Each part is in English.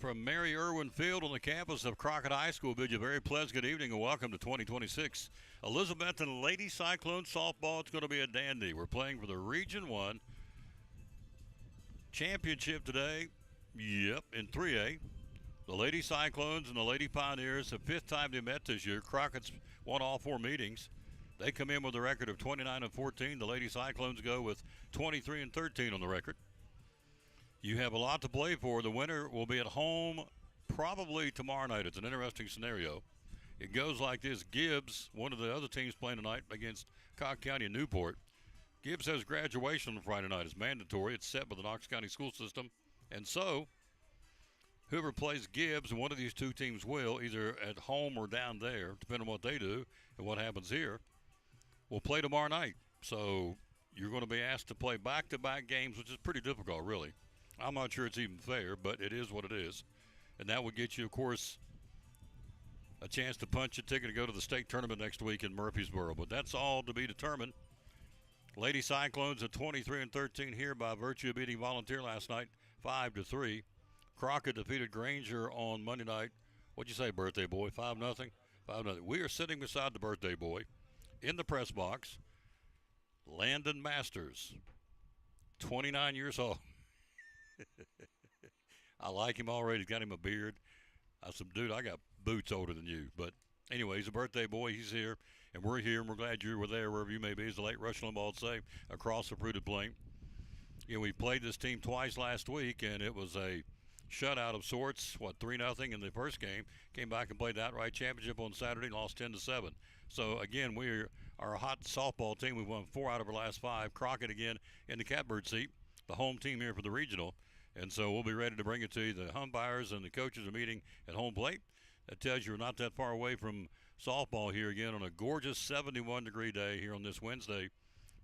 from Mary Irwin Field on the campus of Crockett High School. Bid you a very pleasant good evening and welcome to 2026. Elizabethton Lady Cyclone softball. It's going to be a dandy. We're playing for the Region 1 championship today. Yep, in 3A. The Lady Cyclones and the Lady Pioneers, the fifth time they met this year. Crockett's won all four meetings. They come in with a record of 29-14. The Lady Cyclones go with 23-13 on the record. You have a lot to play for. The winner will be at home probably tomorrow night. It's an interesting scenario. It goes like this. Gibbs, one of the other teams playing tonight against Cobb County and Newport. Gibbs has graduation on Friday night. It's mandatory. It's set by the Knox County school system. And so whoever plays Gibbs, and one of these two teams will, either at home or down there, depending on what they do and what happens here, will play tomorrow night. So you're going to be asked to play back-to-back games, which is pretty difficult, really. I'm not sure it's even fair, but it is what it is. And that would get you, of course, a chance to punch a ticket to go to the state tournament next week in Murfreesboro. But that's all to be determined. Lady Cyclones at 23-13 here by virtue of beating Volunteer last night, 5-3. Crockett defeated Granger on Monday night. What'd you say, birthday boy? 5-0? 5-0. We are sitting beside the birthday boy in the press box. Landon Masters, 29 years old. I like him already. He's got him a beard. I said, dude, I got boots older than you. But anyway, he's a birthday boy. He's here, and we're here, and we're glad you were there wherever you may be, as the late Rush Limbaugh would say, across the fruited plain. You know, we played this team twice last week, and it was a shutout of sorts. 3-0 in the first game. Came back and played the outright championship on Saturday and lost 10-7. So, again, we are a hot softball team. We've won 4 out of our last 5. Crockett, again, in the catbird seat, the home team here for the regional. And so we'll be ready to bring it to you. The umpires and the coaches are meeting at home plate. That tells you we're not that far away from softball here again on a gorgeous 71-degree day here on this Wednesday,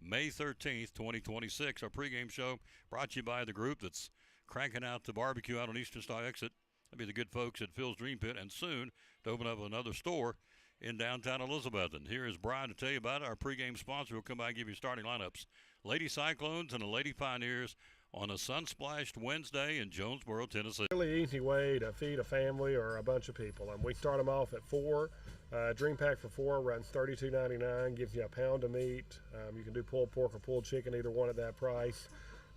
May 13th, 2026. Our pregame show brought to you by the group that's cranking out the barbecue out on Eastern Star Exit. That'll be the good folks at Phil's Dream Pit, and soon to open up another store in downtown Elizabethton. Here is Brian to tell you about it. Our pregame sponsor will come by and give you starting lineups. Lady Cyclones and the Lady Pioneers on a sun-splashed Wednesday in Jonesboro, Tennessee. Really easy way to feed a family or a bunch of people. We start them off at 4. Dream pack for 4 runs $32.99, gives you a pound of meat. You can do pulled pork or pulled chicken, either one at that price.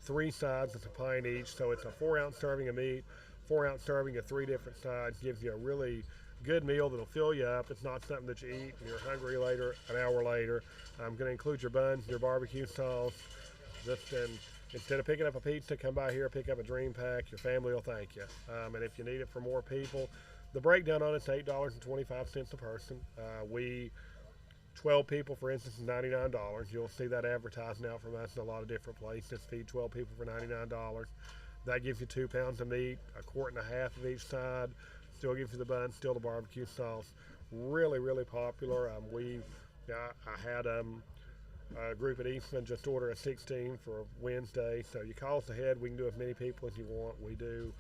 3 sides, it's a pint each, so it's a 4-ounce serving of meat, 4-ounce serving of 3 different sides. Gives you a really good meal that'll fill you up. It's not something that you eat and you're hungry later, an hour later. I'm going to include your buns, your barbecue sauce. Instead of picking up a pizza, come by here, pick up a Dream Pack. Your family will thank you. And if you need it for more people, the breakdown on it's $8.25 a person. 12 people, for instance, is $99. You'll see that advertised now from us in a lot of different places. Feed 12 people for $99. That gives you 2 pounds of meat, 1.5 quarts of each side. Still gives you the bun, still the barbecue sauce. Really, really popular. I had a group at Eastman just order a 16 for Wednesday. So you call us ahead. We can do as many people as you want. We do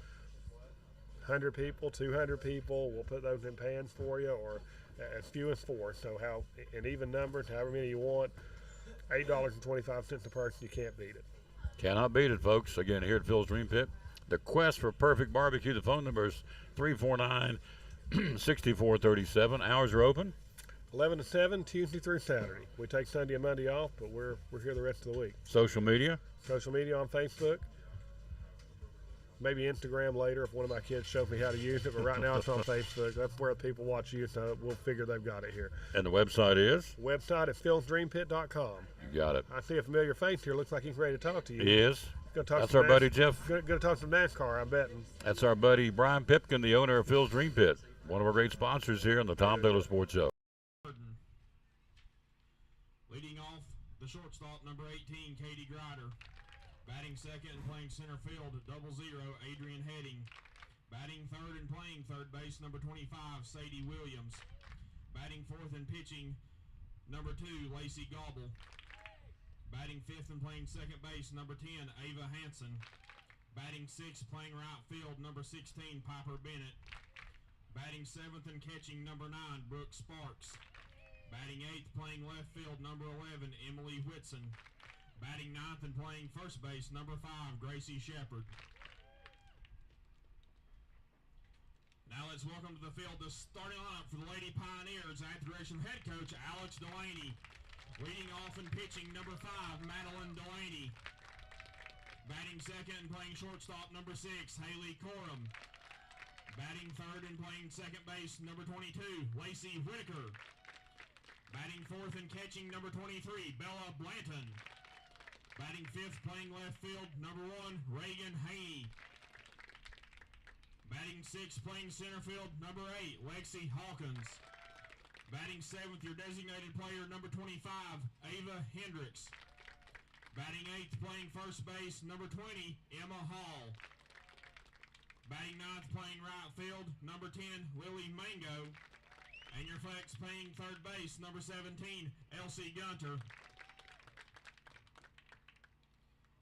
100 people, 200 people. We'll put those in pans for you, or as few as 4. So in even numbers, however many you want, $8.25 a person. You can't beat it. Cannot beat it, folks. Again, here at Phil's Dream Pit, the quest for perfect barbecue. The phone number is 349-6437. Hours are open 11 to 7, Tuesday through Saturday. We take Sunday and Monday off, but we're here the rest of the week. Social media? Social media on Facebook. Maybe Instagram later if one of my kids shows me how to use it, but right now it's on Facebook. That's where people watch you, so we'll figure they've got it here. And the website is? Website is philsdreampit.com. You got it. I see a familiar face here. Looks like he's ready to talk to you. He is. That's our buddy Jeff. Going to talk some NASCAR, I'm betting. That's our buddy Brian Pipkin, the owner of Phil's Dream Pit, one of our great sponsors here on the Tom Taylor Sports Show. Leading off, the shortstop, number 18, Katie Grider. Batting second and playing center field at 00, Adrian Heading. Batting third and playing third base, number 25, Sadie Williams. Batting fourth and pitching, number 2, Lacey Gobble. Batting fifth and playing second base, number 10, Ava Hansen. Batting sixth, playing right field, number 16, Piper Bennett. Batting seventh and catching, number 9, Brooke Sparks. Batting eighth, playing left field, number 11, Emily Whitson. Batting ninth and playing first base, number 5, Gracie Shepard. let's welcome to the field the starting lineup for the Lady Pioneers at the direction of head coach Alex Delaney. Leading off and pitching, number 5, Madeline Delaney. Batting second and playing shortstop, number 6, Haley Corum. Batting third and playing second base, number 22, Lacey Whitaker. Batting fourth and catching, number 23, Bella Blanton. Batting fifth, playing left field, number 1, Reagan Haney. Batting sixth, playing center field, number 8, Lexi Hawkins. Batting seventh, your designated player, number 25, Ava Hendricks. Batting eighth, playing first base, number 20, Emma Hall. Batting ninth, playing right field, number 10, Lily Mango. And your flex playing third base, number 17, Elsie Gunter.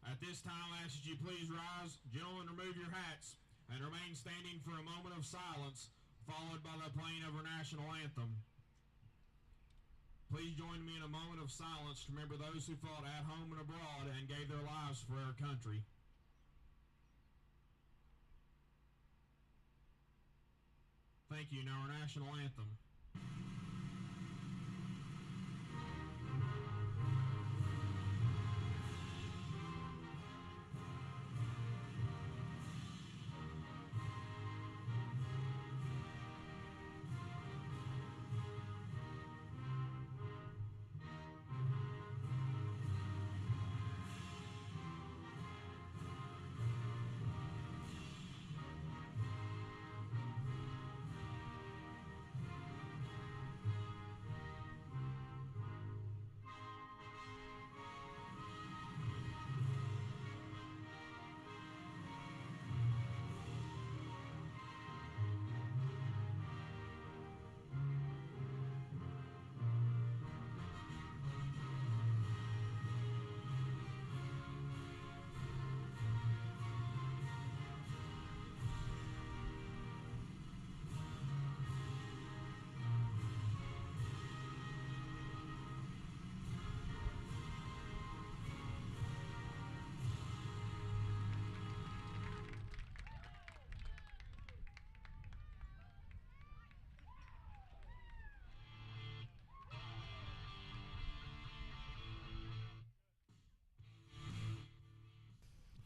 At this time, I ask that you please rise, gentlemen, remove your hats, and remain standing for a moment of silence, followed by the playing of our national anthem. Please join me in a moment of silence to remember those who fought at home and abroad and gave their lives for our country. Thank you. Now our national anthem.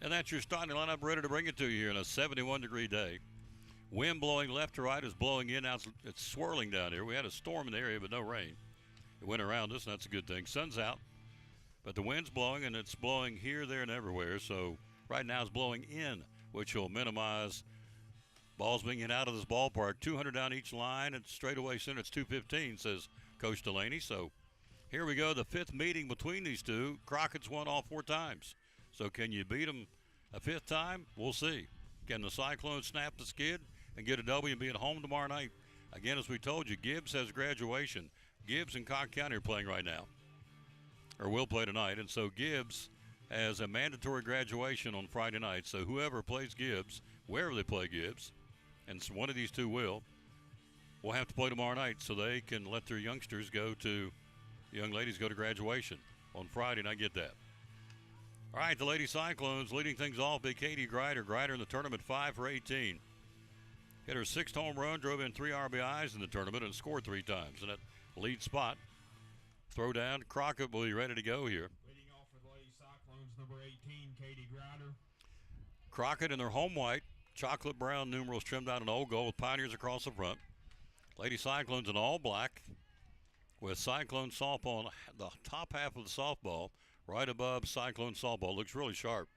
And that's your starting lineup, ready to bring it to you here in a 71-degree day. Wind blowing left to right is blowing in. Now it's swirling down here. We had a storm in the area, but no rain. It went around us, and that's a good thing. Sun's out, but the wind's blowing, and it's blowing here, there, and everywhere. So right now it's blowing in, which will minimize balls being hit out of this ballpark. 200 down each line, and straightaway center, it's 215, says Coach Delaney. So here we go, the fifth meeting between these two. Crockett's won all 4 times. So can you beat them a 5th time? We'll see. Can the Cyclones snap the skid and get a W and be at home tomorrow night? Again, as we told you, Gibbs has graduation. Gibbs and Crockett County are playing right now, or will play tonight. And so Gibbs has a mandatory graduation on Friday night. So whoever plays Gibbs, wherever they play Gibbs, and one of these two will have to play tomorrow night so they can let their youngsters go to, young ladies go to graduation on Friday, and I get that. All right, the Lady Cyclones leading things off. Big Katie Grider. Grider in the tournament, 5 for 18. Hit her 6th home run, drove in 3 RBIs in the tournament, and scored 3 times in that lead spot. Throw down. Crockett will be ready to go here. Leading off for the Lady Cyclones, number 18, Katie Grider. Crockett in their home white, chocolate brown numerals trimmed out in old gold with Pioneers across the front. Lady Cyclones in all black with Cyclone softball on the top half of the softball. Right above Cyclone softball. Looks really sharp.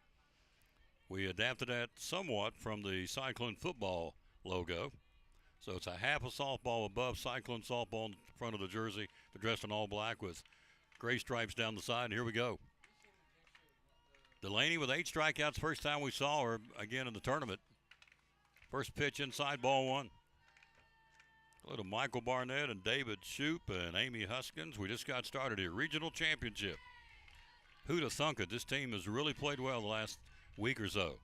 We adapted that somewhat from the Cyclone football logo. So it's a half a softball above Cyclone softball in front of the jersey. They're dressed in all black with gray stripes down the side. And here we go. Delaney with 8 strikeouts. First time we saw her again in the tournament. First pitch inside, ball 1. Hello to Michael Barnett and David Shoup and Amy Huskins. We just got started here. Regional championship. Who'd have thunk it? This team has really played well the last week or so.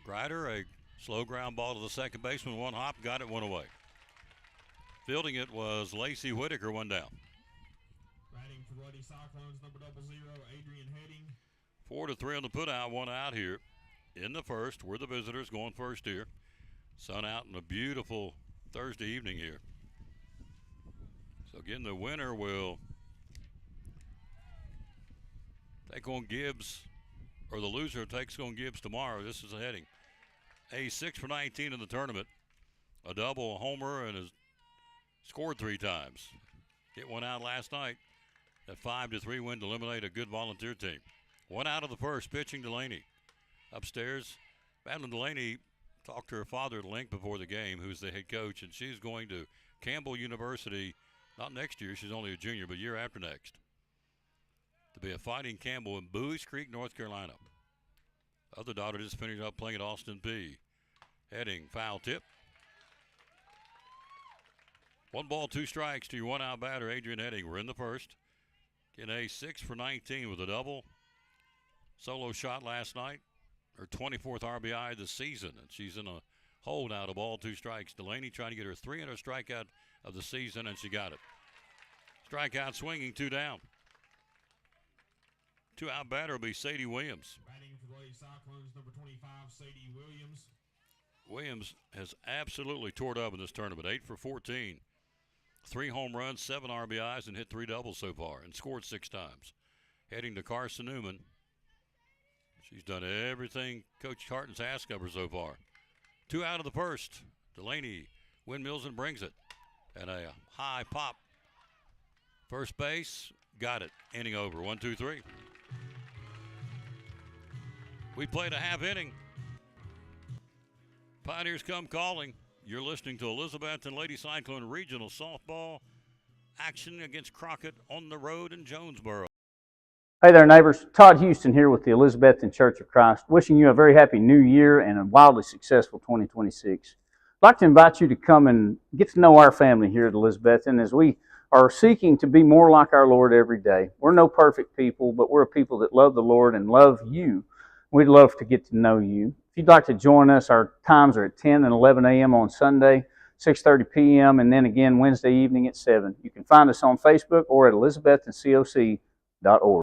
Grider, a slow ground ball to the second baseman, 1 hop, got it, 1 away. Fielding it was Lacey Whitaker, 1 down. Batting for the Lady Cyclones, number 00, Adrian Heading. 4-3 on the putout, 1 out here in the first. We're the visitors going first here. Sun out in a beautiful Thursday evening here. So again, the winner will take on Gibbs, or the loser takes on Gibbs tomorrow. This is a heading. A 6 for 19 in the tournament. A double, a homer, and has scored 3 times. Hit one out last night. That 5-3 win to eliminate a good volunteer team. 1 out of the first, pitching Delaney. Upstairs, Madeline Delaney talked to her father at length before the game, who's the head coach, and she's going to Campbell University, not next year, she's only a junior, but year after next, to be a fighting Campbell in Bowie's Creek, North Carolina. Other daughter just finished up playing at Austin P. Heading, foul tip. 1 ball, 2 strikes to your 1 out batter, Adrian Heading. We're in the first. Getting a 6 for 19 with a double. Solo shot last night. Her 24th RBI of the season, and she's in a hold out of all 2 strikes. Delaney trying to get her 300 strikeout of the season, and she got it. Strikeout swinging, 2 down. 2 out batter will be Sadie Williams. Batting for the Lady Cyclones, number 25, Sadie Williams. Williams has absolutely tore up in this tournament. 8 for 14. 3 home runs, 7 RBIs, and hit 3 doubles so far, and scored 6 times. Heading to Carson Newman. She's done everything Coach Harton's asked of her so far. 2 out of the first. Delaney windmills and brings it. And a high pop. First base, got it. Inning over. 1-2-3. We played a half inning. Pioneers come calling. You're listening to Elizabethton Lady Cyclone Regional Softball action against Crockett on the road in Jonesboro. Hey there, neighbors. Todd Houston here with the Elizabethton Church of Christ, wishing you a very happy new year and a wildly successful 2026. I'd like to invite you to come and get to know our family here at Elizabethton as we are seeking to be more like our Lord every day. We're no perfect people, but we're a people that love the Lord and love you. We'd love to get to know you. If you'd like to join us, our times are at 10 and 11 a.m. on Sunday, 6:30 p.m., and then again Wednesday evening at 7. You can find us on Facebook or at elizabettoncoc.org.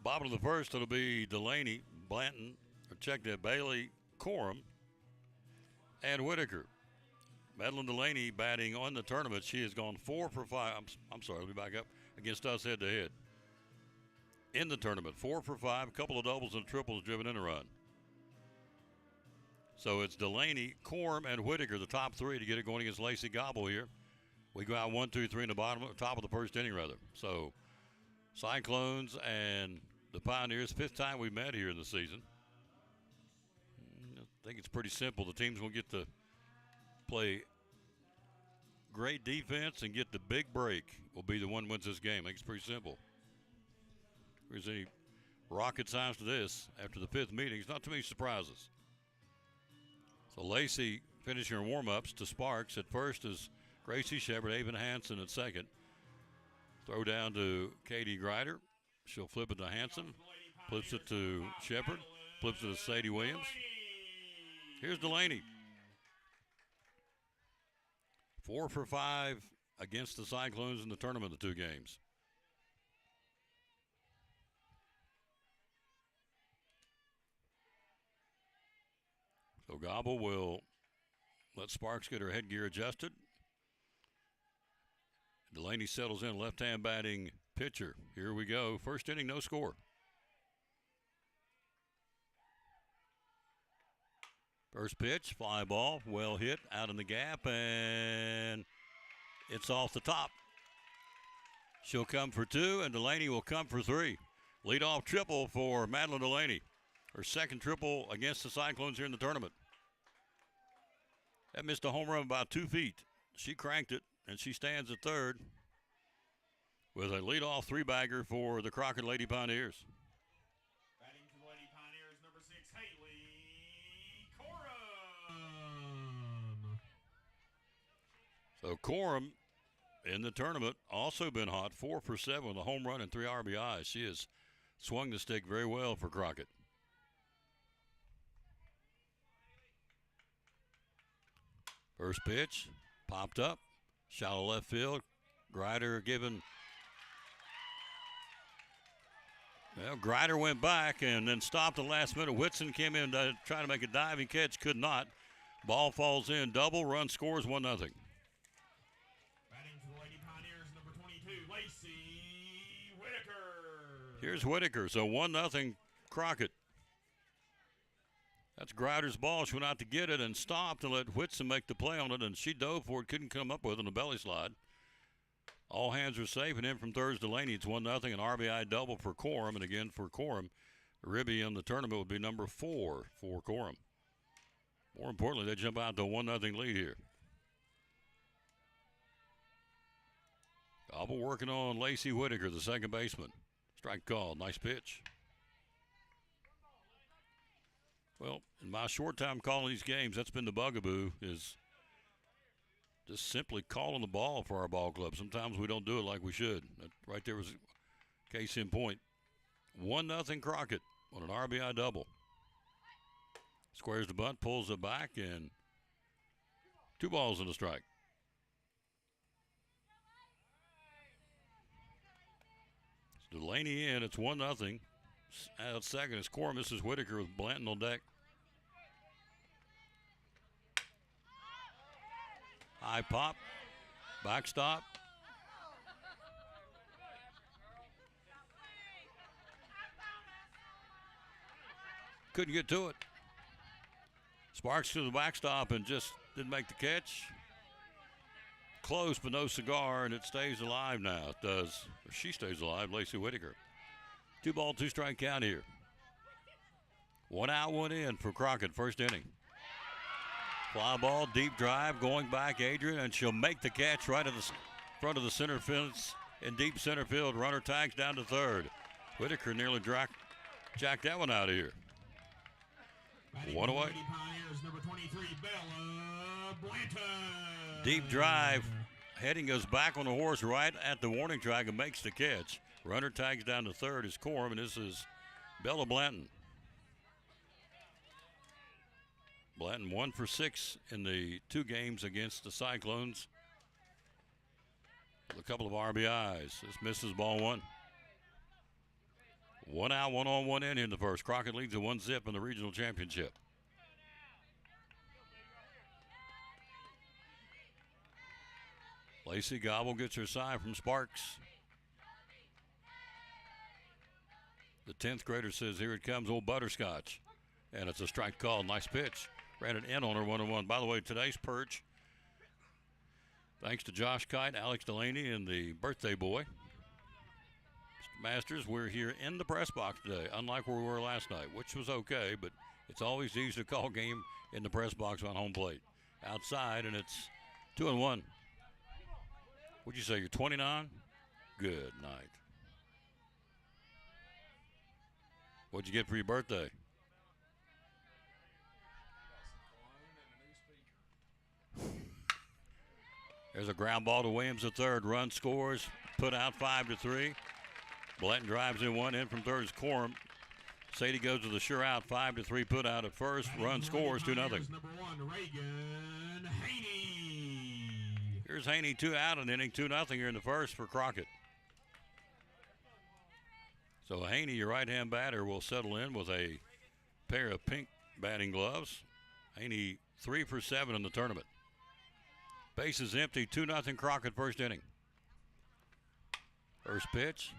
Bottom of the first, it'll be Delaney, Blanton, or check that, Bailey, Corum, and Whitaker. Madeline Delaney batting on the tournament. She has gone 4 for 5. I'm sorry, let me back up. Against us head to head. In the tournament, 4 for 5, a couple of doubles and triples driven in a run. So it's Delaney, Corum, and Whitaker, the top 3 to get it going against Lacey Gobble here. We go out 1, 2, 3 in the top of the first inning, rather. So Cyclones and the Pioneers, 5th time we've met here in the season. I think it's pretty simple. The team's going to get to play great defense and get the big break will be the one who wins this game. I think it's pretty simple. If there's any rocket science to this after the 5th meeting, it's not too many surprises. So Lacey finishing her warm-ups to Sparks. At first is Gracie Shepard, Avon Hanson at second. Throw down to Katie Grider. She'll flip it to Hanson. Flips it to Shepard. Flips it to Sadie Williams. Here's Delaney. 4 for 5 against the Cyclones in the tournament, the 2 games. So Gobble will let Sparks get her headgear adjusted. Delaney settles in, left-hand batting pitcher. Here we go. First inning, no score. First pitch, fly ball, well hit, out in the gap, and it's off the top. She'll come for 2, and Delaney will come for 3. Leadoff triple for Madeline Delaney. Her second triple against the Cyclones here in the tournament. That missed a home run about 2 feet. She cranked it, and she stands at third with a leadoff three-bagger for the Crockett Lady Pioneers. Batting for the Lady Pioneers, number 6, Haley Corum. So Corum in the tournament also been hot, 4 for 7 with a home run and 3 RBIs. She has swung the stick very well for Crockett. First pitch, popped up, shallow left field. Grider given. Well, Grider went back and then stopped the last minute. Whitson came in to try to make a diving catch, could not. Ball falls in, double, run scores 1-0. Batting for the Lady Pioneers, number 22, Lacey Whitaker. Here's Whitaker, so 1-0 Crockett. That's Grider's ball. She went out to get it and stopped and let Whitson make the play on it, and she dove for it, couldn't come up with it on the belly slide. All hands are safe, and in from third is Delaney. It's 1-0, an RBI double for Corum, and again for Corum. Ribby in the tournament would be number 4 for Corum. More importantly, they jump out to a 1-0 lead here. Gobble working on Lacey Whitaker, the second baseman. Strike called. Nice pitch. Well, in my short time calling these games, that's been the bugaboo, is just simply calling the ball for our ball club. Sometimes we don't do it like we should. That right there was a case in point. 1-0 Crockett on an RBI double. Squares the bunt, pulls it back, and 2 balls and a strike. It's Delaney in. It's 1-0. Out second is Corum. This is Whitaker with Blanton on deck. High pop, backstop. Couldn't get to it. Sparks to the backstop and just didn't make the catch. Close, but no cigar, and it stays alive now. It does. Or she stays alive, Lacey Whitaker. 2 ball, 2 strike count here. 1 out, 1 in for Crockett, first inning. Fly ball, deep drive, going back, Adrian, and she'll make the catch right at the front of the center fence in deep center field. Runner tags down to third. Whitaker nearly jacked that one out of here. One away. Pioneers, number 23, Bella Blanton. Deep drive. Heading goes back on the horse right at the warning track and makes the catch. Runner tags down to third is Corum, and this is Bella Blanton. Blanton 1 for 6 in the 2 games against the Cyclones. With a couple of RBIs. This misses ball 1. 1 out, 1 on, 1 in the first. Crockett leads at 1-0 in the regional championship. Lacey Gobble gets her side from Sparks. The 10th grader says, here it comes, old butterscotch. And it's a strike call. Nice pitch. Ran it in on her 1-1. By the way, today's perch, thanks to Josh Kite, Alex Delaney, and the birthday boy, Mr. Masters, we're here in the press box today, unlike where we were last night, which was okay, but it's always easy to call game in the press box on home plate. Outside, and it's 2-1. What'd you say, you're 29? Good night. What'd you get for your birthday? There's a ground ball to Williams at third. Run scores, put out 5-3. Blanton drives in 1 in from third is Corum. Sadie goes to the sure out, 5-3 put out at first. Run scores 2-0. Number 1, Reagan Haney. Here's Haney 2 out, an inning 2-0 here in the first for Crockett. So Haney, your right-hand batter, will settle in with a pair of pink batting gloves. Haney 3 for 7 in the tournament. Base is empty, 2-0 Crockett first inning. First pitch.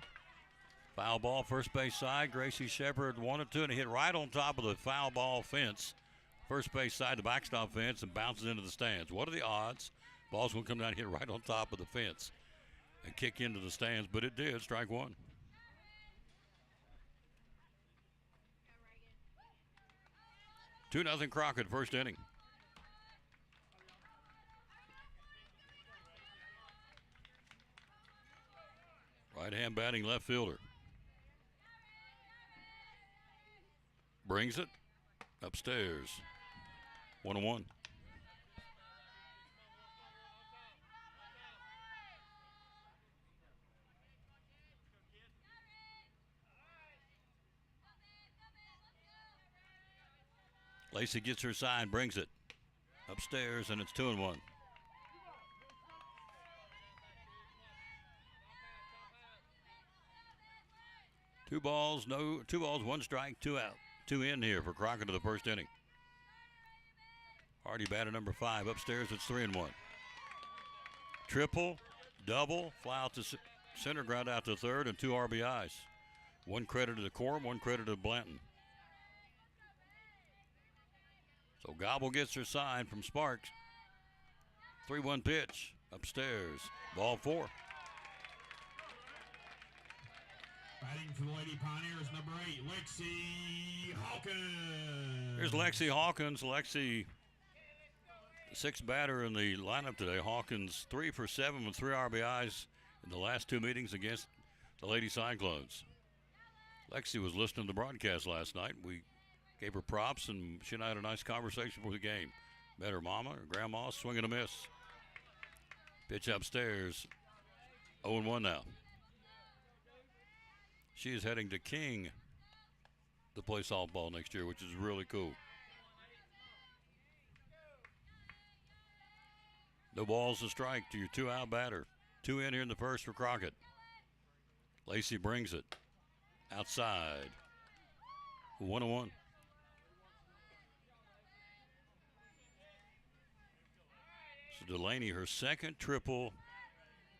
Foul ball, first base side. Gracie Shepard 1-2, and he hit right on top of the foul ball fence. First base side, the backstop fence, and bounces into the stands. What are the odds? Ball's going to come down and hit right on top of the fence and kick into the stands, but it did. Strike 1. Two 2-0 Crockett, first inning. Right-hand batting left fielder. Brings it upstairs. 1-1. Lacey gets her sign, brings it upstairs, and it's 2-1. Two balls, 1 strike, 2 out. 2 in here for Crockett of the first inning. Hardy batter number 5. Upstairs, it's 3-1. Triple, double, fly out to center, ground out to third, and 2 RBIs. 1 credit to Corum, 1 credit to Blanton. So Gobble gets her sign from Sparks. 3-1 pitch upstairs. Ball 4. Batting for the Lady Pioneers, number 8, Lexi Hawkins. Here's Lexi Hawkins. Lexi, the 6th batter in the lineup today. Hawkins 3 for 7 with 3 RBIs in the last 2 meetings against the Lady Cyclones. Lexi was listening to the broadcast last night. We gave her props, and she and I had a nice conversation before the game. Met her mama, her grandma, swing and a miss. Pitch upstairs, 0-1 now. She is heading to King to play softball next year, which is really cool. No balls to strike to your 2-out batter. 2 in here in the first for Crockett. Lacey brings it outside. 1-1. So Delaney, her 2nd triple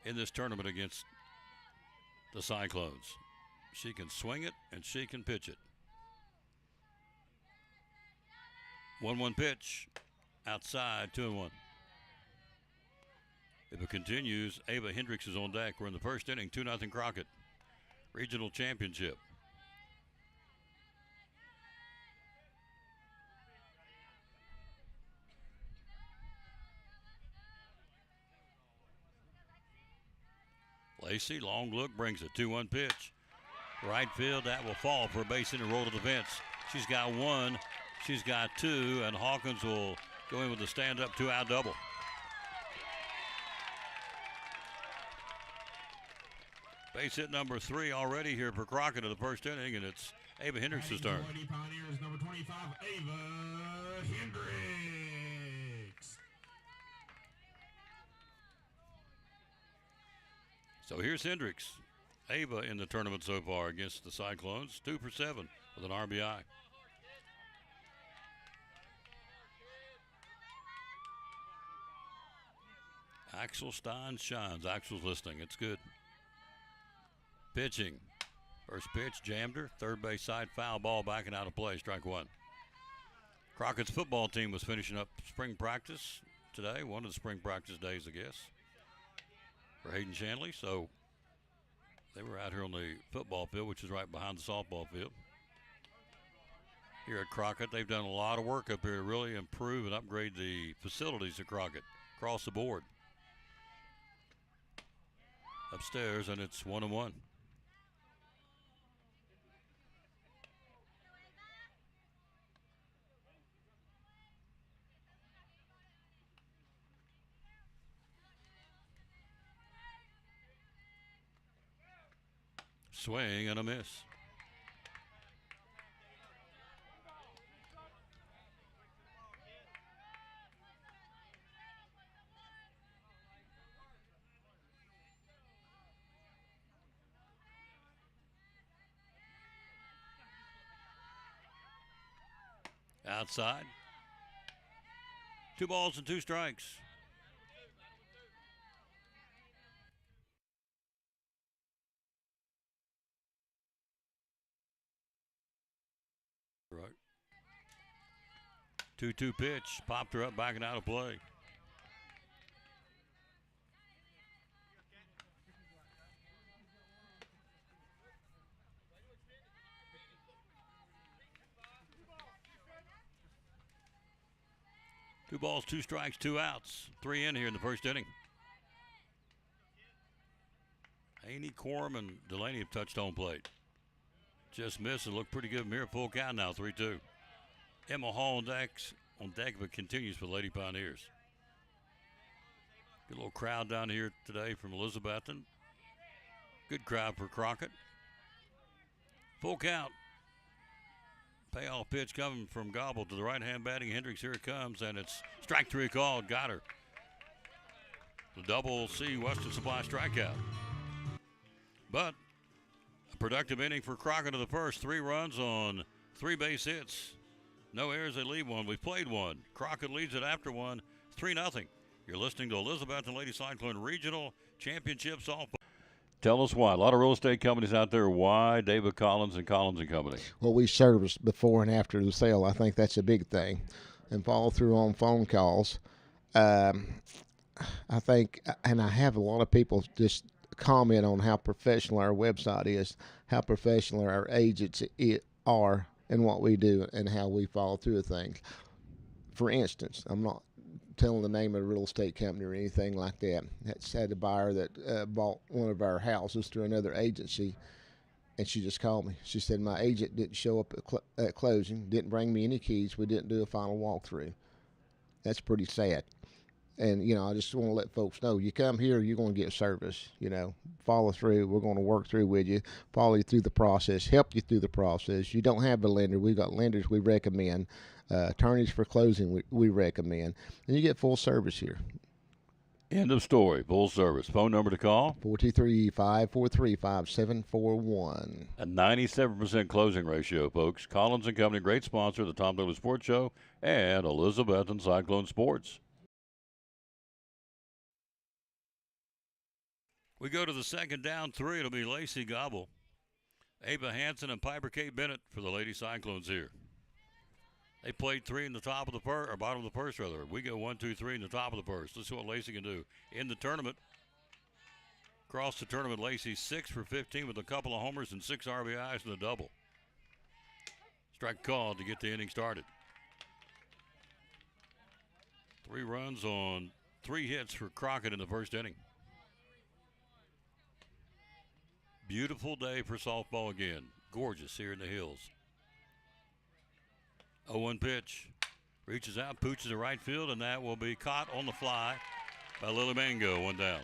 in this tournament against the Cyclones. She can swing it and she can pitch it. 1-1 pitch outside, 2-1. If it continues, Ava Hendricks is on deck. We're in the first inning, 2-0 Crockett. Regional championship. Lacey, long look, brings it. 2-1 pitch. Right field, that will fall for a base hit and roll to the fence. She's got 1, she's got 2, and Hawkins will go in with a stand-up 2-out double. Base hit number 3 already here for Crockett in the first inning, and it's Ava Hendricks' turn. Lady Pioneers, number 25, Ava Hendricks. So here's Hendricks. Ava in the tournament so far against the Cyclones, 2 for 7 with an RBI. Axel Stein shines. Axel's listening. It's good. Pitching. First pitch, jammed her. Third base side, foul ball, backing out of play. Strike 1. Crockett's football team was finishing up spring practice today. One of the spring practice days, I guess, for Hayden Shanley. So they were out here on the football field, which is right behind the softball field. Here at Crockett, they've done a lot of work up here to really improve and upgrade the facilities at Crockett across the board. Upstairs, and it's 1-1. Swing and a miss. Outside. 2 balls and 2 strikes. Right. 2-2 pitch. Popped her up, backing out of play. Two balls, 2 strikes, 2 outs. 3 in here in the first inning. Haney, Corum, and Delaney have touched home plate. Just missed and looked pretty good. Mirror full count now, 3-2. Emma Hall on deck, but continues for the Lady Pioneers. Good little crowd down here today from Elizabethton. Good crowd for Crockett. Full count. Payoff pitch coming from Gobble to the right-hand batting Hendricks. Here it comes, and it's strike 3 called. Got her. The double C Western Supply strikeout. But a productive inning for Crockett of the first. 3 runs on 3 base hits. No errors, they lead one. We've played one. Crockett leads it after one, 3-0. You're listening to Elizabethton Lady Cyclone Regional Championship Softball. Tell us why. A lot of real estate companies out there. Why David Collins and Collins and Company? Well, we service before and after the sale. I think that's a big thing. And follow through on phone calls. I think, and I have a lot of people just comment on how professional our website is, how professional our agents are, and what we do and how we follow through with things. For instance, I'm not telling the name of a real estate company or anything like that. That's had a buyer that bought one of our houses through another agency, and she just called me. She said, my agent didn't show up at closing, didn't bring me any keys, we didn't do a final walkthrough. That's pretty sad. And, you know, I just want to let folks know, you come here, you're going to get service, you know, follow through. We're going to work through with you, follow you through the process, help you through the process. You don't have a lender. We've got lenders we recommend, attorneys for closing we recommend, and you get full service here. End of story. Full service. Phone number to call? 423-543-5741. A 97% closing ratio, folks. Collins and Company, great sponsor of the Tom Douglas Sports Show and Elizabethton Cyclone Sports. We go to the second down 3. It'll be Lacey Gobble, Ava Hansen, and Piper Kate Bennett for the Lady Cyclones here. They played 3 in the top of the first, or bottom of the first, rather. We go 1, 2, 3 in the top of the first. Let's see what Lacey can do. In the tournament, across the tournament, Lacey 6 for 15 with a couple of homers and 6 RBIs and a double. Strike called to get the inning started. 3 runs on 3 hits for Crockett in the first inning. Beautiful day for softball again. Gorgeous here in the hills. 0-1 pitch. Reaches out, pooches to right field, and that will be caught on the fly by Lily Mango. 1 down.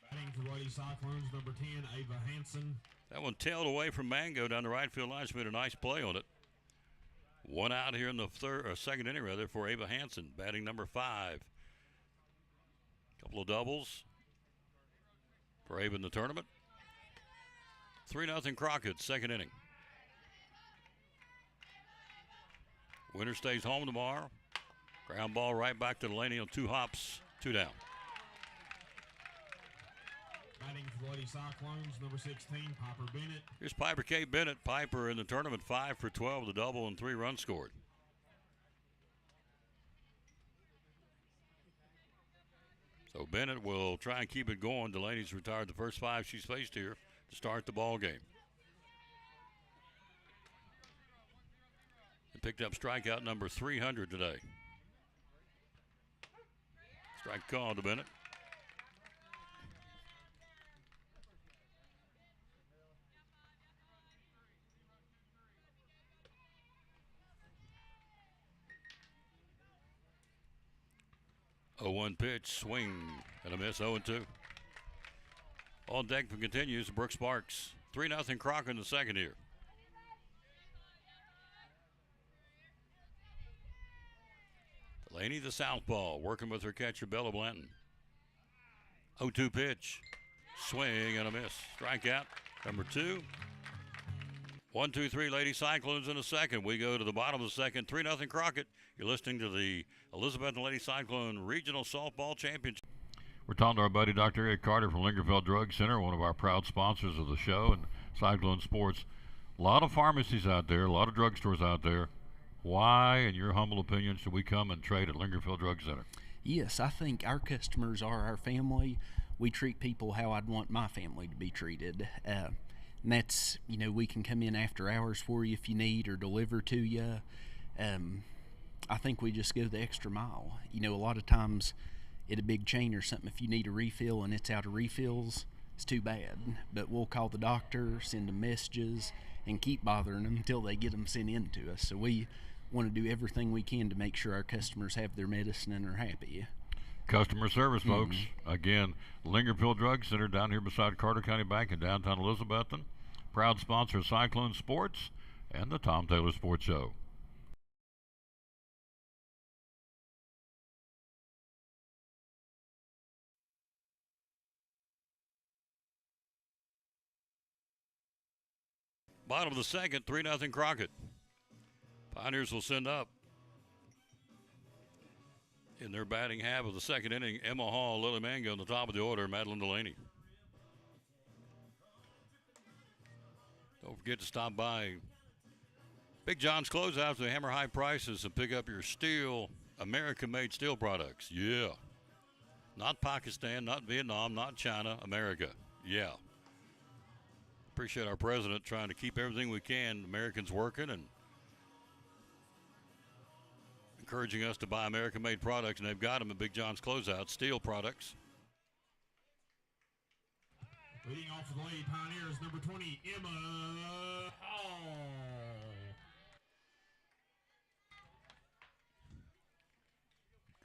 Batting for Lady Cyclones, number 10, Ava Hansen. That one tailed away from Mango down the right field line. She made a nice play on it. 1 out here in the second inning, rather, for Ava Hansen, batting number 5. Couple of doubles for Ava in the tournament. 3-0 Crockett, second inning. Winner stays home tomorrow. Ground ball right back to Delaney on 2 hops, 2 down. Batting for the Lady Cyclones, number 16, Piper Bennett. Here's Piper Kate Bennett. Piper in the tournament, 5 for 12 with a double and 3 runs scored. So Bennett will try and keep it going. Delaney's retired the first 5 she's faced here to start the ball game. And picked up strikeout number 300 today. Strike call to Bennett. A 0-1 pitch, swing and a miss, 0-2. On deck continues, Brooks Sparks. 3-0 Crockett in the second here. Delaney, the southpaw, working with her catcher, Bella Blanton. 0-2 pitch, swing and a miss. Strikeout, number 2. 1, 2, 3, Lady Cyclones in the second. We go to the bottom of the second, 3-0 Crockett. You're listening to the Elizabethton Lady Cyclone Regional Softball Championship. We're talking to our buddy Dr. Eric Carter from Lingerfeld Drug Center, one of our proud sponsors of the show and Cyclone Sports. A lot of pharmacies out there, a lot of drugstores out there. Why, in your humble opinion, should we come and trade at Lingerfeld Drug Center? Yes, I think our customers are our family. We treat people how I'd want my family to be treated. And that's, you know, we can come in after hours for you if you need or deliver to you. I think we just go the extra mile. You know, a lot of times at a big chain or something, if you need a refill and it's out of refills, it's too bad. But we'll call the doctor, send them messages, and keep bothering them until they get them sent in to us. So we want to do everything we can to make sure our customers have their medicine and are happy. Customer service, folks. Again, Lingerfield Drug Center down here beside Carter County Bank in downtown Elizabethton. Proud sponsor of Cyclone Sports and the Tom Taylor Sports Show. Bottom of the second, 3-0 Crockett. Pioneers will send up. In their batting half of the second inning, Emma Hall, Lily Mango on the top of the order, Madeline Delaney. Don't forget to stop by Big John's Closeouts with hammer high prices and pick up your steel, American-made steel products. Yeah. Not Pakistan, not Vietnam, not China, America. Yeah. Appreciate our president trying to keep everything we can, Americans working and encouraging us to buy American-made products, and they've got them at Big John's Closeout, steel products. Leading off for the Lady Pioneers, number 20, Emma Hall.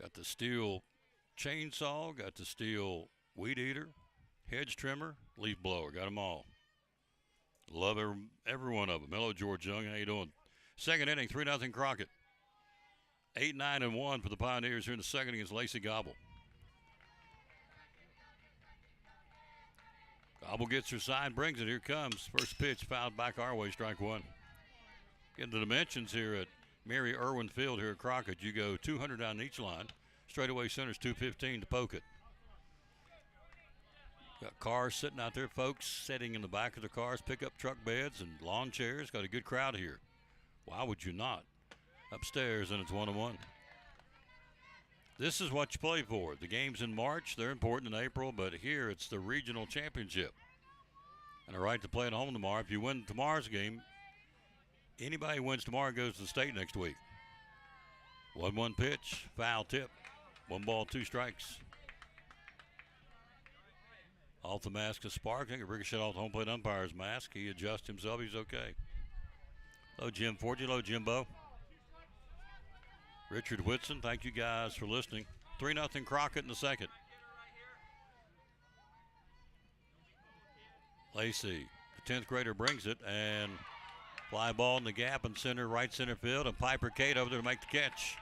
Got the steel chainsaw, got the steel weed eater, hedge trimmer, leaf blower, got them all. Love every one of them. Hello, George Young. How you doing? Second inning, 3-0 Crockett. 8-9-1 for the Pioneers here in the second against Lacey Gobble. Gobble gets her side, brings it. Here comes. First pitch fouled back our way, strike one. Getting the dimensions here at Mary Irwin Field here at Crockett. You go 200 down each line. Straightaway center's 215 to poke it. Got cars sitting out there, folks sitting in the back of the cars, pickup truck beds and lawn chairs. Got a good crowd here. Why would you not? Upstairs, and it's 1-1. This is what you play for. The games in March, they're important in April, but here it's the regional championship. And a right to play at home tomorrow. If you win tomorrow's game, anybody who wins tomorrow goes to the state next week. 1-1 pitch, foul tip. 1 ball, 2 strikes. Off the mask of Spark. I think a ricochet off the home plate umpire's mask. He adjusts himself. He's okay. Hello, Jim Forgy. Hello, Jimbo. Richard Whitson. Thank you guys for listening. 3-0 Crockett in the second. Lacey, the 10th grader, brings it, and fly ball in the gap in center, right center field, and Piper Kate over there to make the catch.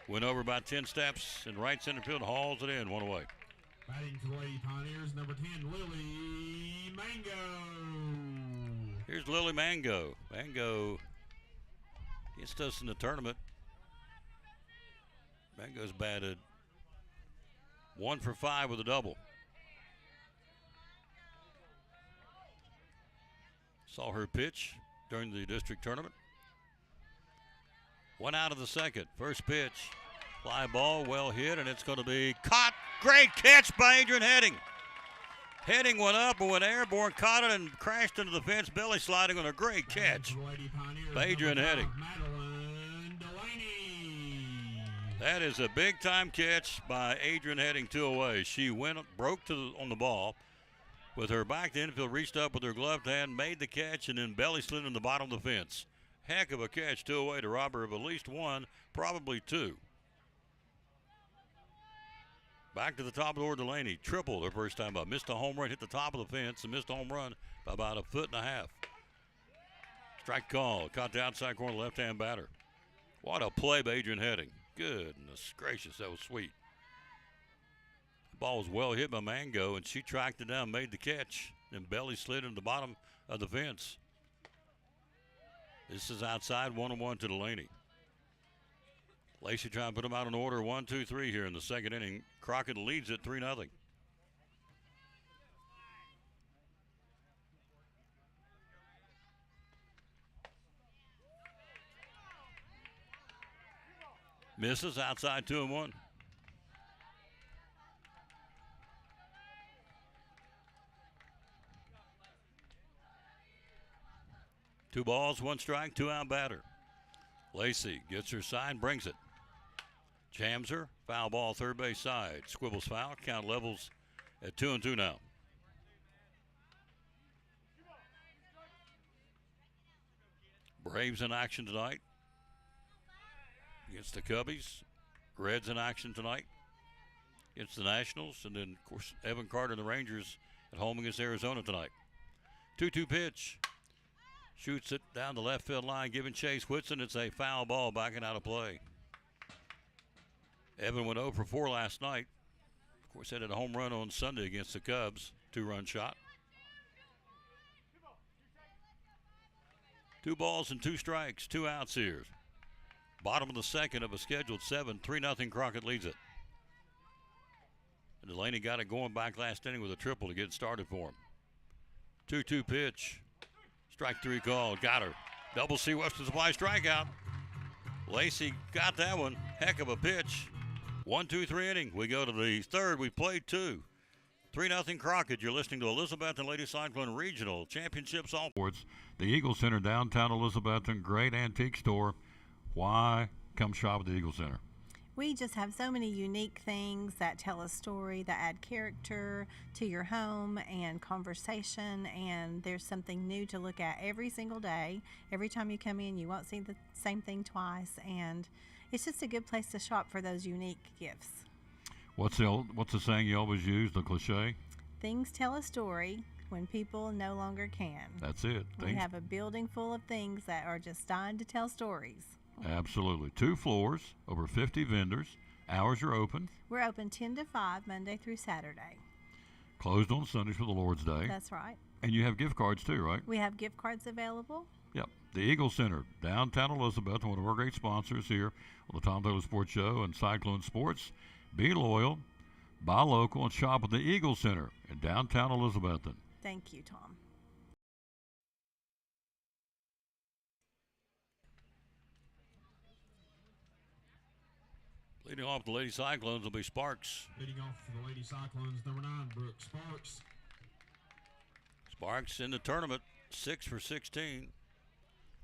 Went over about 10 steps in right center field, hauls it in, 1 away. Batting for the Lady Pioneers, number 10, Lily Mango. Here's Lily Mango. Mango against us in the tournament. Mango's batted 1 for 5 with a double. Saw her pitch during the district tournament. 1 out of the second. First pitch. Fly ball, well hit, and it's going to be caught. Great catch by Adrian Heading. Heading went up and went airborne, caught it and crashed into the fence, belly sliding on a great catch by Adrian Heading. That is a big-time catch by Adrian Heading, 2 away. She broke on the ball with her back to infield, reached up with her gloved hand, made the catch, and then belly slid in the bottom of the fence. Heck of a catch, 2 away to rob her of at least 1, probably 2. Back to the top of the order, Delaney tripled her first time up. Missed a home run, hit the top of the fence, and missed a home run by about 1.5 feet. Strike call. Caught the outside corner left-hand batter. What a play by Adrian Heading. Goodness gracious, that was sweet. The ball was well hit by Mango, and she tracked it down, made the catch, and belly slid into the bottom of the fence. This is outside, 1-1 to Delaney. Lacey trying to put them out in order, 1, 2, 3 here in the second inning. Crockett leads it 3-0. Misses outside, 2-1. Two balls, 1 strike, 2 out batter. Lacey gets her side, brings it. Jams her, Foul ball, third base side. Squibbles foul. Count levels at 2-2 now. Braves in action tonight against the Cubbies. Reds in action tonight against the Nationals. And then, of course, Evan Carter and the Rangers at home against Arizona tonight. 2-2 pitch. Shoots it down the left field line, giving chase. Whitson, it's a foul ball, backing out of play. Evan went 0 for 4 last night. Of course, had a home run on Sunday against the Cubs. 2-run shot. 2 balls and 2 strikes, 2 outs here. Bottom of the second of a scheduled 7, 3-0 Crockett leads it. And Delaney got it going back last inning with a triple to get it started for him. 2-2 pitch. Strike 3 called. Got her. Double C Western Supply strikeout. Lacey got that one. Heck of a pitch. 1-2-3 inning. We go to the third. We played 2. 3-0 Crockett. You're listening to Elizabethton Lady Cyclone Regional Championship Softball. The Eagle Center, downtown Elizabethton. Great antique store. Why come shop at the Eagle Center? We just have so many unique things that tell a story, that add character to your home and conversation, and there's something new to look at every single day. Every time you come in, you won't see the same thing twice, and it's just a good place to shop for those unique gifts. What's the saying you always use, the cliche? Things tell a story when people no longer can. That's it. We have a building full of things that are just dying to tell stories. Absolutely. 2 floors, over 50 vendors. Hours are open. We're open 10 to 5, Monday through Saturday. Closed on Sundays for the Lord's Day. That's right. And you have gift cards too, right? We have gift cards available. Yep. The Eagle Center, downtown Elizabeth, one of our great sponsors here on the Tom Taylor Sports Show and Cyclone Sports. Be loyal, buy local, and shop at the Eagle Center in downtown Elizabethton. Thank you, Tom. Leading off the Lady Cyclones will be Sparks. Leading off for the Lady Cyclones, number 9, Brooke Sparks. Sparks in the tournament, 6 for 16.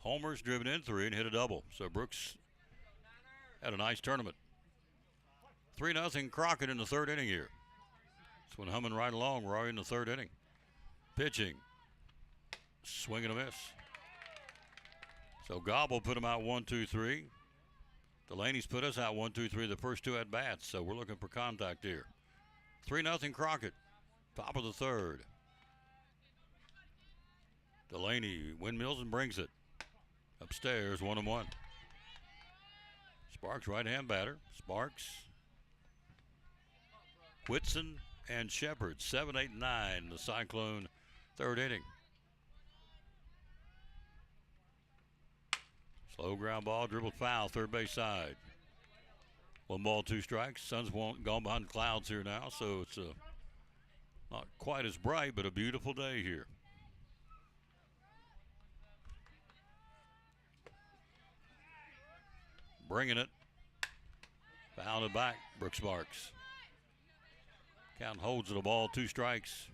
Homers, driven in 3, and hit a double. So Brooks had a nice tournament. 3-0 Crockett in the third inning here. It's when humming right along. We're already in the third inning. Pitching. Swing and a miss. So Gobble put him out 1-2-3. Delaney's put us out 1-2-3 the first 2 at bats. So we're looking for contact here. 3-0 Crockett. Top of the third. Delaney windmills and brings it. Upstairs, 1-1. Sparks, right-hand batter. Sparks. Whitson and Shepard, 7, 8, 9. The Cyclone third inning. Slow ground ball, dribbled foul, third base side. 1 ball, 2 strikes. Sun's gone behind the clouds here now, so it's not quite as bright, but a beautiful day here. Bringing it. Fouled it back, Brooke Sparks. Count holds it, a ball, 2 strikes.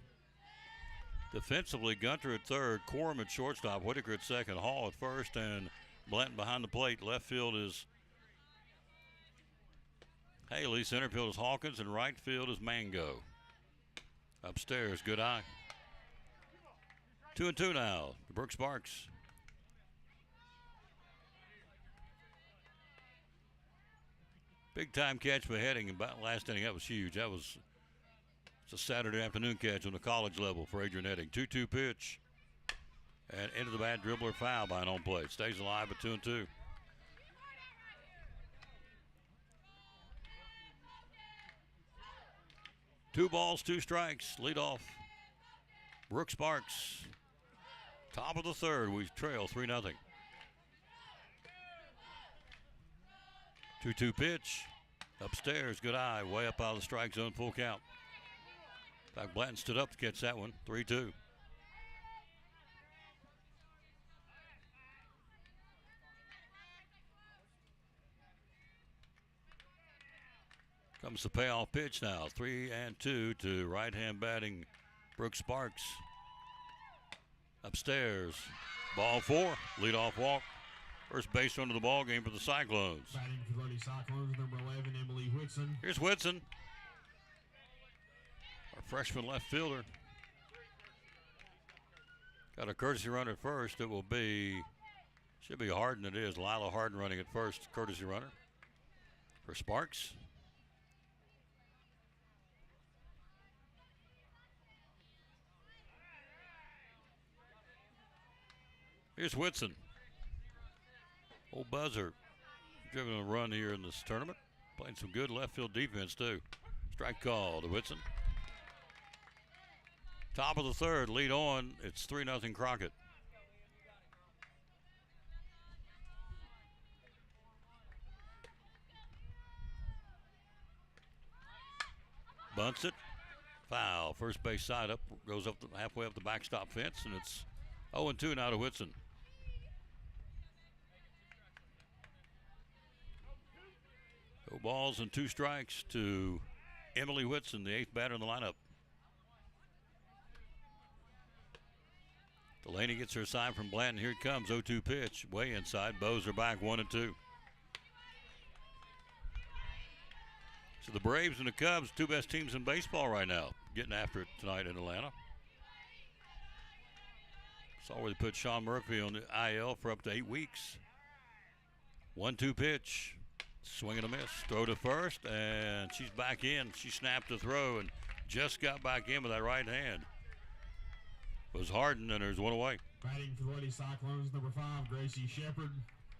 Defensively, Gunter at third, Corum at shortstop, Whitaker at second, Hall at first, and Blanton behind the plate. Left field is Haley, center field is Hawkins, and right field is Mango. Upstairs, good eye. 2-2 now to Brooke Sparks. Big time catch by Heading about last inning. That was huge. It's a Saturday afternoon catch on the college level for Adrian Heading. 2-2 pitch. And into the bat, dribbler foul by an on plate. Stays alive at 2-2. Two balls, 2 strikes. Lead off. Brooke Sparks. Top of the third. We trail 3-0. 2-2 pitch. Upstairs, good eye. Way up out of the strike zone, full count. In fact, Blanton stood up to catch that one. 3-2. Comes the payoff pitch now. 3-2 to right-hand batting Brooke Sparks. Upstairs. Ball 4. Leadoff walk. First base under the ball game for the Cyclones. Batting for the Lady Cyclones, number 11, Emily Whitson. Here's Whitson, our freshman left fielder. Got a courtesy run at first. It will be, should be Harden. It is Lila Harden running at first, courtesy runner for Sparks. Here's Whitson. Old Buzzer driven a run here in this tournament. Playing some good left field defense too. Strike call to Whitson. Top of the third, lead on. It's 3-0 Crockett. Bunts it. Foul. First base side up. Goes up halfway up the backstop fence, and it's 0-2 now to Whitson. No balls and 2 strikes to Emily Whitson, the 8th batter in the lineup. Delaney gets her sign from Blanton. Here it comes. 0-2 pitch. Way inside. Bows are back 1-2. So the Braves and the Cubs, 2 best teams in baseball right now, getting after it tonight in Atlanta. Saw where they put Sean Murphy on the IL for up to 8 weeks. 1-2 pitch. Swing and a miss. Throw to first, and she's back in. She snapped the throw and just got back in with that right hand. Was Harden, and there's one away. Batting for the Lady Cyclones, number 5, Gracie Shepard.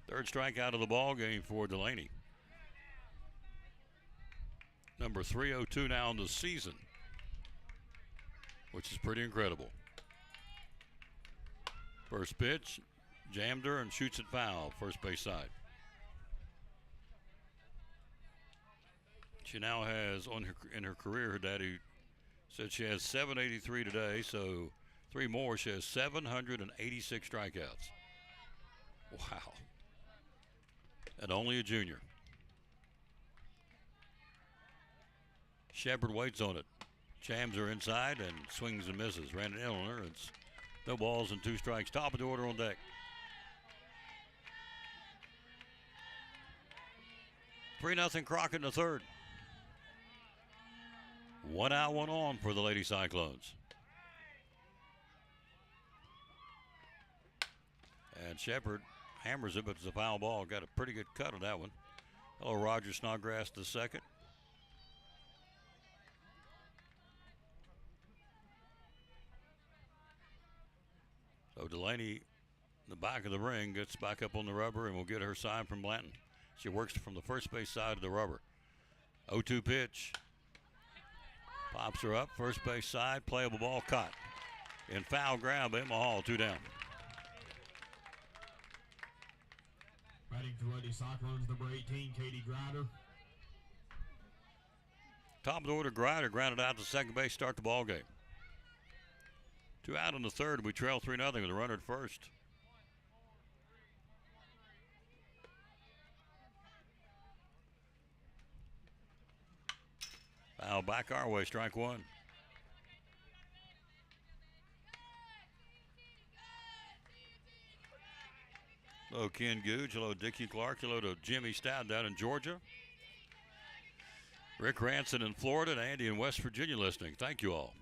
3rd strikeout of the ball game for Delaney. Number 302 now in the season, which is pretty incredible. First pitch, jammed her and shoots it foul, first base side. She now has in her career, her daddy said she has 783 today, so 3 more. She has 786 strikeouts. Wow. And only a junior. Shepard waits on it. Chams her inside and swings and misses. Ran it in on her. It's no balls and 2 strikes. Top of the order on deck. Three 0 Crockett in the 3rd. 1 out, 1 on for the Lady Cyclones. And Shepard hammers it, but it's a foul ball. Got a pretty good cut on that one. Hello, Roger Snodgrass the 2nd. So Delaney, in the back of the ring, gets back up on the rubber and will get her sign from Blanton. She works from the first base side of the rubber. 0-2 pitch. Pops her up, first base side, playable ball, caught. In foul ground by Emma Hall, 2 down. Batting for Lady Cyclones, number 18, Katie Grider. Top of the order, Grider grounded out to second base, start the ball game. 2 out in the 3rd, we trail 3-0 with a runner at first. Foul back our way, strike 1. Hello, Ken Googe. Hello, Dickie Clark. Hello to Jimmy Stout down in Georgia. Rick Ranson in Florida and Andy in West Virginia listening. Thank you all.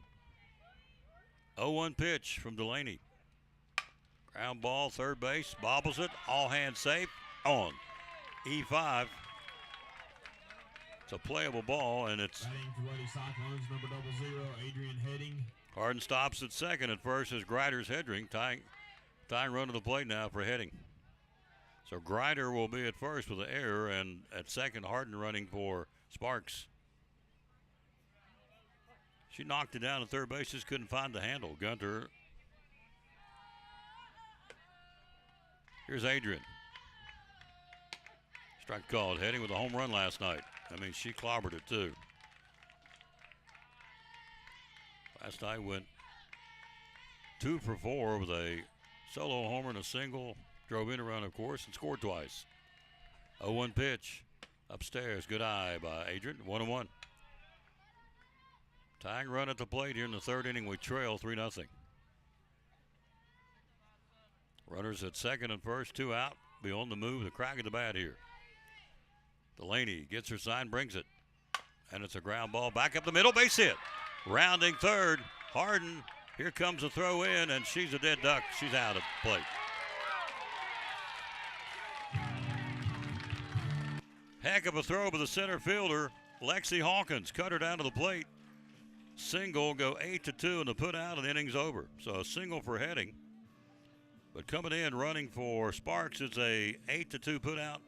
0-1 pitch from Delaney. Ground ball, third base, bobbles it, all hands safe, on. E5. It's a playable ball, and it's. Batting for Lady Cyclones, number 00, Adrian Heading. Harden stops at second. At first is Grider's Hedring, tying run to the plate now for Heading. So Grider will be at first with an error, and at second, Harden running for Sparks. She knocked it down at third base, just couldn't find the handle. Gunter. Here's Adrian. Strike called. Heading with a home run last night. I mean, she clobbered it too. Last night went 2 for 4 with a solo homer and a single. Drove in a run, of course, and scored twice. 0-1 pitch. Upstairs. Good eye by Adrian. 1-1. Tying run at the plate here in the 3rd inning. We trail 3-0. Runners at second and first, 2 out. be on the move. The crack of the bat here. Delaney gets her sign, brings it. And it's a ground ball back up the middle, base hit. Rounding third, Harden. Here comes a throw in, and she's a dead duck. She's out of play. Heck of a throw by the center fielder, Lexi Hawkins. Cut her down to the plate. Single, go 8-2 in the put out, and the inning's over. So a single for Heading. But coming in, running for Sparks, it's a 8-2 put out.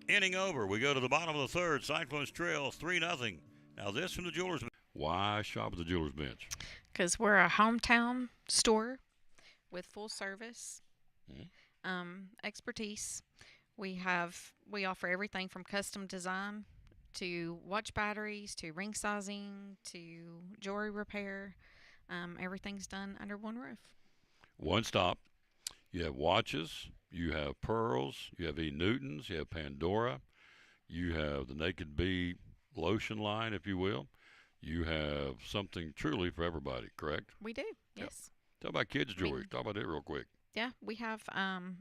Inning over. We go to the bottom of the third. Cyclones trail 3-0. Now this from the Jewelers Bench. Why shop at the Jewelers Bench? Because we're a hometown store with full service, expertise. We offer everything from custom design to watch batteries to ring sizing to jewelry repair. Everything's done under one roof. One stop. You have watches, you have pearls, you have E. Newtons, you have Pandora, you have the Naked Bee lotion line, if you will. You have something truly for everybody, correct? We do, yes. Talk about kids' jewelry. Talk about it real quick. Yeah, we have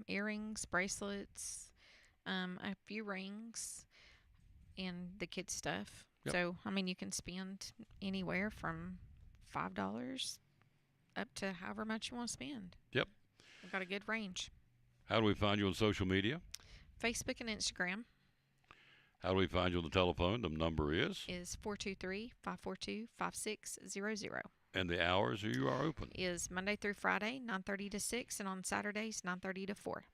earrings, bracelets, a few rings, and the kids' stuff. Yep. So, I mean, you can spend anywhere from $5 up to however much you want to spend. Yep. We've got a good range. How do we find you on social media? Facebook and Instagram How do we find you on the telephone? The number is? is 423-542-5600. And the hours you are open? Is Monday through Friday, 9:30 to 6, and on Saturdays, 9:30 to 4.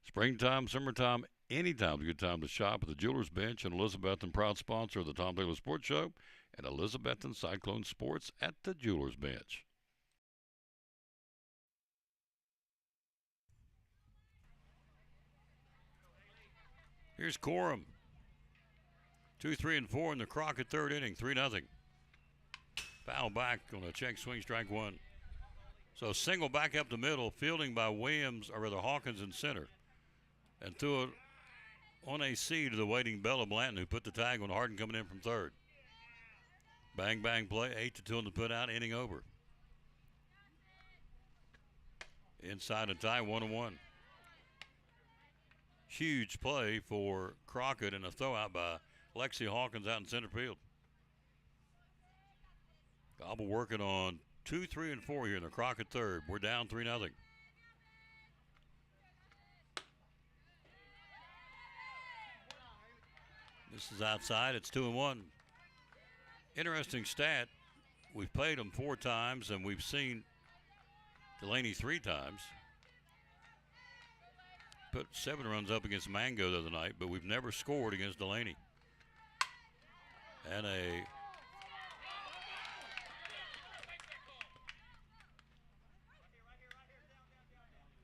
Springtime, summertime, anytime's a good time to shop at the Jewelers Bench. And Elizabethton, proud sponsor of the Tom Taylor Sports Show, and Elizabethton Cyclone Sports at the Jewelers Bench. Here's Coram. 2, 3, and 4 in the Crockett third inning, 3-0. Foul back on a check swing, strike one. So single back up the middle, fielding by Williams, or rather Hawkins in center. And threw it on a C to the waiting Bella Blanton, who put the tag on Harden coming in from third. Bang, bang play, 8-2 in the put out, inning over. Inside a tie, 1-1. Huge play for Crockett and a throw out by Lexi Hawkins out in center field. Gobble working on 2, 3, and 4 here in the Crockett third. We're down 3-0. This is outside. It's 2-1. Interesting stat. We've played them 4 times, and we've seen Delaney 3 times. Put 7 runs up against Mango the other night, but we've never scored against Delaney. And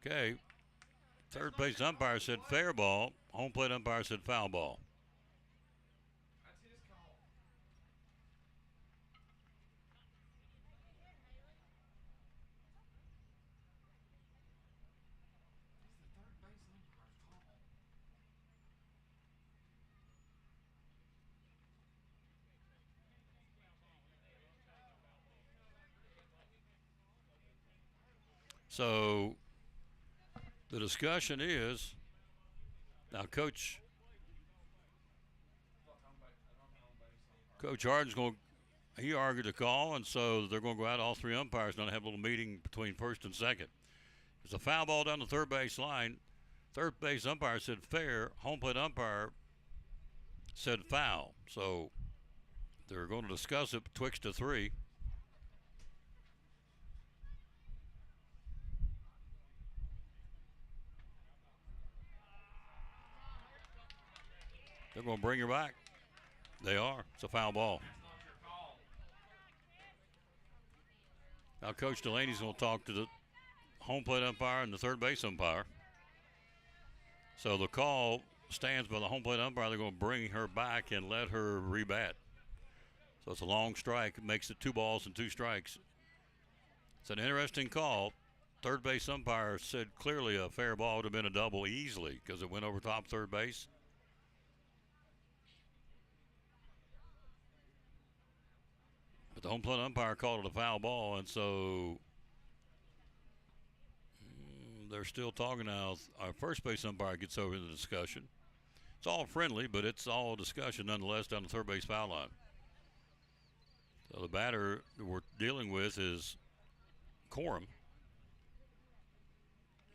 okay, third base umpire said fair ball. Home plate umpire said foul ball. So the discussion is, now Coach Harden's he argued the call, and so they're going to go out, all 3 umpires, going to have a little meeting between first and second. It's a foul ball down the third base line. Third base umpire said fair. Home plate umpire said foul. So they're going to discuss it betwixt the 3. They're going to bring her back. They are. It's a foul ball. Now Coach Delaney's going to talk to the home plate umpire and the third base umpire. So the call stands by the home plate umpire. They're going to bring her back and let her rebat. So it's a long strike. It makes it 2 balls and 2 strikes. It's an interesting call. Third base umpire said clearly a fair ball would have been a double easily because it went over top third base. But the home plate umpire called it a foul ball, and so They're still talking now. Our first base umpire gets over the discussion. It's all friendly, but it's all discussion nonetheless down the third base foul line. So the batter that we're dealing with is Corum.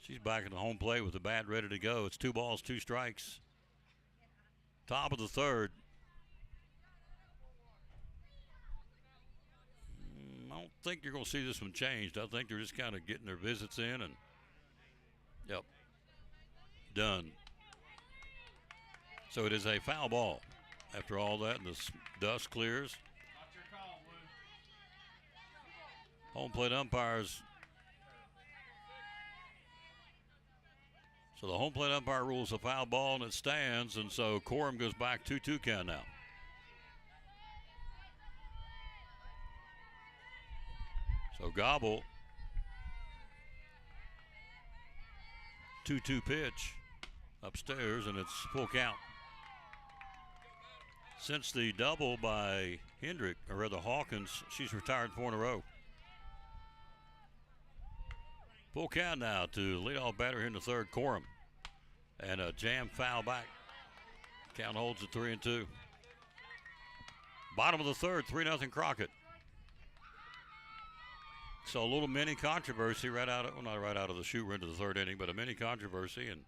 She's back at the home plate with the bat ready to go. It's 2 balls, 2 strikes. Top of the third. I don't think you're going to see this one changed. I think they're just kind of getting their visits in and, yep, done. So it is a foul ball after all that, and the dust clears. Home plate umpires. So the home plate umpire rules a foul ball, and it stands, and so Corum goes back 2-2 count now. So Gobble, 2-2 pitch upstairs, and it's full count. Since the double by Hendrick, or rather Hawkins, she's retired 4 in a row. Full count now to leadoff batter here in the third, Corum. And a jam foul back. Count holds at 3-2. Bottom of the third, 3-0 Crockett. So a little mini controversy right out of, well, not right out of the chute, we're into the third inning, but a mini controversy. And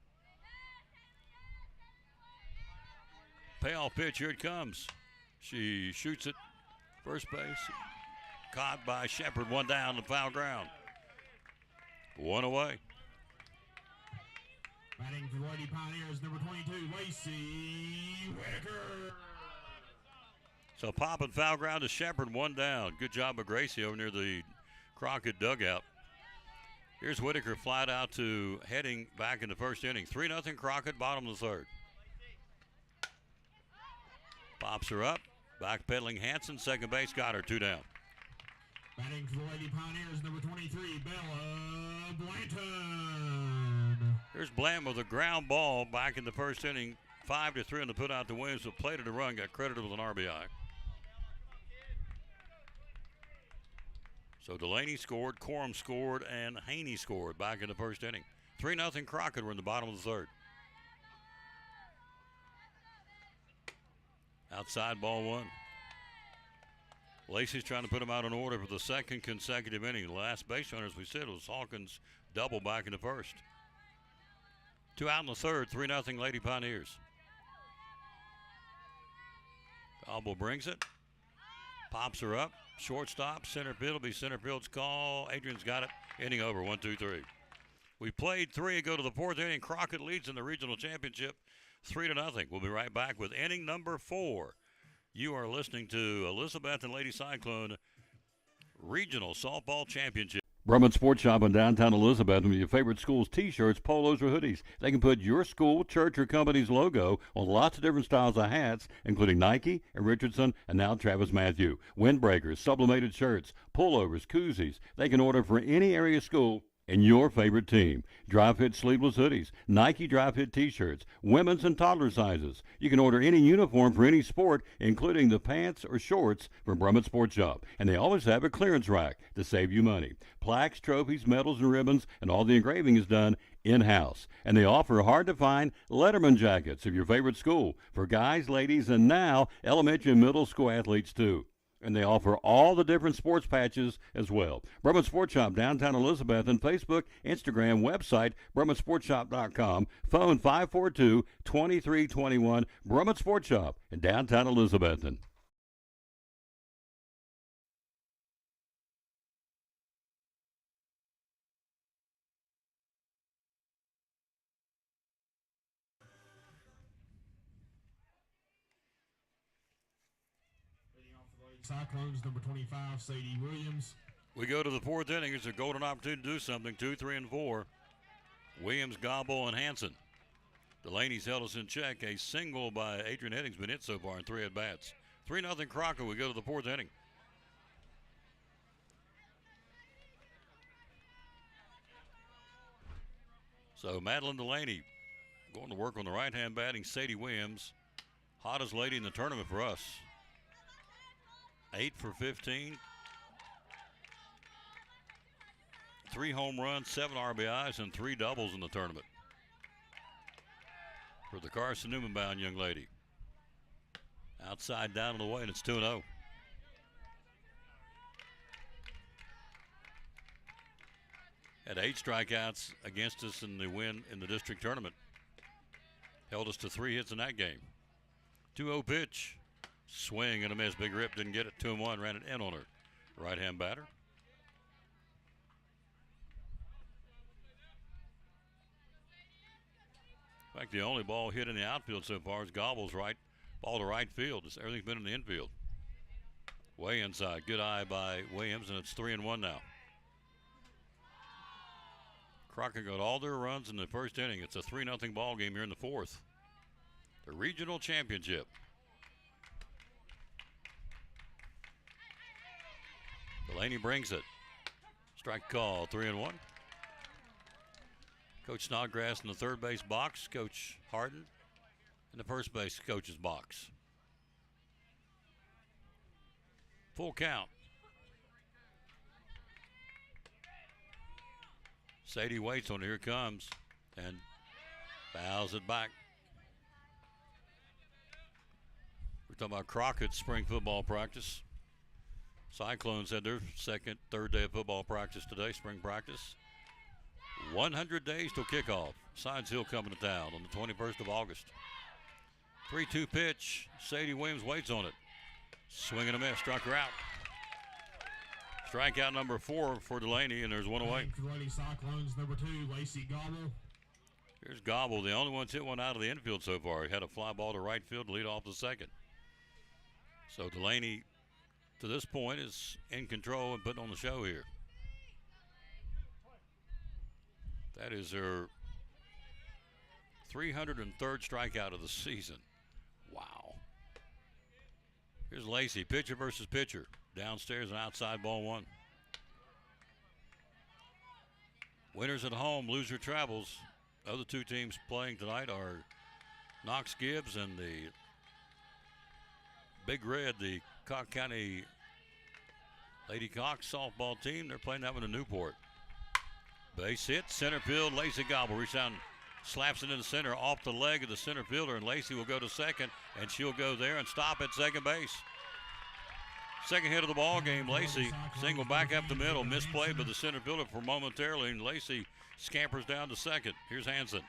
payoff pitch, here it comes. She shoots it, first base. Caught by Shepard, 1 down, the foul ground. 1 away. Batting for the Lady Pioneers, number 22, Lacey Whitaker. So popping foul ground to Shepard, 1 down. Good job of Gracie over near the Crockett dugout. Here's Whitaker flied out to heading back in the first inning. 3-0 Crockett, bottom of the third. Pops her up. Backpedaling Hanson, second base, got her, 2 down. Batting for the Lady Pioneers, number 23, Bella Blanton. Here's Blanton with a ground ball back in the first inning. 5-3 on the put out to Williams, but plated a run, got credited with an RBI. So Delaney scored, Corum scored, and Haney scored back in the first inning. 3-0 Crockett. We're in the bottom of the third. Outside ball 1. Lacey's trying to put him out in order for the second consecutive inning. The last base runner, as we said, was Hawkins' double back in the first. 2 out in the third, 3-0 Lady Pioneers. Gobble brings it. Pops her up. Shortstop, center field will be center field's call. Adrian's got it. Inning over, 1-2-3. We played 3 and go to the 4th inning. Crockett leads in the regional championship 3-0. We'll be right back with inning number 4. You are listening to Elizabethton Lady Cyclone Regional Softball Championship. Brumman Sports Shop in downtown Elizabethton with your favorite school's t-shirts, polos, or hoodies. They can put your school, church, or company's logo on lots of different styles of hats, including Nike and Richardson and now Travis Matthew. Windbreakers, sublimated shirts, pullovers, koozies. They can order for any area school and your favorite team. Dry fit sleeveless hoodies, Nike dry fit t-shirts, women's and toddler sizes. You can order any uniform for any sport, including the pants or shorts from Brumman Sports Shop. And they always have a clearance rack to save you money. Plaques, trophies, medals, and ribbons, and all the engraving is done in-house. And they offer hard-to-find Letterman jackets of your favorite school for guys, ladies, and now elementary and middle school athletes too. And they offer all the different sports patches as well. Brumman Sports Shop, downtown Elizabethton, Facebook, Instagram, website, BrummanSportsShop.com, phone 542-2321, Brumman Sports Shop in downtown Elizabethton. Cyclones, number 25, Sadie Williams. We go to the 4th inning. It's a golden opportunity to do something. 2, 3, and 4. Williams, Gobble, and Hanson. Delaney's held us in check. A single by Adrian Heading's been hit so far in 3 at-bats. 3-0 Crockett. We go to the 4th inning. So Madeline Delaney going to work on the right-hand batting. Sadie Williams, hottest lady in the tournament for us. 8 for 15. 3 home runs, 7 RBIs, and 3 doubles in the tournament for the Carson Newman-bound young lady. Outside, down and away, and it's 2-0. Had 8 strikeouts against us in the win in the district tournament. Held us to 3 hits in that game. 2-0 pitch. Swing and a miss. Big Rip didn't get it. 2-1. Ran it in on her. Right-hand batter. In fact, the only ball hit in the outfield so far is Gobble's ball to right field. Everything's been in the infield. Way inside. Good eye by Williams, and it's 3-1 now. Crockett got all their runs in the first inning. It's a 3-0 ball game here in the fourth. The regional championship. Delaney brings it. Strike call, 3-1. Coach Snodgrass in the third base box. Coach Harden in the first base coach's box. Full count. Sadie waits on it. Here it comes and fouls it back. We're talking about Crockett's spring football practice. Cyclones had their third day of football practice today, spring practice. 100 days till kickoff. Science Hill coming to town on the 21st of August. 3-2 pitch. Sadie Williams waits on it. Swing and a miss. Struck her out. Strikeout number 4 for Delaney, and there's one away. Lady Cyclones number 2, Lacey Gobble. Here's Gobble, the only one to hit one out of the infield so far. He had a fly ball to right field to lead off the second. So Delaney, to this point, is in control and putting on the show here. That is her 303rd strikeout of the season. Wow. Here's Lacey, pitcher versus pitcher. Downstairs and outside, ball 1. Winners at home, loser travels. Other 2 teams playing tonight are Knox Gibbs and the Big Red, the Cock County Lady Cox softball team. They're playing that one in Newport. Base hit, center field. Lacey Gobble reaches down, slaps it in the center off the leg of the center fielder, and Lacey will go to second, and she'll go there and stop at second base. Second hit of the ball game. Lacey single back up the middle, misplayed by the center fielder for momentarily, and Lacey scampers down to second. Here's Hanson.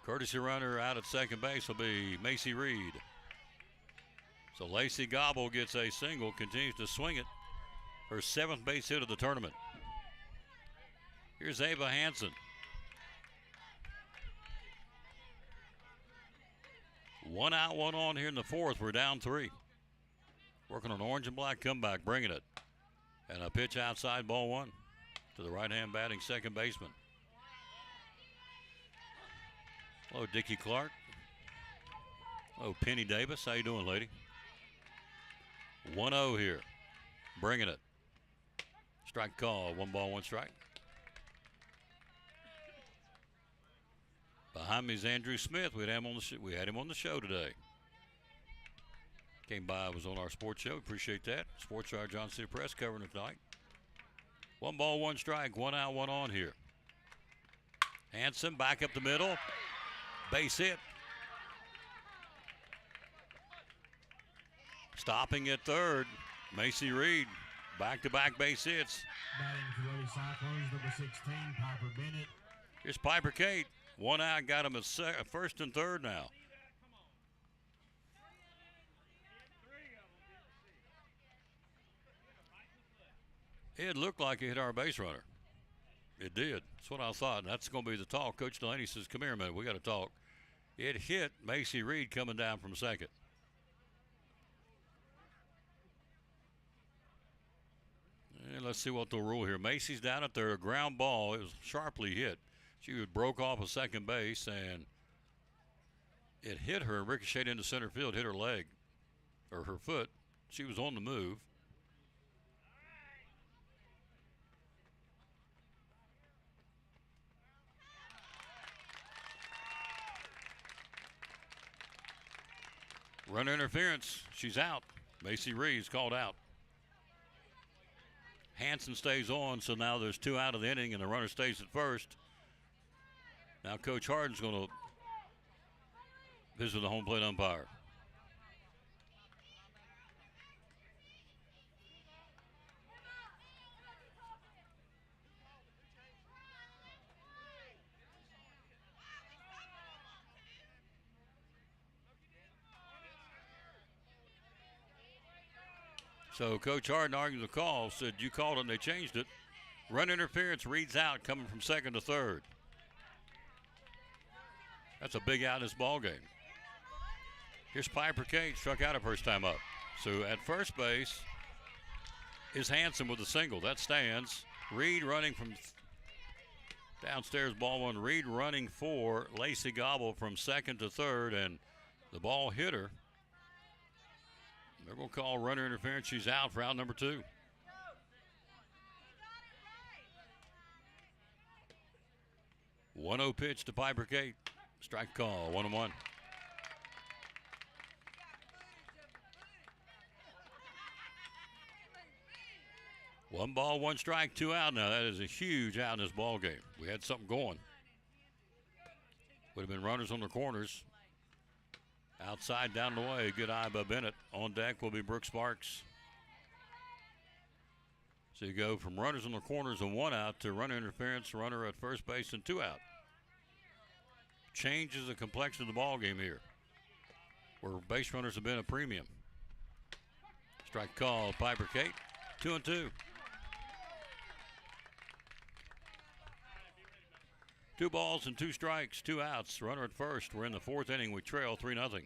Courtesy runner out at second base will be Macy Reed. So Lacey Gobble gets a single, continues to swing it. Her 7th base hit of the tournament. Here's Ava Hanson. 1 out, 1 on here in the fourth. We're down 3. Working on orange and black comeback, bringing it. And a pitch outside, ball 1 to the right-hand batting second baseman. Hello, Dickie Clark. Hello, Penny Davis. How you doing, lady? 1-0 here. Bringing it. Strike call. 1 ball, 1 strike. Behind me is Andrew Smith. We had him on the show today. Came by, was on our sports show. Appreciate that. Sports Writer John City Press covering it tonight. 1 ball, 1 strike. 1 out, 1 on here. Hanson back up the middle. Base hit. Stopping at third, Macy Reed. Back-to-back base hits. Batting for Lady Cyclones number 16, Piper Bennett. Here's Piper Kate. 1 out, got him at first and third now. It looked like it hit our base runner. It did. That's what I thought. And that's going to be the talk. Coach Delaney says, come here a minute. We got to talk. It hit Macy Reed coming down from second. And let's see what they'll rule here. Macy's down at third. A ground ball. It was sharply hit. She broke off a second base, and it hit her, ricocheted into center field, hit her leg, or her foot. She was on the move. Runner interference. She's out. Macy Reeves called out. Hanson stays on, so now there's 2 out of the inning, and the runner stays at first. Now Coach Harden's going to visit the home plate umpire. So Coach Harden argued the call, said you called it and they changed it. Run interference, reads out, coming from second to third. That's a big out in this ball game. Here's Piper Kate, struck out her first time up. So at first base is Hanson with a single. That stands. Reed running from downstairs, ball one. Reed running for Lacey Gobble from second to third, and the ball hit her. They're going to call runner interference. She's out for out number 2. One-0 pitch to Piper Kate. Strike call, 1-1. One ball, 1 strike, 2 out. Now that is a huge out in this ball game. We had something going. Would have been runners on the corners. Outside, down the way, good eye by Bennett. On deck will be Brooke Sparks. So you go from runners on the corners and 1 out to runner interference, runner at first base and 2 out. Changes the complexion of the ball game here, where base runners have been a premium. Strike call, Piper Kate, 2-2. 2 balls and 2 strikes, 2 outs. Runner at first. We're in the 4th inning. We trail 3-0.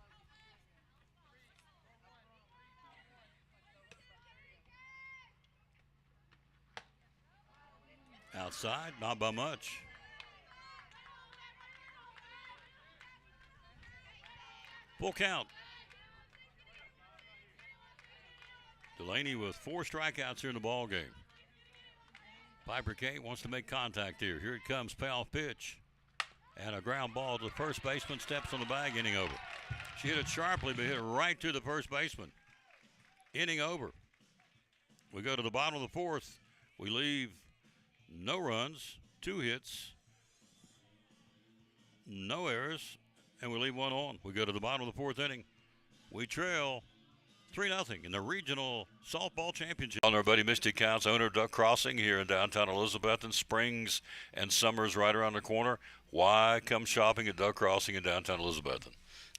Outside, not by much. Full count. Delaney with 4 strikeouts here in the ball game. Piper Kate wants to make contact here. Here it comes, payoff pitch. And a ground ball to the first baseman, steps on the bag, inning over. She hit it sharply, but hit it right to the first baseman. Inning over. We go to the bottom of the 4th. We leave no runs, 2 hits, no errors, and we leave 1 on. We go to the bottom of the 4th inning. We trail 3-0 in the regional softball championship. On our buddy Misty Counts, owner of Duck Crossing here in downtown Elizabethton. Springs and summer's right around the corner. Why come shopping at Duck Crossing in downtown Elizabethton?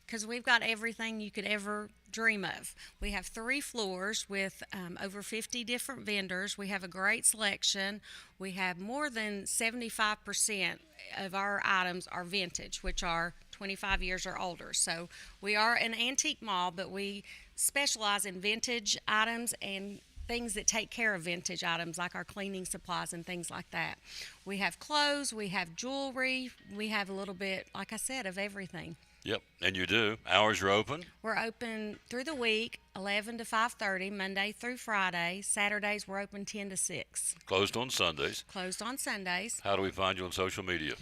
Because we've got everything you could ever dream of. We have 3 floors with over 50 different vendors. We have a great selection. We have more than 75% of our items are vintage, which are 25 years or older. So we are an antique mall, but we specialize in vintage items and things that take care of vintage items, like our cleaning supplies and things like that. We have clothes, we have jewelry, we have a little bit, like I said, of everything. Yep, and you do. Hours are open? We're open through the week, 11 to 5:30, Monday through Friday. Saturdays, we're open 10 to 6. Closed on Sundays. Closed on Sundays. How do we find you on social media?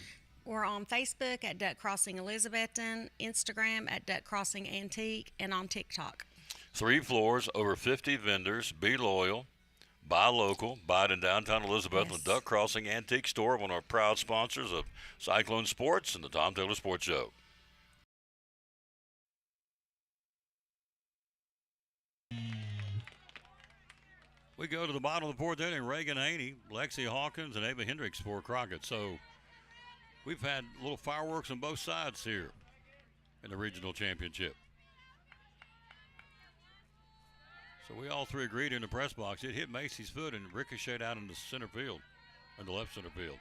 We're on Facebook at Duck Crossing Elizabethton, Instagram at Duck Crossing Antique, and on TikTok. 3 floors, over 50 vendors. Be loyal. Buy local. Buy it in downtown Elizabethton. Yes. Duck Crossing Antique Store, one of our proud sponsors of Cyclone Sports and the Tom Taylor Sports Show. We go to the bottom of the 4th inning. Reagan Haney, Lexi Hawkins, and Ava Hendricks for Crockett. So we've had little fireworks on both sides here in the regional championship. So we all 3 agreed in the press box. It hit Macy's foot and ricocheted out in the center field, or the left center field.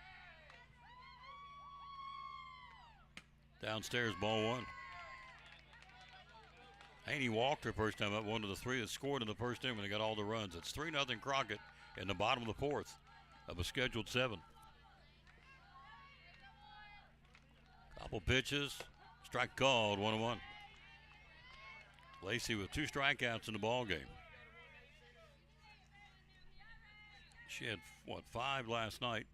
Downstairs, ball 1. Haney walked her first time up, one of the 3 that scored in the first inning when they got all the runs. It's 3-0 Crockett in the bottom of the 4th of a scheduled 7. Couple pitches, strike called, 1-1. Lacey with 2 strikeouts in the ball game. She had, 5 last night.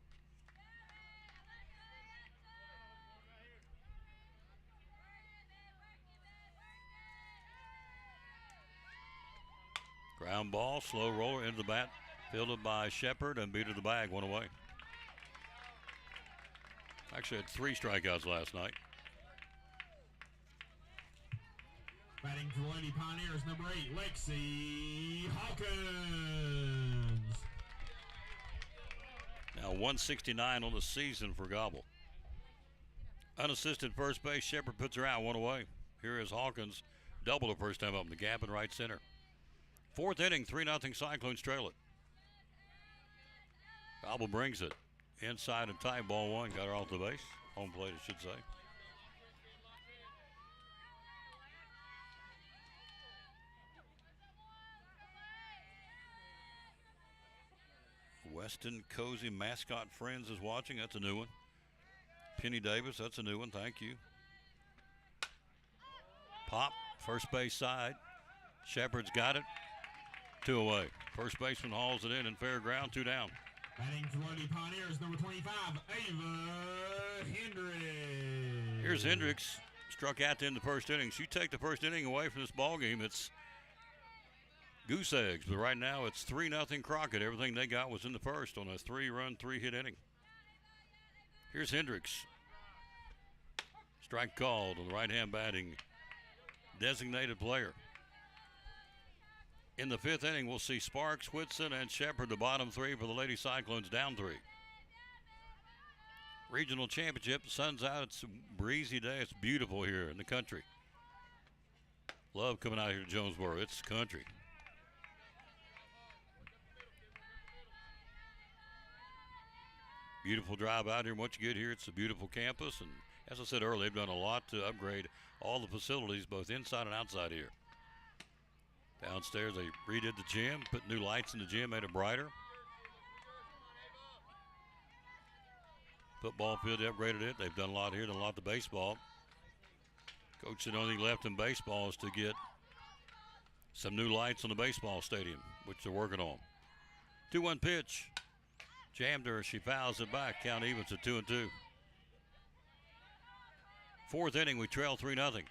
Ground ball, slow roller into the bat, fielded by Shepard and beat to the bag, one away. Actually had 3 strikeouts last night. Batting for the Lady Pioneers, number 8, Lexi Hawkins. Now 169 on the season for Gobble. Unassisted first base, Shepard puts her out, one away. Here is Hawkins, double the first time up in the gap in right center. 4th inning, 3-0 Cyclones trail it. Gobble brings it inside and tight, ball 1, got her off the base. Home plate, I should say. Weston Cozy Mascot Friends is watching. That's a new one. Penny Davis, that's a new one. Thank you. Pop, first base side. Shepard's got it. 2 away. First baseman hauls it in fair ground, 2 down. Batting for the Lady Pioneers, number 25, Ava Hendricks. Here's Hendricks. Struck out in the first inning. You take the first inning away from this ball game, it's goose eggs. But right now it's 3-0 Crockett. Everything they got was in the first on a 3-run, 3-hit inning. Here's Hendricks. Strike called on the right-hand batting designated player. In the 5th inning, we'll see Sparks, Whitson, and Shepard, the bottom 3 for the Lady Cyclones, down 3. Regional championship, the sun's out, it's a breezy day, it's beautiful here in the country. Love coming out here to Jonesboro, it's country. Beautiful drive out here. Once you get here, it's a beautiful campus. And as I said earlier, they've done a lot to upgrade all the facilities, both inside and outside here. Downstairs, they redid the gym, put new lights in the gym, made it brighter. Football field, they upgraded it. They've done a lot here, done a lot to baseball. Coach said the only thing left in baseball is to get some new lights on the baseball stadium, which they're working on. 2-1 pitch. Jammed her, she fouls it back. Count evens at 2-2. 4th inning, we trail 3-0.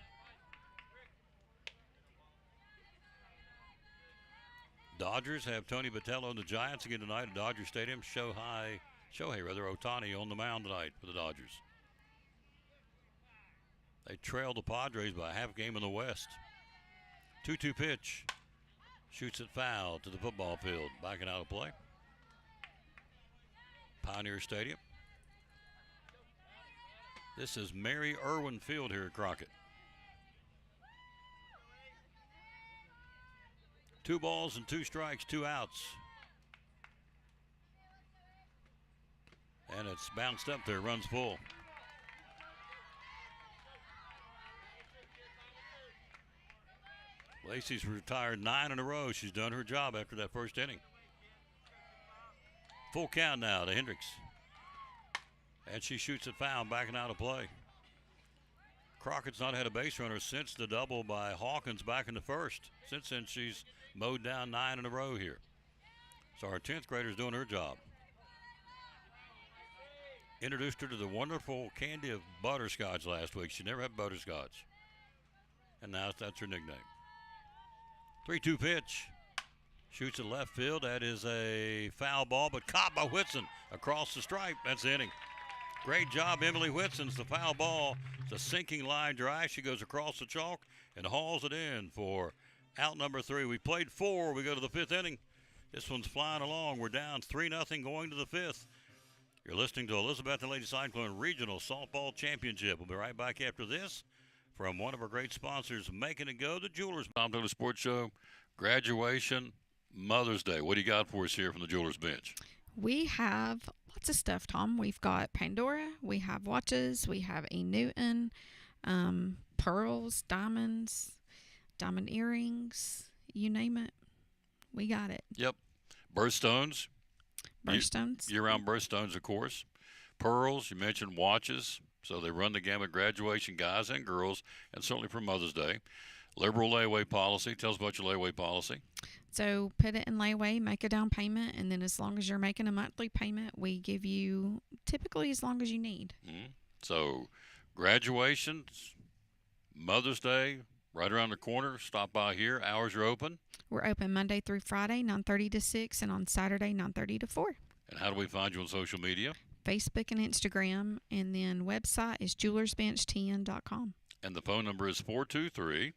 Dodgers have Tony Vitello and the Giants again tonight at Dodger Stadium. Shohei Ohtani on the mound tonight for the Dodgers. They trail the Padres by a half game in the West. 2-2 pitch. Shoots it foul to the football field. Backing out of play. Pioneer Stadium. This is Mary Irwin Field here at Crockett. 2 balls and 2 strikes, 2 outs. And it's bounced up there, runs full. Lacey's retired 9 in a row. She's done her job after that first inning. Full count now to Hendricks. And she shoots it foul, backing out of play. Crockett's not had a base runner since the double by Hawkins back in the first. Since then, she's mowed down 9 in a row here. So our 10th grader's doing her job. Introduced her to the wonderful candy of butterscotch last week. She never had butterscotch. And now that's her nickname. 3-2 pitch. Shoots it left field. That is a foul ball, but caught by Whitson across the stripe. That's the inning. Great job, Emily Whitson's the foul ball. It's a sinking line drive. She goes across the chalk and hauls it in for out number 3. We played 4. We go to the 5th inning. This one's flying along. We're down 3-0 going to the 5th. You're listening to Elizabethton Lady Cyclone Regional Softball Championship. We'll be right back after this from one of our great sponsors, Making It Go, the Jewelers. Tom Taylor Sports Show, graduation, Mother's Day. What do you got for us here from the Jewelers Bench? We have lots of stuff, Tom. We've got Pandora, we have watches, we have E. Newton, pearls, diamonds, diamond earrings, you name it. We got it. Yep. Birthstones. Birthstones. Year-round birthstones, of course. Pearls, you mentioned watches. So they run the gamut, graduation, guys and girls, and certainly for Mother's Day. Liberal layaway policy. Tell us about your layaway policy. So put it in layaway, make a down payment, and then as long as you're making a monthly payment, we give you typically as long as you need. So graduations, Mother's Day, right around the corner. Stop by here. Hours are open. We're open Monday through Friday, 9:30 to 6, and on Saturday, 9:30 to 4. And how do we find you on social media? Facebook and Instagram, and then website is jewelersbench10.com. And the phone number is 423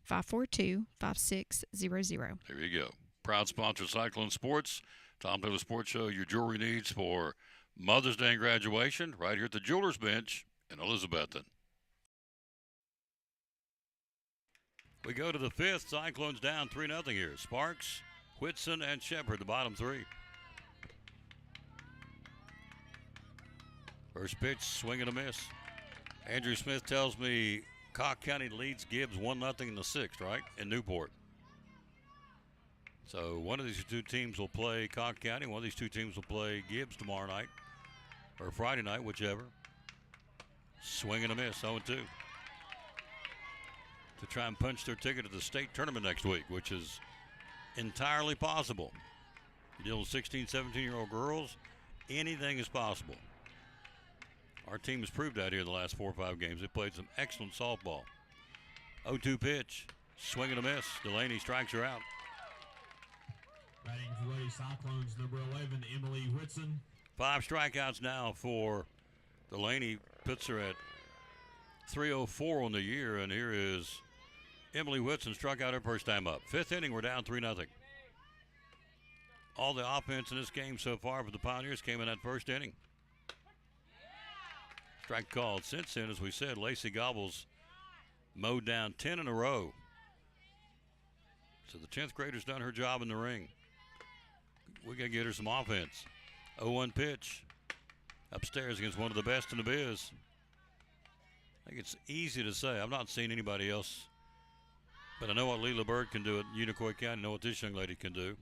542-5600. There you go. Proud sponsor, Cyclone Sports. Tom Taylor Sports Show, your jewelry needs for Mother's Day and graduation, right here at the Jewelers Bench in Elizabethton. We go to the fifth. Cyclones down 3-0 here. Sparks, Whitson, and Shepard, the bottom three. First pitch, swing and a miss. Andrew Smith tells me Cock County leads Gibbs 1-0 in the sixth, right, in Newport. So one of these two teams will play Cock County. One of these two teams will play Gibbs tomorrow night or Friday night, whichever. Swing and a miss, 0-2. To try and punch their ticket to the state tournament next week, which is entirely possible. You deal with 16, 17-year-old girls, anything is possible. Our team has proved that here in the last 4 or 5 games. They played some excellent softball. 0-2 pitch, swing and a miss. Delaney strikes her out. Batting for Lady Cyclones, number 11, Emily Whitson. 5 strikeouts now for Delaney. Puts her at 304 on the year, and here is Emily Whitson, struck out her first time up. 5th inning, we're down 3-0. All the offense in this game so far for the Pioneers came in that first inning. Strike called. Since then, as we said, Lacey Gobbles mowed down 10 in a row. So the 10th grader's done her job in the ring. We got to get her some offense. 0-1 pitch. Upstairs against one of the best in the biz. I think it's easy to say. I've not seen anybody else. But I know what Leela Bird can do at Unicoi County. I know what this young lady can do.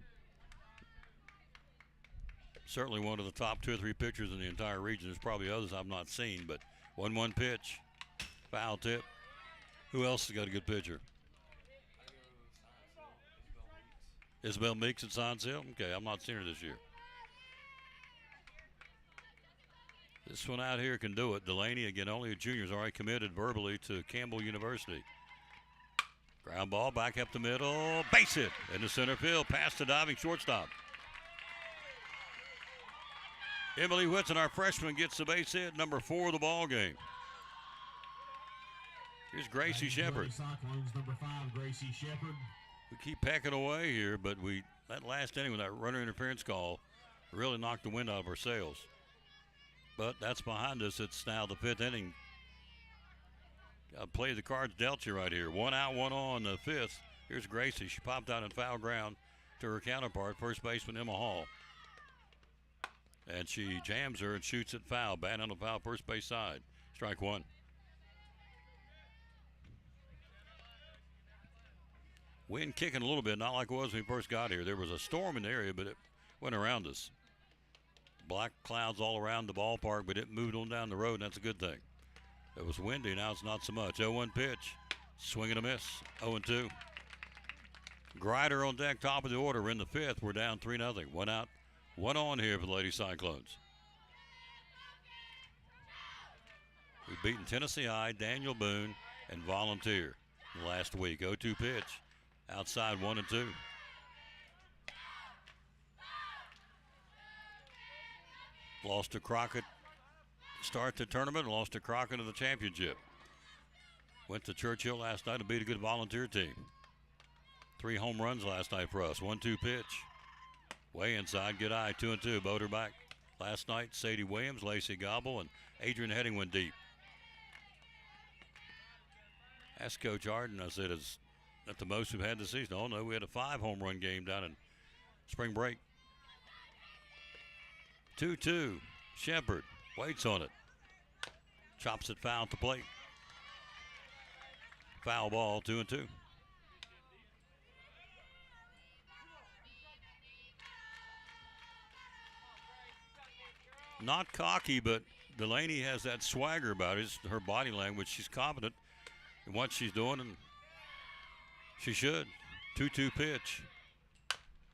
Certainly one of the top 2 or 3 pitchers in the entire region. There's probably others I've not seen, but 1-1 pitch. Foul tip. Who else has got a good pitcher? Isabel Meeks at Science Hill? Okay, I'm not seeing her this year. This one out here can do it. Delaney, again, only a junior, is already committed verbally to Campbell University. Ground ball back up the middle. Base hit in the center field. Past the diving shortstop. Emily Whitson, our freshman, gets the base hit, number 4 of the ball game. Here's Gracie Shepard. Cyclones, number 5, Gracie Shepard. We keep pecking away here, but that last inning with that runner interference call really knocked the wind out of our sails. But that's behind us. It's now the 5th inning. Got to play the cards dealt you right here. 1 out, 1 on the 5th. Here's Gracie. She popped out in foul ground to her counterpart, first baseman Emma Hall. And she jams her and shoots it foul. Bat on the foul, first base side. Strike 1. Wind kicking a little bit, not like it was when we first got here. There was a storm in the area, but it went around us. Black clouds all around the ballpark, but it moved on down the road, and that's a good thing. It was windy, now it's not so much. 0-1 pitch. Swing and a miss. 0-2. Grider on deck, top of the order. We're in the 5th. We're down 3-0. 1 out, 1 on here for the Lady Cyclones. We've beaten Tennessee High, Daniel Boone, and Volunteer last week. 0-2 pitch. Outside 1-2. Lost to Crockett start the tournament, lost to Crockett in the championship. Went to Churchill last night to beat a good Volunteer team. 3 home runs last night for us. 1-2 pitch. Way inside, good eye, 2-2. Bowed her back. Last night, Sadie Williams, Lacey Gobble, and Adrian Heading went deep. Asked Coach Arden, I said, is that the most we've had this season? Oh, no, we had a 5 home run game down in spring break. 2-2. Shepard waits on it. Chops it foul at the plate. Foul ball, 2-2. Not cocky, but Delaney has that swagger about it. It's her body language. She's confident in what she's doing, and she should. 2-2 pitch.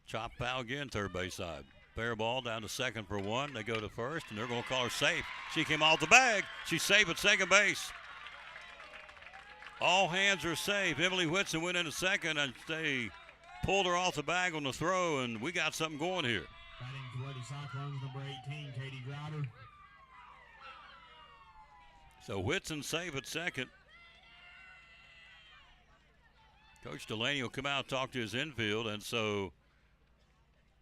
Chop foul again, third base side. Fair ball down to second for 1. They go to first, and they're going to call her safe. She came off the bag. She's safe at second base. All hands are safe. Emily Whitson went in a second, and they pulled her off the bag on the throw, and we got something going here. Batting for the Lady Cyclones, number 18, Katie Grider. So Whitson safe at second. Coach Delaney will come out and talk to his infield, and so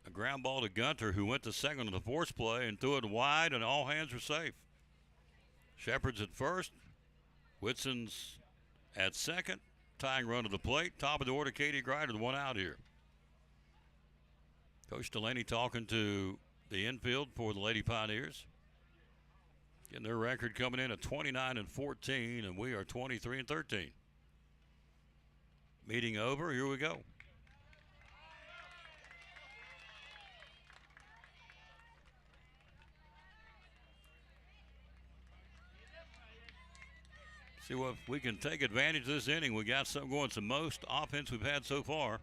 a ground ball to Gunter, who went to second on the force play and threw it wide, and all hands are safe. Shepard's at first. Whitson's at second. Tying run to the plate. Top of the order, Katie Grider, the one out here. Coach Delaney talking to the infield for the Lady Pioneers. Getting their record coming in at 29-14, and we are 23-13. Meeting over. Here we go. See what we can take advantage of this inning. We got something going. It's the most offense we've had so far.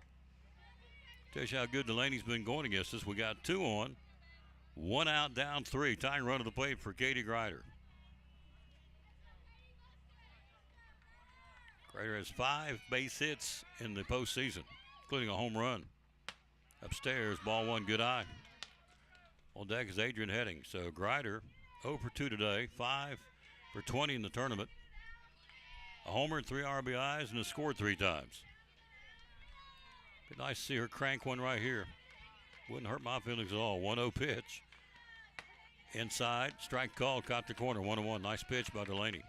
Tells you how good Delaney's been going against us. We got 2 on, 1 out, down 3. Tying run to the plate for Katie Grider. Grider has 5 base hits in the postseason, including a home run. Upstairs, ball 1, good eye. On deck is Adrian Heading. So Grider 0 for 2 today, 5 for 20 in the tournament. A homer, 3 RBIs, and has scored 3 times. Be nice to see her crank one right here. Wouldn't hurt my feelings at all. 1-0 pitch. Inside, strike called, caught the corner, 1-1. Nice pitch by Delaney.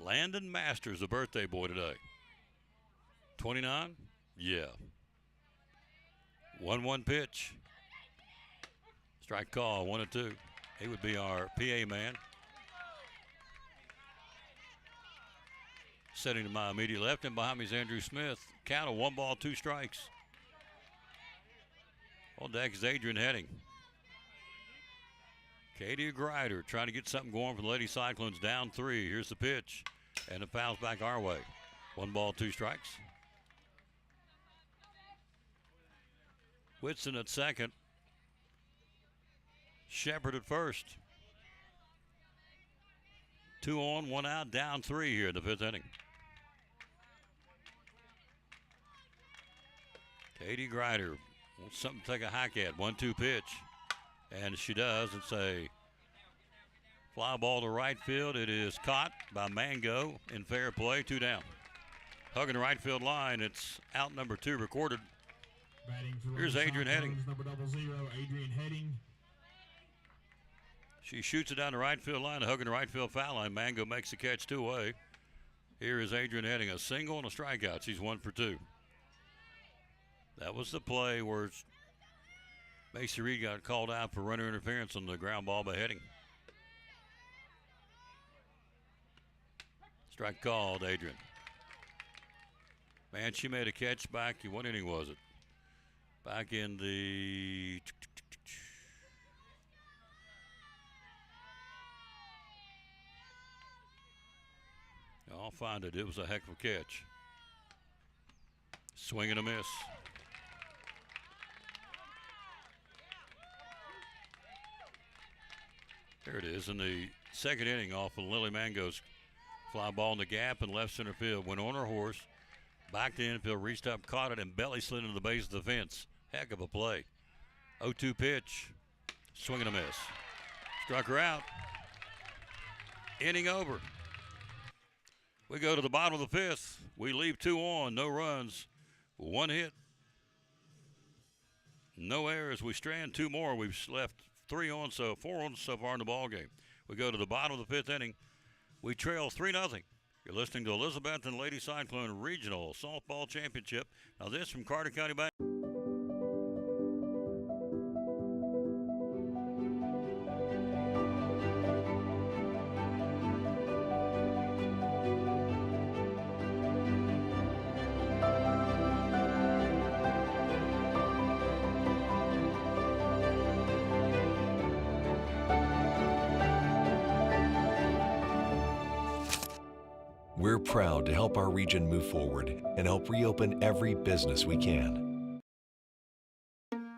Landon Masters, the birthday boy today. 29? Yeah. 1-1 pitch. Strike call, 1-2. He would be our PA man. Sitting to my immediate left, and behind me is Andrew Smith. Count of 1 ball, 2 strikes. On deck is Adrian Heading. Katie Grider trying to get something going for the Lady Cyclones, down 3. Here's the pitch, and it fouls back our way. 1 ball, 2 strikes. Whitson at second. Shepard at first. 2 on, 1 out, down 3 here in the 5th inning. Katie Grider wants something to take a hack at. 1-2 pitch. And she does. It's a fly ball to right field. It is caught by Mango in fair play. 2 down. Hugging the right field line. It's out number 2 recorded. Here's Adrian Heading. Number 00, Adrian Heading. She shoots it down the right field line, hugging the right field foul line. Mango makes the catch 2 away. Here is Adrian Heading, a single and a strikeout. She's 1 for 2. That was the play where Macy Reed got called out for runner interference on the ground ball by Heading. Strike called, Adrian. Man, she made a catch back. What inning was it? Back in the I'll find it. It was a heck of a catch. Swing and a miss. There it is in the 2nd inning off of Lily Mango's fly ball in the gap in left center field. Went on her horse, back to infield, reached up, caught it, and belly slid into the base of the fence. Heck of a play. 0-2 pitch. Swing and a miss. Struck her out. Inning over. We go to the bottom of the 5th. We leave 2 on, no runs, 1 hit. No errors. We strand 2 more. We've left 3 on, so 4 on so far in the ball game. We go to the bottom of the 5th inning. We trail 3-0. You're listening to Elizabethton Lady Cyclone Regional Softball Championship. Now this from Carter County Bank. We're proud to help our region move forward and help reopen every business we can.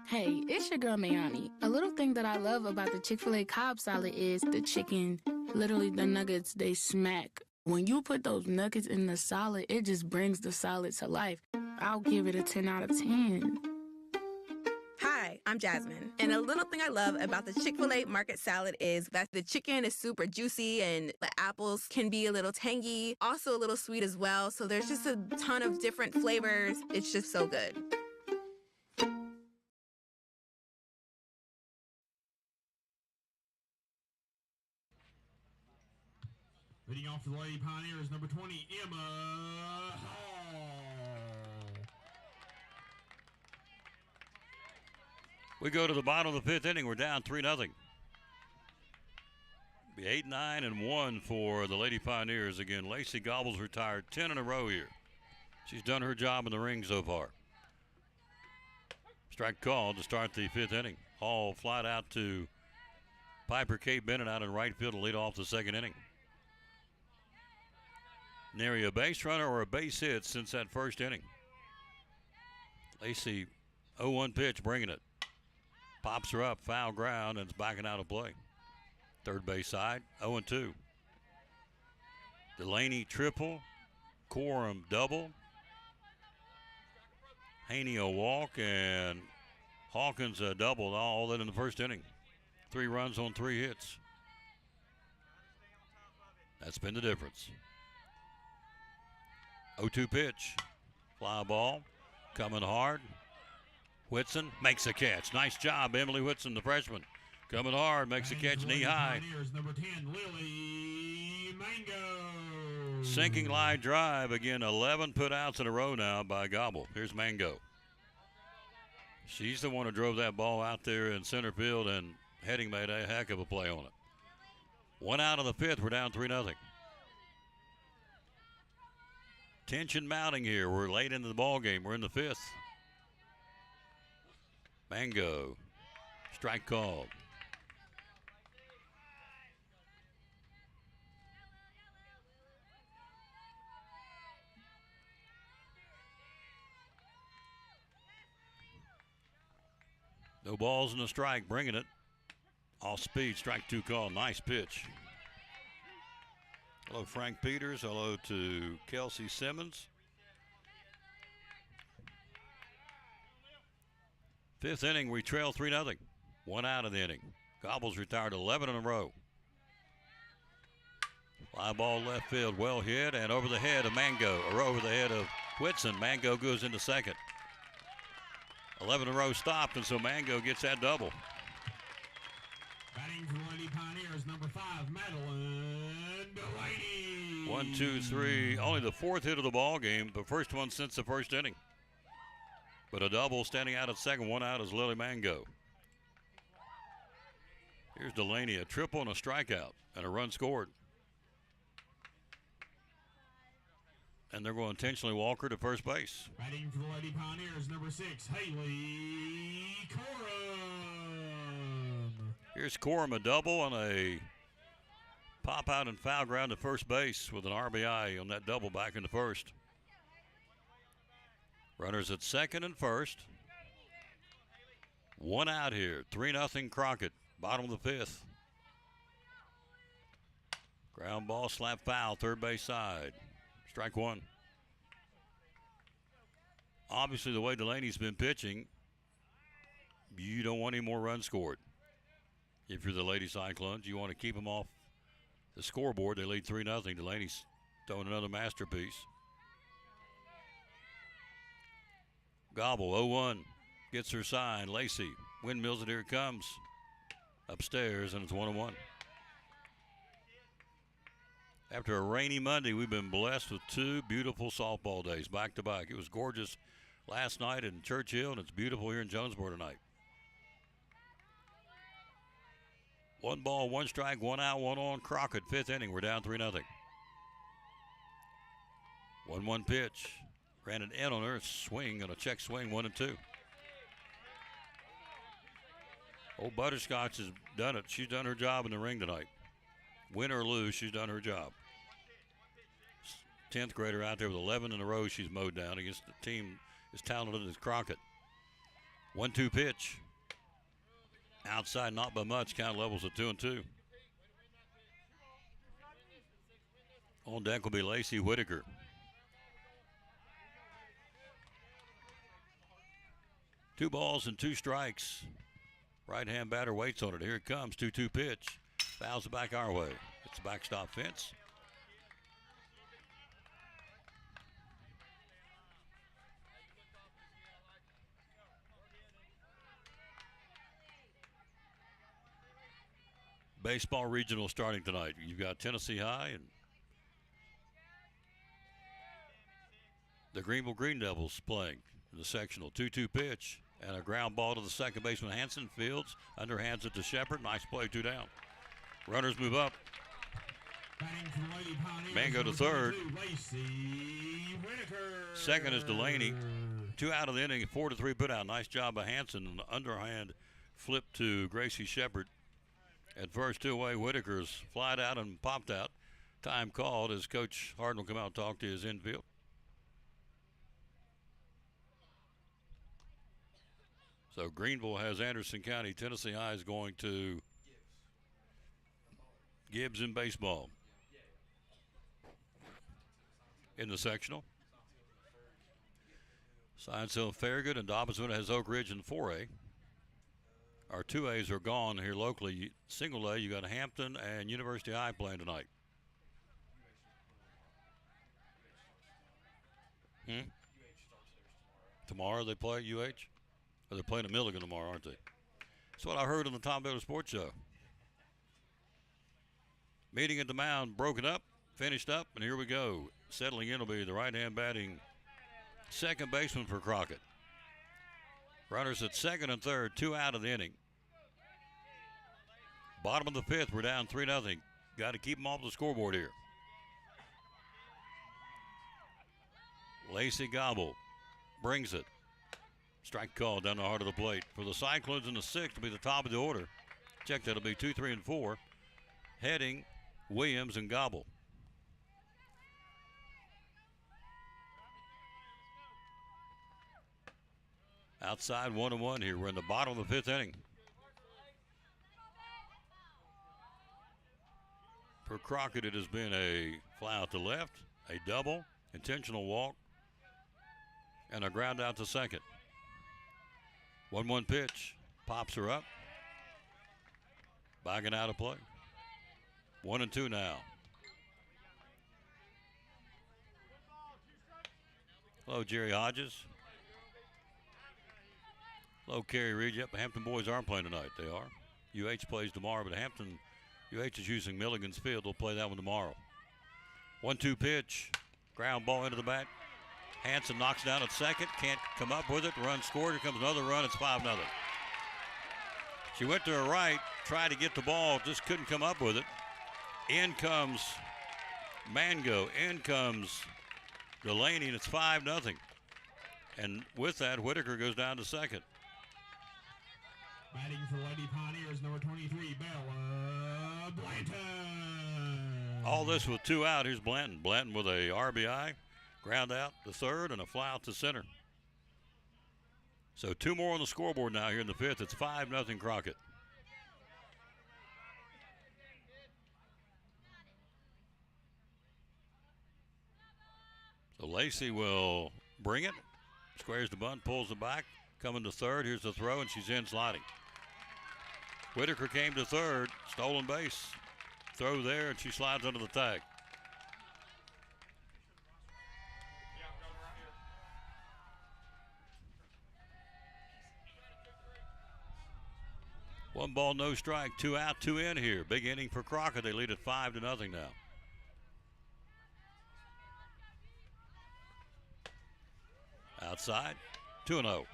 Hey, it's your girl Mayani. A little thing that I love about the Chick-fil-A Cobb salad is the chicken, literally the nuggets, they smack. When you put those nuggets in the salad, it just brings the salad to life. I'll give it a 10 out of 10. Hi, I'm Jasmine. And a little thing I love about the Chick-fil-A market salad is that the chicken is super juicy and the apples can be a little tangy, also a little sweet as well. So there's just a ton of different flavors. It's just so good. Leading off for the Lady Pioneers, number 20, Emma Hall. We go to the bottom of the 5th inning. We're down 3-0. Be 8-9-1 for the Lady Pioneers. Again, Lacey Gobbles retired 10 in a row here. She's done her job in the ring so far. Strike called to start the 5th inning. Hall flied out to Piper K. Bennett out in right field to lead off the 2nd inning. Nary a base runner or a base hit since that 1st inning. Lacey 0-1 pitch, bringing it. Pops her up, foul ground, and it's backing out of play. Third base side, 0-2. Delaney triple, Corum double. Haney a walk, and Hawkins a double, all that in the 1st inning. 3 runs on 3 hits. That's been the difference. 0-2 pitch, fly ball, coming hard. Whitson makes a catch. Nice job, Emily Whitson, the freshman. Coming hard, makes a catch knee high. Number 10, Lily Mango. Sinking line drive. Again, 11 put outs in a row now by Gobble. Here's Mango. She's the one who drove that ball out there in center field, and Heading made a heck of a play on it. 1 out of the 5th. We're down 3-0. Tension mounting here. We're late into the ball game. We're in the 5th. Mango. Strike called. No balls and a strike, bringing it. Off speed, strike 2 call. Nice pitch. Hello, Frank Peters. Hello to Kelsey Simmons. 5th inning, we trail 3-0. 1 out of the inning. Gobbles retired 11 in a row. Fly ball left field, well hit, and over the head of Mango, or over the head of Whitson. Mango goes into second. 11 in a row stopped, and so Mango gets that double. Batting for the Lady Pioneers, number 5, Madeline Delaney. 1, 2, 3. Only the 4th hit of the ball game, but first one since the 1st inning. But a double standing out at second. 1 out is Lily Mango. Here's Delaney, a triple and a strikeout, and a run scored. And they're going to intentionally walk her to first base. Batting for the Lady Pioneers, number 6, Haley Corum. Here's Corum, a double and a pop out and foul ground to first base with an RBI on that double back in the 1st. Runners at second and first. 1 out here. 3-0 Crockett. Bottom of the 5th. Ground ball, slap foul, third base side. Strike 1. Obviously, the way Delaney's been pitching, you don't want any more runs scored. If you're the Lady Cyclones, you want to keep them off the scoreboard. They lead 3-0. Delaney's throwing another masterpiece. Gobble, 0-1, gets her sign. Lacey, windmills it, here it comes. Upstairs, and it's 1-1. After a rainy Monday, we've been blessed with 2 beautiful softball days back to back. It was gorgeous last night in Churchill, and it's beautiful here in Jonesboro tonight. 1 ball, 1 strike, 1 out, 1 on. Crockett, 5th inning. We're down 3-0. 1-1 pitch. Ran it in on her, swing and a check swing, 1-2. Old Butterscotch has done it. She's done her job in the ring tonight. Win or lose, she's done her job. 10th grader out there with 11 in a row she's mowed down against the team as talented as Crockett. 1-2 pitch. Outside, not by much. Count levels at 2-2. On deck will be Lacey Whitaker. Two balls and two strikes. Right-hand batter waits on it. Here it comes. 2-2 pitch. Fouls it back our way. It's a backstop fence. Baseball regional starting tonight. You've got Tennessee High and the Greenville Green Devils playing in the sectional. 2-2 pitch and a ground ball to the second baseman Hanson. Fields underhands it to Shepard. Nice play, 2 down. Runners move up. Man go to third. Second is Delaney. 2 out of the inning, 4-3 put out. Nice job by Hanson. An underhand flip to Gracie Shepard. At first, 2 away. Whitaker's flied out and popped out. Time called as Coach Harden will come out and talk to his infield. So Greenville has Anderson County. Tennessee High is going to Gibbs in baseball. In the sectional, Science Hill, Farragut, and Dobbsville has Oak Ridge in 4A. Our 2As are gone here locally. Single A, you got Hampton and University High playing tonight. Tomorrow they play at UH? Or they're playing at Milligan tomorrow, aren't they? That's what I heard on the Tom Baylor Sports Show. Meeting at the mound, broken up, finished up, and here we go. Settling in will be the right-hand batting second baseman for Crockett. Runners at second and third, 2 out of the inning. Bottom of the 5th, we're down 3-0. Got to keep them off the scoreboard here. Lacey Gobble brings it. Strike call down the heart of the plate. For the Cyclones in the 6th will be the top of the order. Check that'll be 2, 3, and 4. Heading, Williams, and Gobble. Outside 1-1 here. We're in the bottom of the 5th inning. For Crockett, it has been a fly out to left, a double, intentional walk, and a ground out to second. 1-1 pitch. Pops her up. Backing out of play. 1-2 now. Hello, Jerry Hodges. Hello, Kerry Reed. Yep, the Hampton boys aren't playing tonight. They are. UH plays tomorrow, but Hampton, UH is using Milligan's field. They'll play that one tomorrow. 1-2 pitch. Ground ball into the bat. Hanson knocks down at second. Can't come up with it. Run scored. Here comes another run. It's 5-0. She went to her right, tried to get the ball, just couldn't come up with it. In comes Mango. In comes Delaney, and it's 5-0. And with that, Whitaker goes down to second. Batting for Lady Pioneers, number 23, Bella Blanton. All this with 2 out. Here's Blanton. Blanton with a RBI, ground out to third, and a fly out to center. So 2 more on the scoreboard now here in the 5th. It's 5-0 Crockett. So Lacey will bring it. Squares the bunt, pulls it back. Coming to third. Here's the throw, and she's in sliding. Whitaker came to third. Stolen base. Throw there, and she slides under the tag. One ball, no strike. 2 out, 2 in here. Big inning for Crockett. They lead at 5-0 now. Outside, 2-0.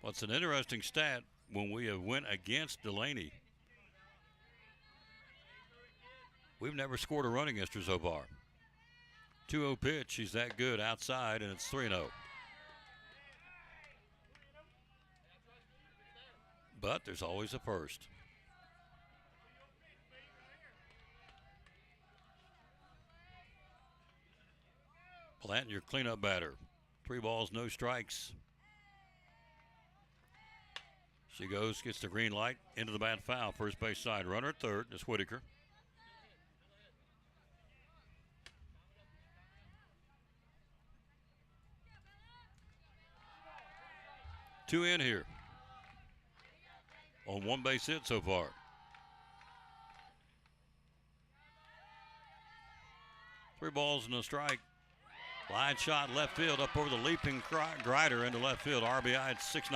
What's an interesting stat when we have went against Delaney, we've never scored a run against her so far. 2-0 pitch, she's that good outside, and it's 3-0. But there's always a first. Blanton, your cleanup batter. 3 balls, no strikes. She goes, gets the green light, into the bat foul. First base side. Runner at third is Whitaker. Two in here. On one base hit so far. Three balls and a strike. Line shot left field up over the leaping Grider into left field. RBI, it's 6-0.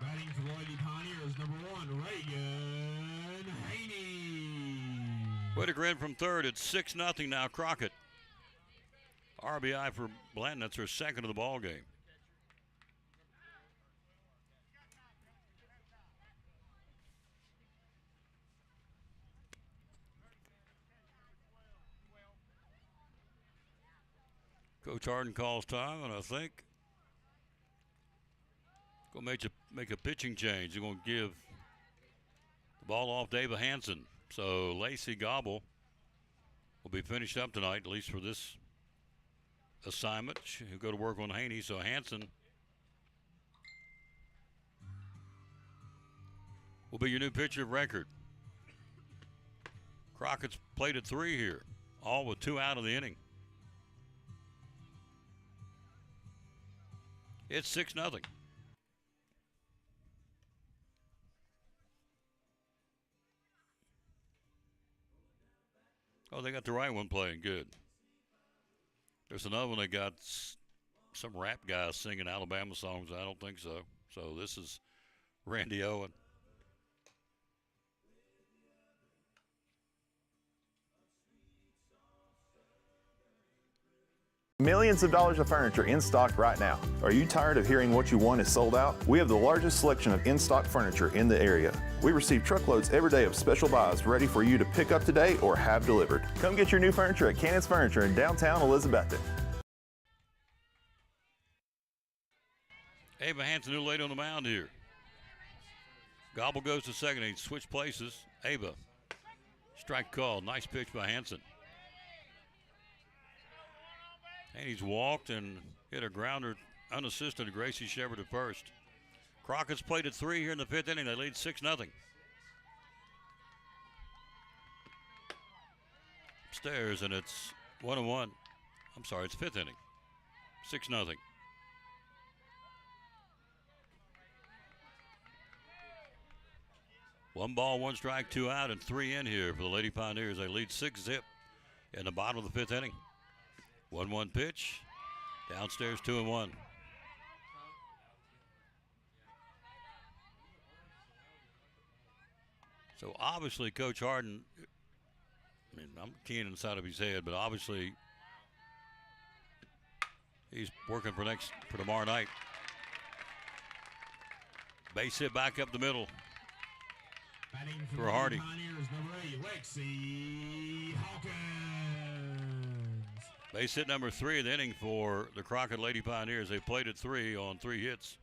Batting for the Lady Pioneers, number 1, Reagan Haney. Whitaker in from third. It's 6-0 now, Crockett. RBI for Blanton. That's her second of the ball game. Coach Harden calls time, and I think going to make a pitching change. They're going to give the ball off David Hansen. So Lacey Gobble will be finished up tonight, at least for this assignment. She'll go to work on Haney. So Hansen will be your new pitcher of record. Crockett's played at 3 here, all with 2 out of the inning. It's 6-0. Oh, they got the right one playing good. There's another one they got some rap guys singing Alabama songs. I don't think so. So this is Randy Owen. Millions of dollars of furniture in stock right now. Are you tired of hearing what you want is sold out? We have the largest selection of in-stock furniture in the area. We receive truckloads every day of special buys ready for you to pick up today or have delivered. Come get your new furniture at Cannon's Furniture in downtown Elizabethton. Ava Hansen, new lady on the mound here. Gobble goes to second. He switched places. Ava, strike called. Nice pitch by Hansen. And he's walked and hit a grounder unassisted to Gracie Shepard at first. Crockett's played at 3 here in the 5th inning. They lead 6-0. Upstairs, and it's 1-1. I'm sorry, it's 5th inning. 6-0. One ball, one strike, 2 out, and 3 in here for the Lady Pioneers. They lead 6-0 in the bottom of the 5th inning. 1-1 pitch. Downstairs 2-1. So obviously Coach Harden, I mean, I'm keying inside of his head, but obviously he's working for tomorrow night. Base hit back up the middle for Hardy. Pioneers, number 8, Lexi Hawkins. Base hit number 3 of the inning for the Crockett Lady Pioneers. They played at 3 on 3 hits.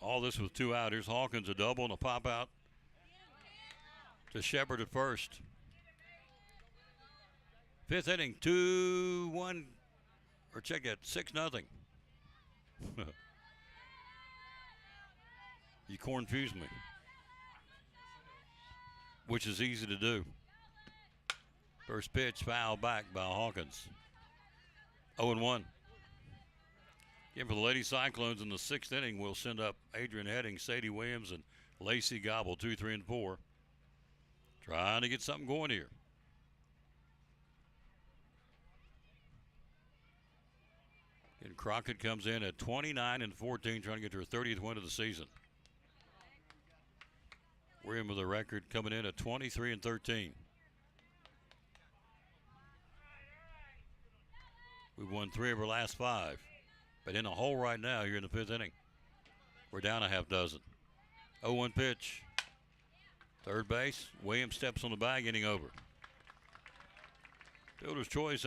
All this with 2 out. Here's Hawkins, a double and a pop out to Shepard at first. 5th inning, 2-1, or check that, 6-0. You confused me, which is easy to do. First pitch, foul back by Hawkins. 0-1. Again, for the Lady Cyclones in the 6th inning, we'll send up Adrian Heading, Sadie Williams, and Lacey Gobble, 2, 3, and 4. Trying to get something going here. And Crockett comes in at 29-14, trying to get to her 30th win of the season. We're in with a record coming in at 23-13. We've won 3 of our last 5. But in a hole right now here in the 5th inning. We're down a half dozen. 0-1 pitch. Third base. Williams steps on the bag, inning over. Fielder's choice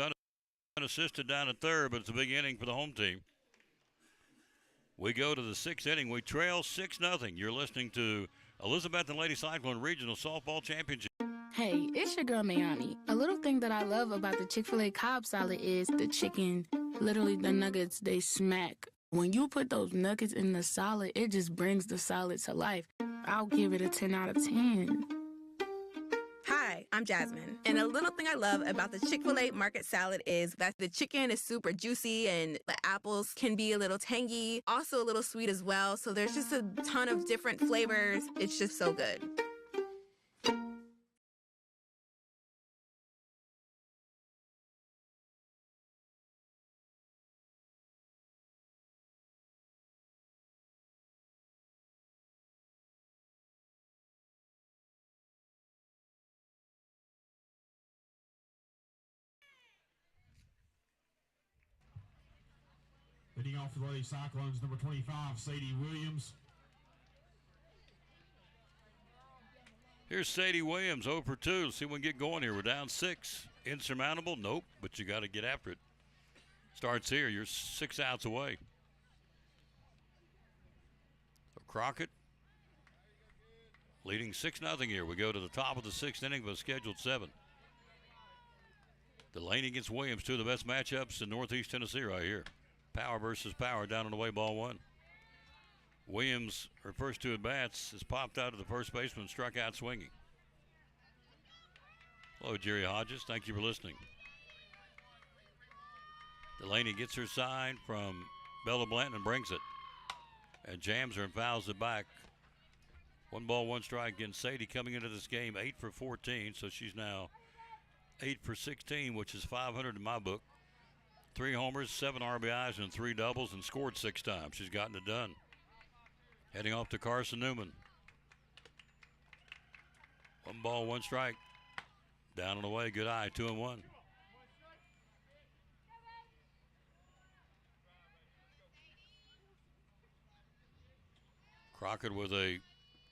unassisted down at third, but it's a big inning for the home team. We go to the 6th inning. We trail 6-0. You're listening to Elizabethton Lady Cyclone Regional Softball Championship. Hey, it's your girl Mayani. A little thing that I love about the Chick-fil-A Cobb salad is the chicken. Literally, the nuggets, they smack. When you put those nuggets in the salad, it just brings the salad to life. I'll give it a 10 out of 10. Hi, I'm Jasmine. And a little thing I love about the Chick-fil-A market salad is that the chicken is super juicy and the apples can be a little tangy, also a little sweet as well. So there's just a ton of different flavors. It's just so good. Leading off for the Lady Cyclones, number 25, Sadie Williams. Here's Sadie Williams, 0 for 2. Let's see if we can get going here. We're down 6. Insurmountable? Nope, but you got to get after it. Starts here. You're 6 outs away. So Crockett leading 6-0 here. We go to the top of the 6th inning of a scheduled 7. Delaney against Williams, two of the best matchups in Northeast Tennessee right here. Power versus power down on the way, ball 1. Williams, her first 2 at-bats, has popped out of the first baseman, struck out swinging. Hello, Jerry Hodges. Thank you for listening. Delaney gets her sign from Bella Blanton and brings it. And jams her and fouls it back. 1 ball, 1 strike against Sadie coming into this game 8 for 14, so she's now 8 for 16, which is 500 in my book. 3 homers, 7 RBIs, and 3 doubles, and scored 6 times. She's gotten it done. Heading off to Carson Newman. 1 ball, 1 strike. Down and away, good eye, 2-1. Crockett with a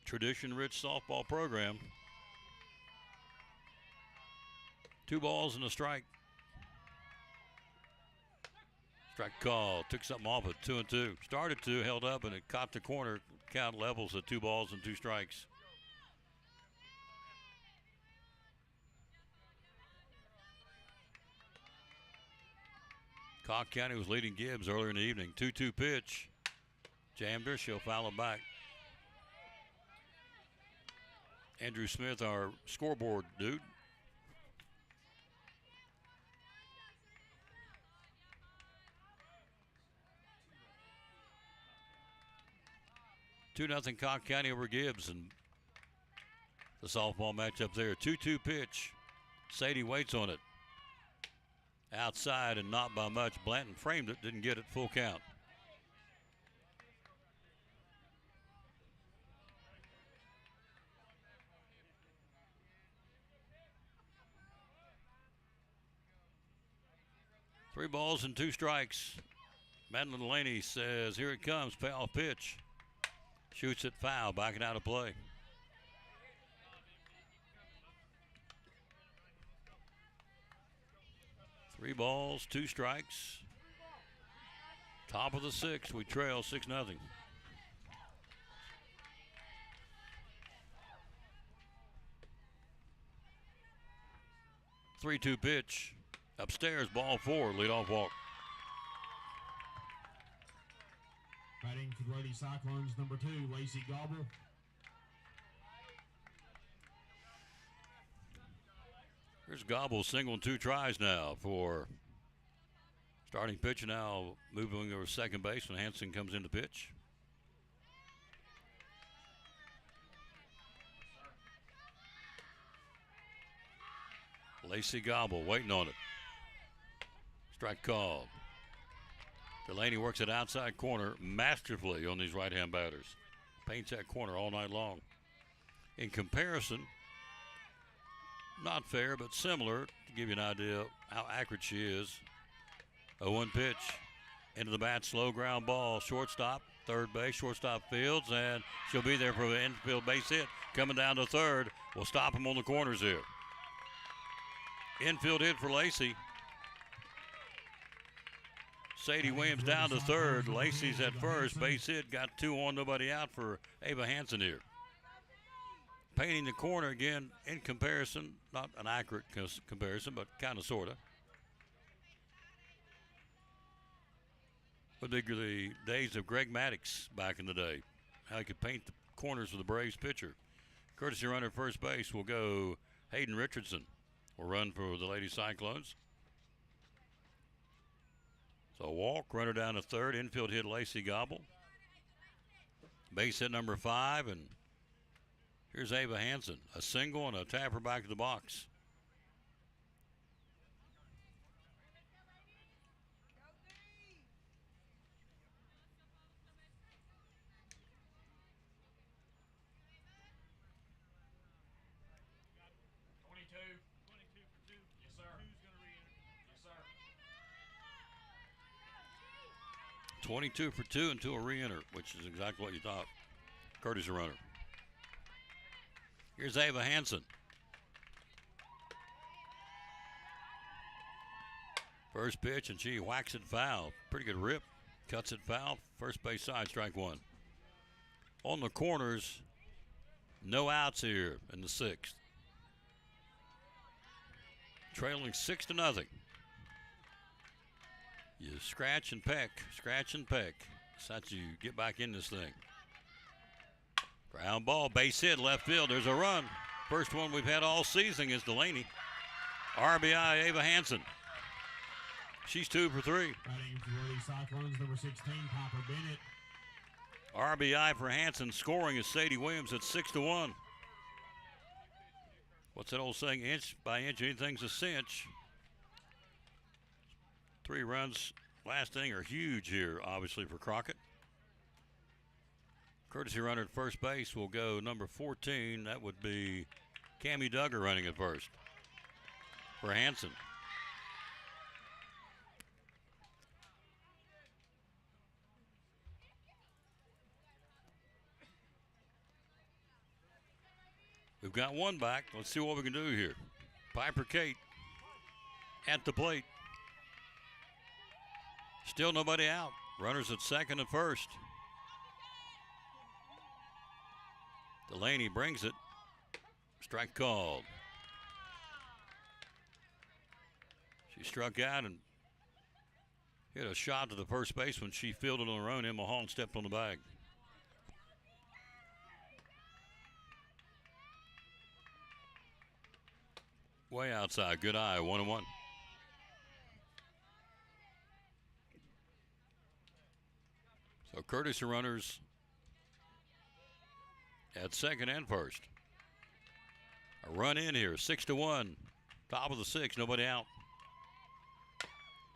tradition-rich softball program. 2 balls and a strike. Strike call. Took something off at 2-2. Started 2, held up, and it caught the corner. Count levels at 2 balls and 2 strikes. Cobb County was leading Gibbs earlier in the evening. 2-2 pitch. Jammed her. She'll foul it back. Andrew Smith, our scoreboard dude. Two 0 Cobb County over Gibbs, and the softball matchup there. 2-2 pitch. Sadie waits on it. Outside and not by much. Blanton framed it, didn't get it, full count. Three balls and 2 strikes. Madeline Delaney says, here it comes, payoff pitch. Shoots it foul, backing out of play. Three balls, 2 strikes. Top of the 6th, we trail 6-0. Three-two pitch. Upstairs, ball 4, leadoff walk. Batting for the Lady Cyclones, number 2, Lacey Gobble. Here's Gobble, single and 2 tries now for starting pitcher. Now moving over second base when Hanson comes in to pitch. Lacey Gobble waiting on it. Strike called. Delaney works it outside corner masterfully on these right-hand batters. Paints that corner all night long. In comparison, not fair, but similar, to give you an idea how accurate she is. 0-1 pitch. Into the bat, slow ground ball. Shortstop, third base, shortstop fields, and she'll be there for the infield base hit. Coming down to third. We'll stop him on the corners here. Infield hit for Lacey. Sadie Williams down to third. Lacey's at first. Base hit. Got 2 on, nobody out for Ava Hansen here. Painting the corner again in comparison. Not an accurate comparison, but kind of, sort of. Would be the days of Greg Maddox back in the day. How he could paint the corners of the Braves pitcher. Courtesy runner at first base will go Hayden Richardson. Will run for the Lady Cyclones. So walk, runner down to third. Infield hit Lacey Gobble. Base hit number 5, and here's Ava Hansen. A single and a tapper back to the box. Yes, sir. Who's going to re-enter? Yes, sir. 22 for 2 into a re-enter, which is exactly what you thought. Courtesy runner. Here's Ava Hansen. First pitch, and she whacks it foul. Pretty good rip. Cuts it foul. First base side, strike 1. On the corners, no outs here in the 6th. Trailing 6-0. You scratch and peck. That's how you get back in this thing. Ground ball, base hit, left field. There's a run. First one we've had all season is Delaney. RBI, Ava Hansen. She's 2 for 3. Batting for the Lady Cyclones, number 16, Piper Bennett. RBI for Hansen. Scoring is Sadie Williams at 6-1. What's that old saying? Inch by inch, anything's a cinch. 3 runs last inning are huge here, obviously, for Crockett. Courtesy runner at first base will go number 14. That would be Cammie Duggar running at first for Hansen. We've got one back. Let's see what we can do here. Piper Kate at the plate. Still nobody out. Runners at second and first. Delaney brings it. Strike called. She struck out and hit a shot to the first baseman. She fielded on her own. Emma Hall stepped on the bag. Way outside. Good eye. 1-1. So courtesy runners at second and first. A run in here. 6-1. Top of the 6. Nobody out.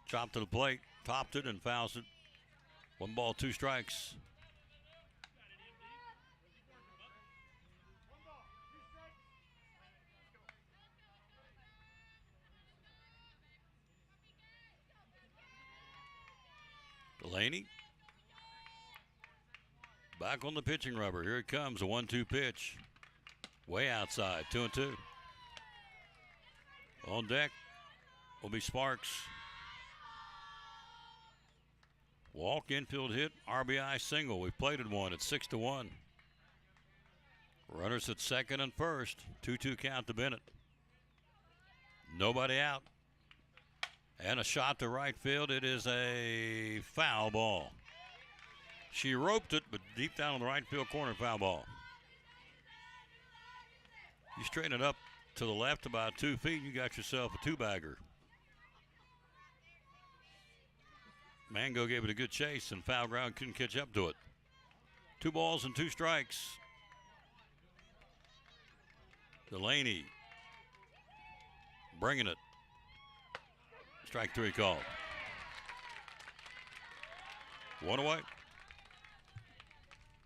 Chopped to the plate. Topped it and fouls it. 1 ball, 2 strikes. Delaney back on the pitching rubber. Here it comes, a 1-2 pitch. Way outside, 2-2. On deck will be Sparks. Walk, infield hit, RBI single. We've plated one at 6-1. Runners at second and first. 2-2 count to Bennett. Nobody out. And a shot to right field. It is a foul ball. She roped it, but deep down in the right field corner, foul ball. You straighten it up to the left about 2 feet, you got yourself a 2-bagger. Mango gave it a good chase, and foul ground couldn't catch up to it. 2 balls and 2 strikes. Delaney bringing it. Strike 3 called. 1 away.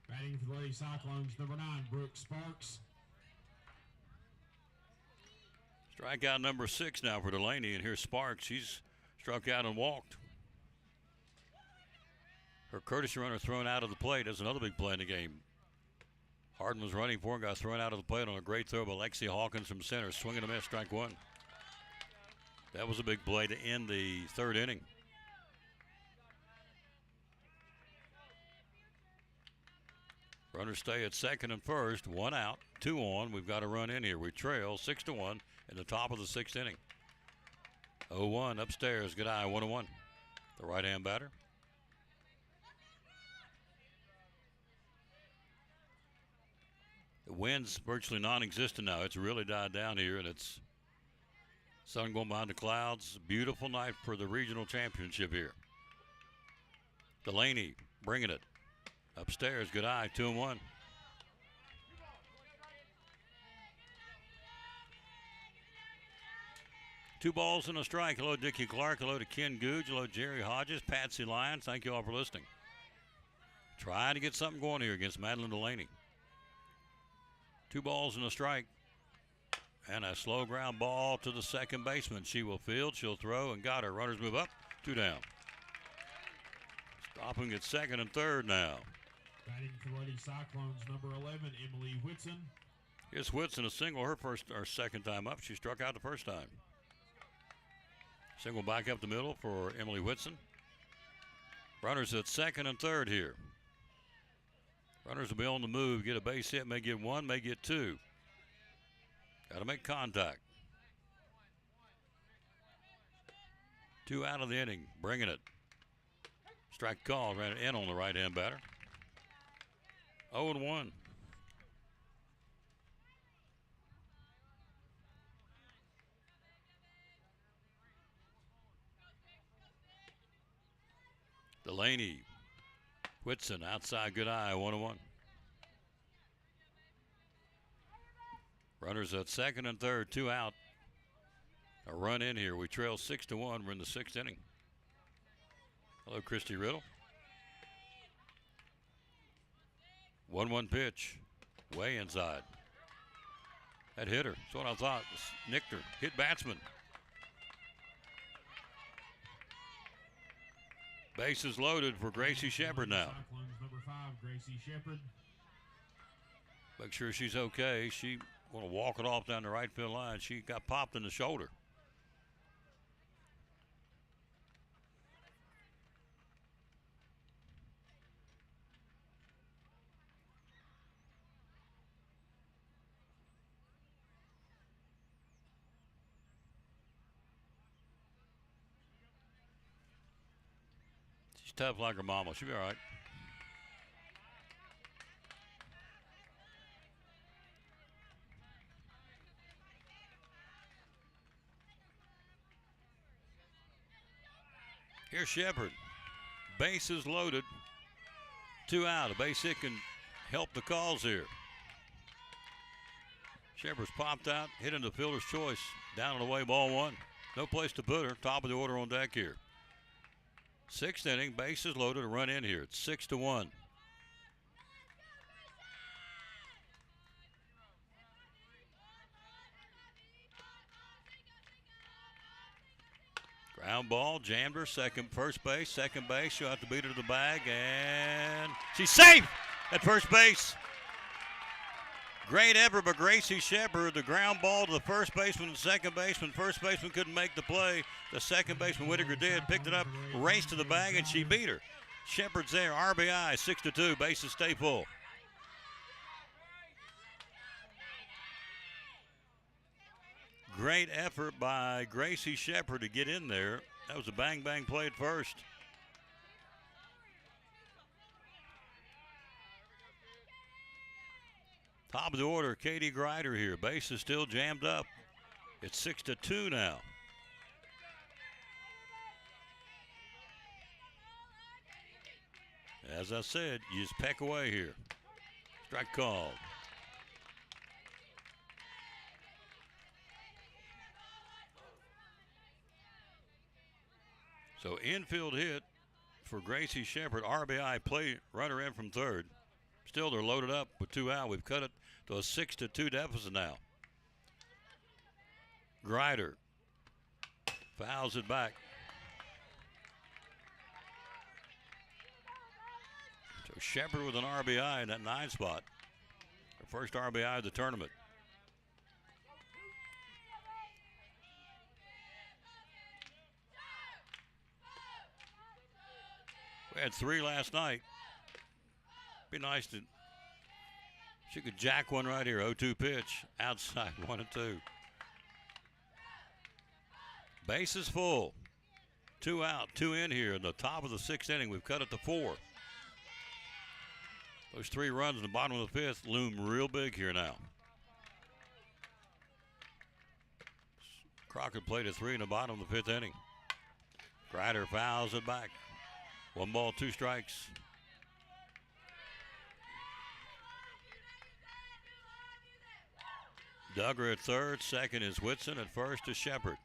Batting for the Lady Cyclones, number 9, Brooke Sparks. Strikeout number 6 now for Delaney, and here's Sparks. She's struck out and walked. Her courtesy runner thrown out of the plate. That's another big play in the game. Harden was running for him, got thrown out of the plate on a great throw by Lexi Hawkins from center. Swing and a miss, strike 1. That was a big play to end the 3rd inning. Runners stay at second and first. 1 out, 2 on. We've got a run in here. We trail 6-1 in the top of the 6th inning. 0-1 upstairs. Good eye, 1-1. The right-hand batter. wind's virtually non-existent now. It's really died down here, and it's sun going behind the clouds. Beautiful night for the regional championship here. Delaney bringing it upstairs. Good eye. 2-1. Two balls and a strike. Hello, Dickie Clark. Hello to Ken Googe. Hello, Jerry Hodges. Patsy Lyons. Thank you all for listening. Trying to get something going here against Madeline Delaney. Two balls and a strike. And a slow ground ball to the second baseman. She will field. She'll throw and got her. Runners move up. 2 down. Stopping at second and third now. Batting for Lady Cyclones, number 11, Emily Whitson. Here's Whitson, a single, her second time up. She struck out the first time. Single back up the middle for Emily Whitson. Runners at second and third here. Runners will be on the move. Get a base hit, may get one, may get two. Got to make contact. 2 out of the inning, bringing it. Strike call, ran it in on the right-hand batter. 0-1. Delaney, Whitson outside, good eye, 1-1. Runners at second and third, 2 out. A run in here. We trail 6-1. We're in the 6th inning. Hello, Christy Riddle. 1-1 pitch. Way inside. That hit her. That's what I thought. Nicked her. Hit batsman. Bases loaded for Gracie Shepard now. Cyclones, number 5, Gracie Shepard. Make sure she's okay. She want to walk it off down the right field line. She got popped in the shoulder. She's tough like her mama. She'll be all right. Here's Shepard. Bases loaded. 2 out. A base hit can help the cause here. Shepard's popped out, hit into fielder's choice. Down and away, ball 1. No place to put her. Top of the order on deck here. 6th inning, bases loaded, a run in here. It's 6-1. Ground ball, jammed her, first base, second base. She'll have to beat her to the bag, and she's safe at first base. Great effort by Gracie Shepard. The ground ball to the first baseman and second baseman. First baseman couldn't make the play. The second baseman, Whitaker, did. Picked it up, raced to the bag, and she beat her. Shepard's there, RBI, 6-2. Bases stay full. Great effort by Gracie Shepard to get in there. That was a bang-bang play at first. Top of the order, Katie Grider here. Base is still jammed up. It's 6-2 now. As I said, you just peck away here. Strike called. So infield hit for Gracie Shepard. RBI play, runner in from third. Still, they're loaded up with 2 out. We've cut it to a 6-2 deficit now. Grider fouls it back. So Shepard with an RBI in that 9 spot. Her first RBI of the tournament. We had 3 last night. Be nice to, she could jack one right here. 0-2 pitch, outside, 1-2. Bases full. 2 out, 2 in here in the top of the 6th inning. We've cut it to 4. Those 3 runs in the bottom of the 5th loom real big here now. Crockett played a 3 in the bottom of the 5th inning. Grider fouls it back. 1 ball, 2 strikes. Duggar at third. Second is Whitson. At first is Shepard.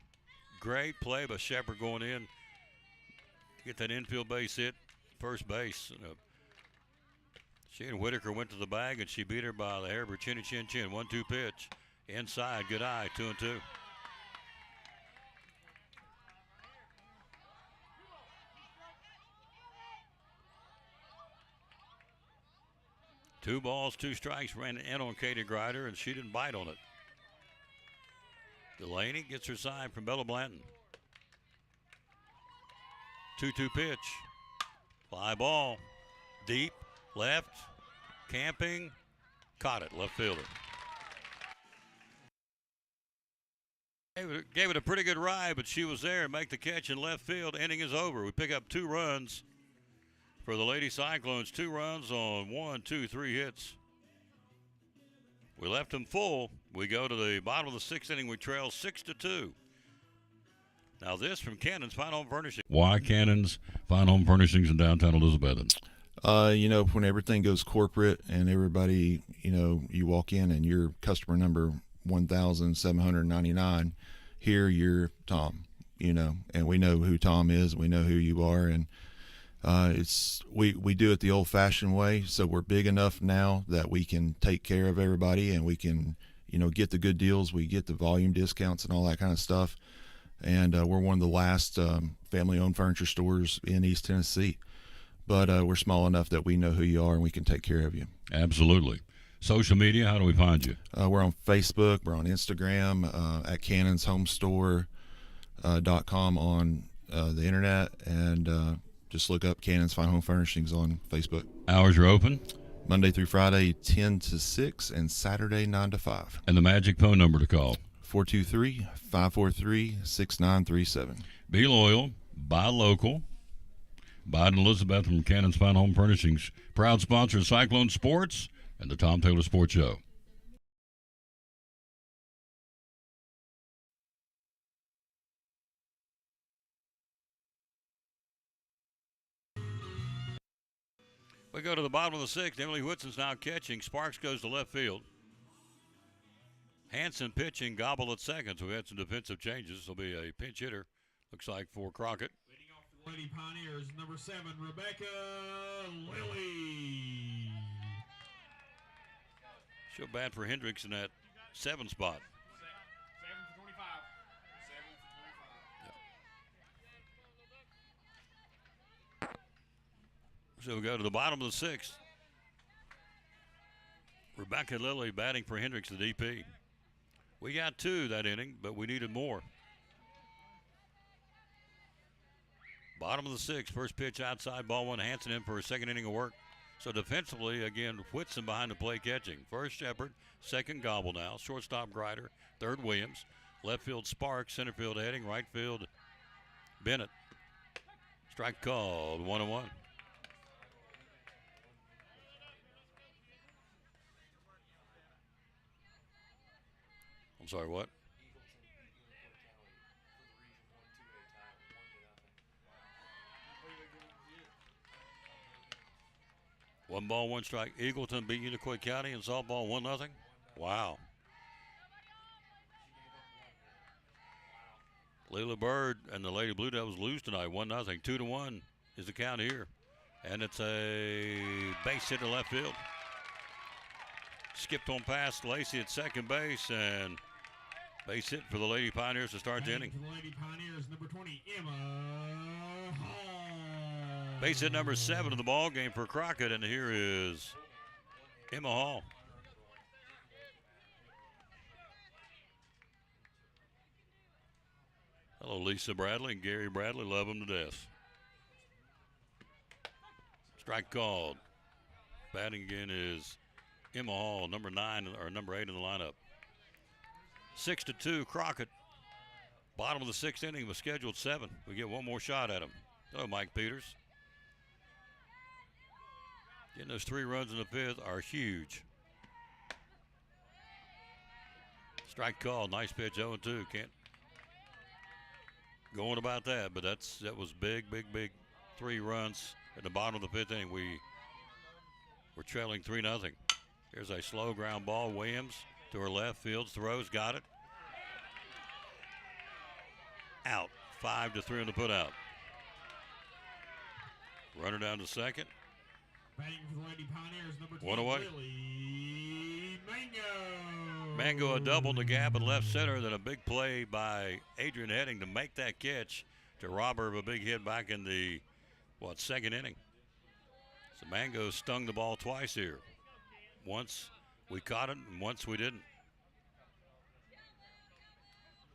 Great play by Shepard going in. Get that infield base hit. First base. She and Whitaker went to the bag, and she beat her by the hair of her chinny chin chin. 1-2 pitch. Inside. Good eye. 2-2. Two balls, 2 strikes, ran in on Katie Grider, and she didn't bite on it. Delaney gets her sign from Bella Blanton. 2-2 pitch. Fly ball. Deep, left, camping, caught it, left fielder. Gave it a pretty good ride, but she was there and make the catch in left field. Inning is over. We pick up 2 runs. For the Lady Cyclones, 2 runs on 1, 2, 3 hits. We left them full. We go to the bottom of the 6th inning. We trail 6-2. Now this from Cannon's Fine Home Furnishings. Why Cannon's Fine Home Furnishings in downtown Elizabethton? When everything goes corporate and everybody, you walk in and you're customer number 1,799. Here you're Tom, and we know who Tom is. We know who you are, and we do it the old-fashioned way, so we're big enough now that we can take care of everybody, and we can, get the good deals. We get the volume discounts and all that kind of stuff, and we're one of the last family-owned furniture stores in East Tennessee. But we're small enough that we know who you are and we can take care of you. Absolutely. Social media, how do we find you? We're on Facebook. We're on Instagram, at cannonshomestore.com on the internet, and just look up Cannon's Fine Home Furnishings on Facebook. Hours are open? Monday through Friday, 10 to 6, and Saturday, 9 to 5. And the magic phone number to call? 423-543-6937. Be loyal, buy local. Biden Elizabeth from Cannon's Fine Home Furnishings, proud sponsor of Cyclone Sports and the Tom Taylor Sports Show. We go to the bottom of the 6th. Emily Whitson's now catching. Sparks goes to left field. Hanson pitching, Gobble at second. So we had some defensive changes. This will be a pinch hitter, looks like, for Crockett. Lady Pioneers, number 7, Rebecca Lilly. She'll bat for Hendricks in that 7 spot. 7 for 25. 7 for 25. So we go to the bottom of the 6th. Rebecca Lilly batting for Hendricks, the DP. We got 2 that inning, but we needed more. Bottom of the 6th, first pitch outside, ball 1. Hanson in for a second inning of work. So defensively, again, Whitson behind the plate catching. First Shepard, second Gobble now. Shortstop Grider, third Williams. Left field Sparks, center field Heading, right field Bennett. Strike called, 1-1. I'm sorry, what? 1 ball, 1 strike. Eagleton beat Unicoi County in softball 1-0. Wow. Leila Bird and the Lady Blue Devils lose tonight 1-0. 2-1 is the count here. And it's a base hit to left field. Skipped on past Lacey at second base, and base hit for the Lady Pioneers to start the inning. For the Lady Pioneers, number 20, Emma Hall. Base hit number 7 of the ball game for Crockett, and here is Emma Hall. Hello, Lisa Bradley and Gary Bradley. Love them to death. Strike called. Batting again is Emma Hall, number 9 or number 8 in the lineup. 6-2, Crockett. Bottom of the 6th inning was scheduled 7. We get one more shot at him. Hello, Mike Peters. Getting those 3 runs in the 5th are huge. Strike call. Nice pitch. 0-2. Can't go on about that, but that was big 3 runs at the bottom of the 5th inning. We were trailing 3-0. Here's a slow ground ball. Williams to her left. Fields throws. Got it. Out. 5-3 on the putout. Runner down to second. Batting for the Lady Pioneers, number 12, One away. Lily Mango. Mango a double in the gap in left center, then a big play by Adrian Heading to make that catch to rob her of a big hit back in the, second inning. So Mango stung the ball twice here. Once we caught it and once we didn't.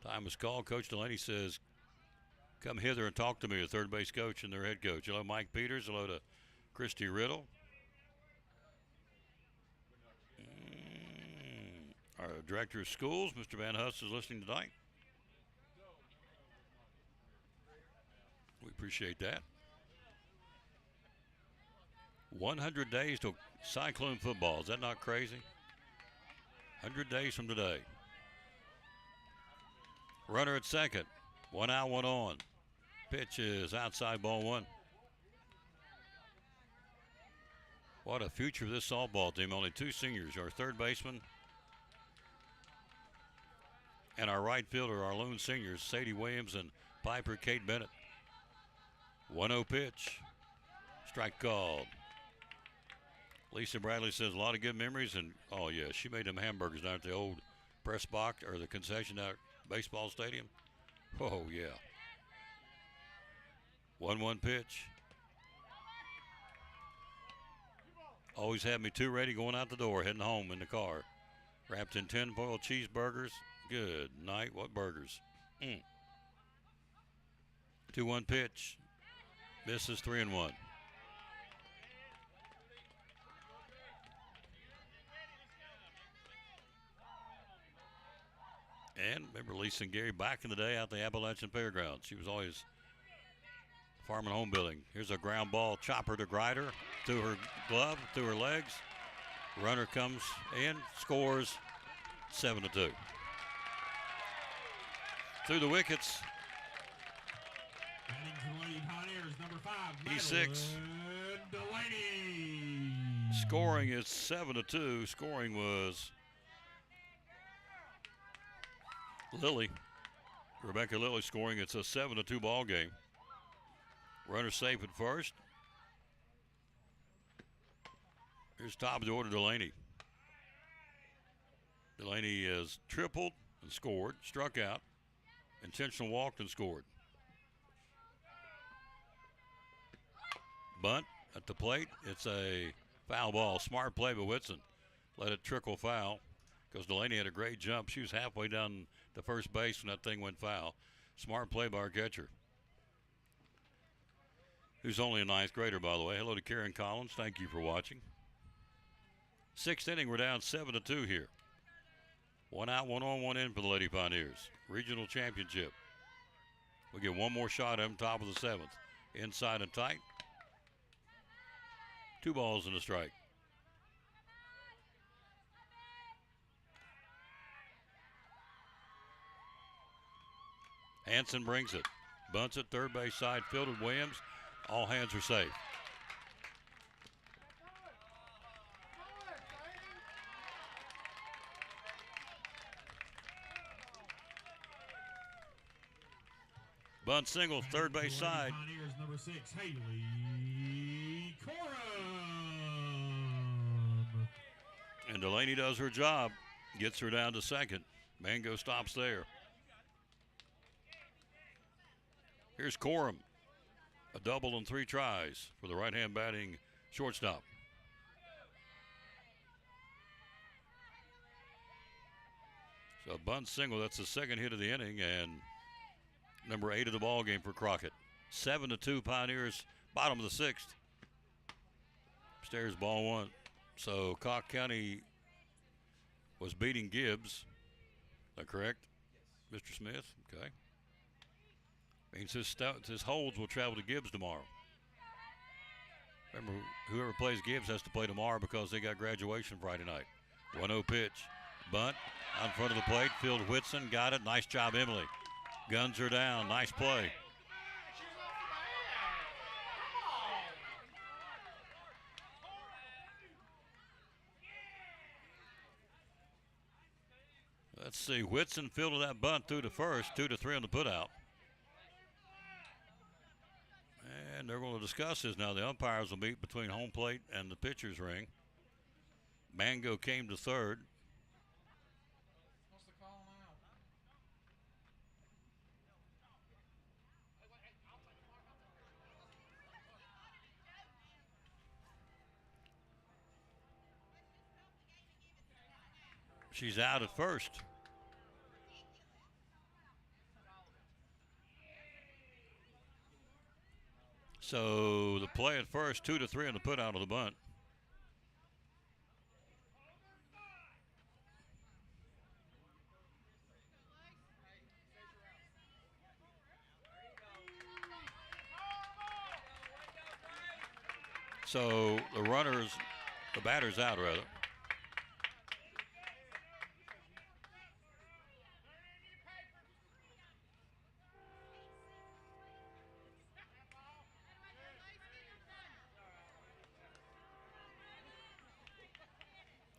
Time is called. Coach Delaney says, come hither and talk to me, the third base coach and their head coach. Hello, Mike Peters. Hello to Christy Riddle. Our director of schools, Mr. Van Huss, is listening tonight. We appreciate that. 100 days to Cyclone football. Is that not crazy? 100 days from today. Runner at second. 1 out, 1 on. Pitch is outside, ball 1. What a future of this softball team. Only 2 seniors. Our third baseman and our right fielder, our lone seniors, Sadie Williams and Piper Kate Bennett. 1-0 pitch. Strike called. Lisa Bradley says a lot of good memories, and oh yeah, she made them hamburgers down at the old press box or the concession out at baseball stadium. Oh yeah. 1-1 pitch. Always had me 2 ready going out the door, heading home in the car. Wrapped in tinfoil cheeseburgers. Good night. What burgers? 2-1 pitch. Misses. 3-1. And remember Lisa and Gary back in the day out the Appalachian Fairgrounds. She was always farm and home building. Here's a ground ball chopper to Grider, through her glove, through her legs. Runner comes in, scores 7-2. Through the wickets. Batting for the Lady Pioneers, number 5, E6. Delaney. Scoring is 7-2. Scoring was Lily. Rebecca Lilly scoring. It's a 7-2 ball game. Runner safe at first. Here's top of the order, Delaney. Delaney has tripled and scored, struck out, intentional walked and scored. Bunt at the plate. It's a foul ball. Smart play by Whitson. Let it trickle foul because Delaney had a great jump. She was halfway down the first base when that thing went foul. Smart play by our catcher, who's only a 9th grader, by the way. Hello to Karen Collins. Thank you for watching. 6th inning, we're down 7-2 here. 1 out, 1 on, 1 in for the Lady Pioneers. Regional championship. We get one more shot at them, top of the 7th. Inside and tight. 2 balls and a strike. Hanson brings it. Bunts it, third base side, fielded Williams. All hands are safe. Bunt single, third base side. Pioneers, number 6, Haley Corum. And Delaney does her job. Gets her down to second. Mango stops there. Here's Corum. A double in 3 tries for the right-hand batting shortstop. So a bunt single, that's the second hit of the inning, and number 8 of the ball game for Crockett. 7-2 Pioneers, bottom of the 6th. Upstairs, ball 1. So Cock County was beating Gibbs. Is that correct, Mr. Smith? Okay. Means his holds will travel to Gibbs tomorrow. Remember, whoever plays Gibbs has to play tomorrow because they got graduation Friday night. 1-0 pitch. Bunt out in front of the plate. Field Whitson got it. Nice job, Emily. Guns are down. Nice play. Let's see. Whitson fielded that bunt through to first. 2-3 on the putout. And they're going to discuss this now. The umpires will meet between home plate and the pitcher's ring. Mango came to third. What's the call now? She's out at first. So the play at first, 2-3 on the put out of the bunt. So the batter's out rather.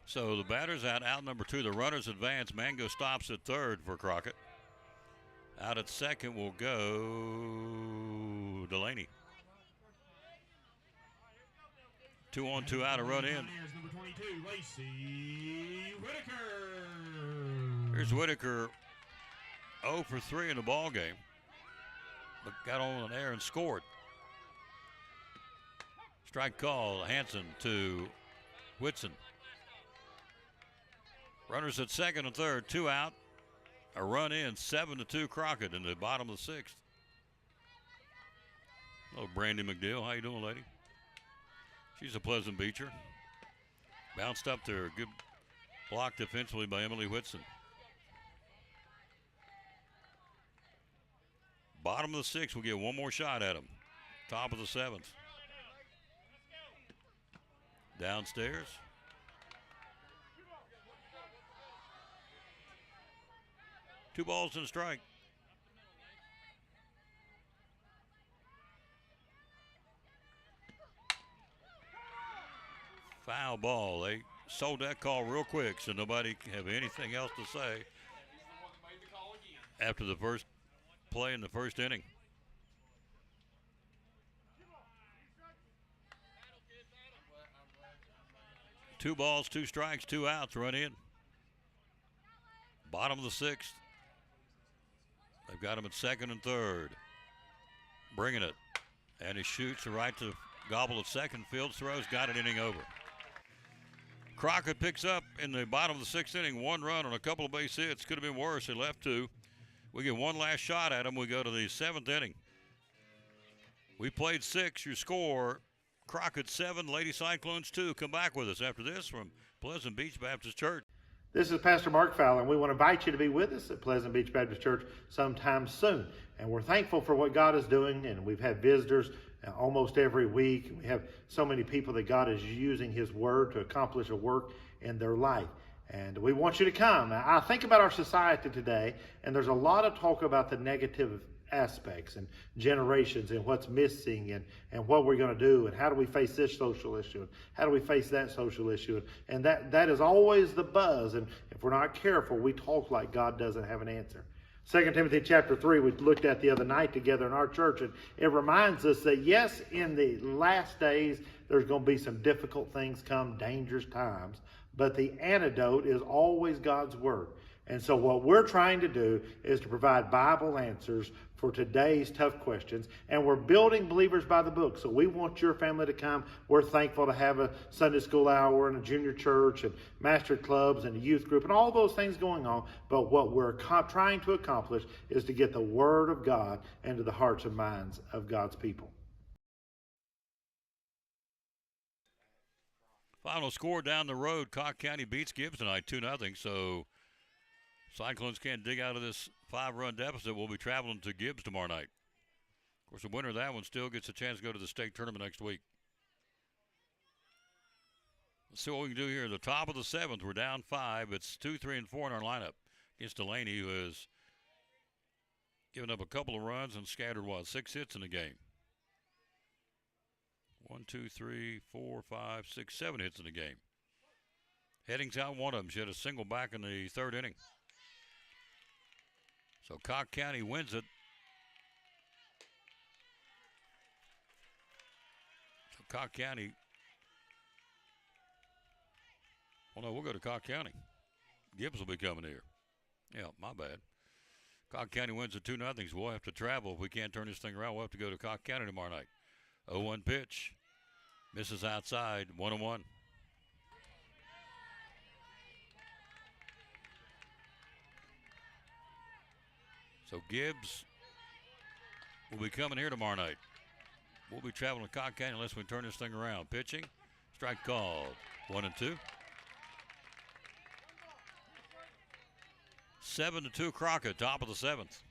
So the batter's out number 2. The runners advance. Mango stops at third for Crockett. Out at second will go Delaney. 2 on, 2 out, a run in. Number 22, Lacey Whitaker. Here's Whitaker, 0 for 3 in the ball game, but got on an air and scored. Strike call, Hanson to Whitson. Runners at second and third, 2 out, a run in, 7-2 Crockett in the bottom of the 6th. Hello, Brandy McDill. How you doing, lady? She's a Pleasant Beecher. Bounced up there. Good block defensively by Emily Whitson. Bottom of the 6th, we'll get one more shot at him. Top of the 7th. Downstairs. Two balls and a strike. Foul ball. They sold that call real quick, so nobody can have anything else to say after the first play in the first inning. Two balls, 2 strikes, 2 outs, run in. Bottom of the 6th. They've got him at second and third. Bringing it. And he shoots right to gobble at second. Fields throws, got an inning over. Crockett picks up in the bottom of the 6th inning, 1 run on a couple of base hits. Could have been worse. They left 2. We get one last shot at him. We go to the 7th inning. We played 6. Your score, Crockett 7, Lady Cyclones 2. Come back with us after this from Pleasant Beach Baptist Church. This is Pastor Mark Fowler, and we want to invite you to be with us at Pleasant Beach Baptist Church sometime soon. And we're thankful for what God is doing, and we've had visitors almost every week. We have so many people that God is using His Word to accomplish a work in their life. And we want you to come. Now, I think about our society today, and there's a lot of talk about the negative aspects and generations and what's missing and what we're going to do and how do we face this social issue and how do we face that social issue. And that is always the buzz. And if we're not careful, we talk like God doesn't have an answer. 2 Timothy chapter 3 we looked at the other night together in our church, and it reminds us that yes, in the last days there's going to be some difficult things come, dangerous times, but the antidote is always God's Word. And so what we're trying to do is to provide Bible answers for today's tough questions. And we're building Believers by the Book. So we want your family to come. We're thankful to have a Sunday school hour and a junior church and master clubs and a youth group and all those things going on. But what we're trying to accomplish is to get the Word of God into the hearts and minds of God's people. Final score down the road, Cock County beats Gibbs tonight 2-0. So Cyclones can't dig out of this 5-run deficit. We'll be traveling to Gibbs tomorrow night. Of course, the winner of that one still gets a chance to go to the state tournament next week. see what we can do here. The top of the 7th, we're down 5. It's 2, 3, and 4 in our lineup against Delaney, who has given up a couple of runs and scattered, 6 hits in the game. 1, 2, 3, 4, 5, 6, 7 hits in the game. Heading's out one of them. She had a single back in the 3rd inning. So Cock County wins it. So Cock County. Oh no, we'll go to Cock County. Gibbs will be coming here. Yeah, my bad. Cock County wins it 2-0. We'll have to travel. If we can't turn this thing around, we'll have to go to Cock County tomorrow night. 0-1 pitch. Misses outside. 1-1. So Gibbs will be coming here tomorrow night. We'll be traveling to Cock County unless we turn this thing around. Pitching. Strike called. 1-2. 7-2 Crockett, top of the 7th.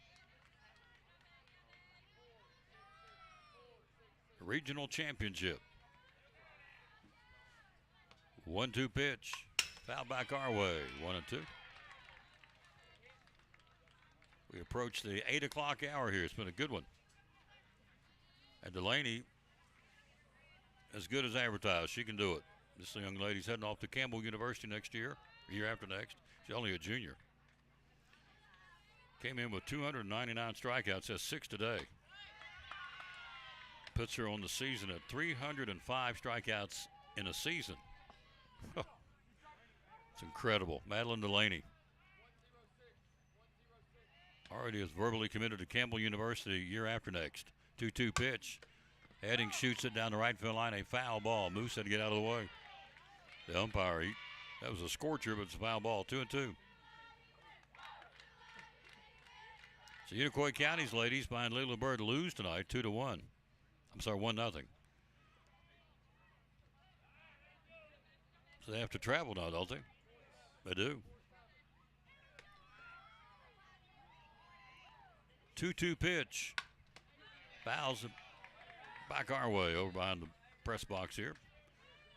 Regional championship. 1-2 pitch. Foul back our way. 1-2. We approach the 8 o'clock hour here. It's been a good one. And Delaney, as good as advertised. She can do it. This young lady's heading off to Campbell University next year, year after next. She's only a junior. Came in with 299 strikeouts, has 6 today. Puts her on the season at 305 strikeouts in a season. It's incredible. Madeline Delaney already is verbally committed to Campbell University year after next. 2-2 pitch. Heading shoots it down the right field line. A foul ball. Moose had to get out of the way. The umpire, that was a scorcher, but it's a foul ball. 2-2. So Unicoi County's ladies behind Little Bird lose tonight 2-1. I'm sorry, 1-0. So they have to travel now, don't they? They do. 2-2 pitch. Fouls it back our way over behind the press box here.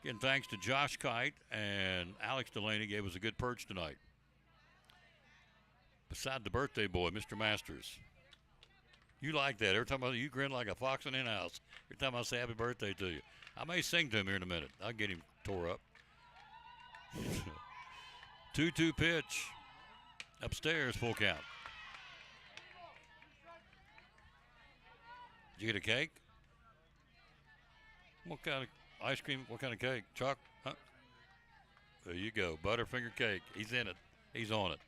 Again, thanks to Josh Kite and Alex Delaney gave us a good perch tonight. Beside the birthday boy, Mr. Masters. You like that. Every time you grin like a fox in house. Every time I say happy birthday to you. I may sing to him here in a minute. I'll get him tore up. 2-2 pitch. Upstairs, full count. Did you get a cake? What kind of ice cream? What kind of cake? Chocolate? Huh? There you go. Butterfinger cake. He's in it. He's on it.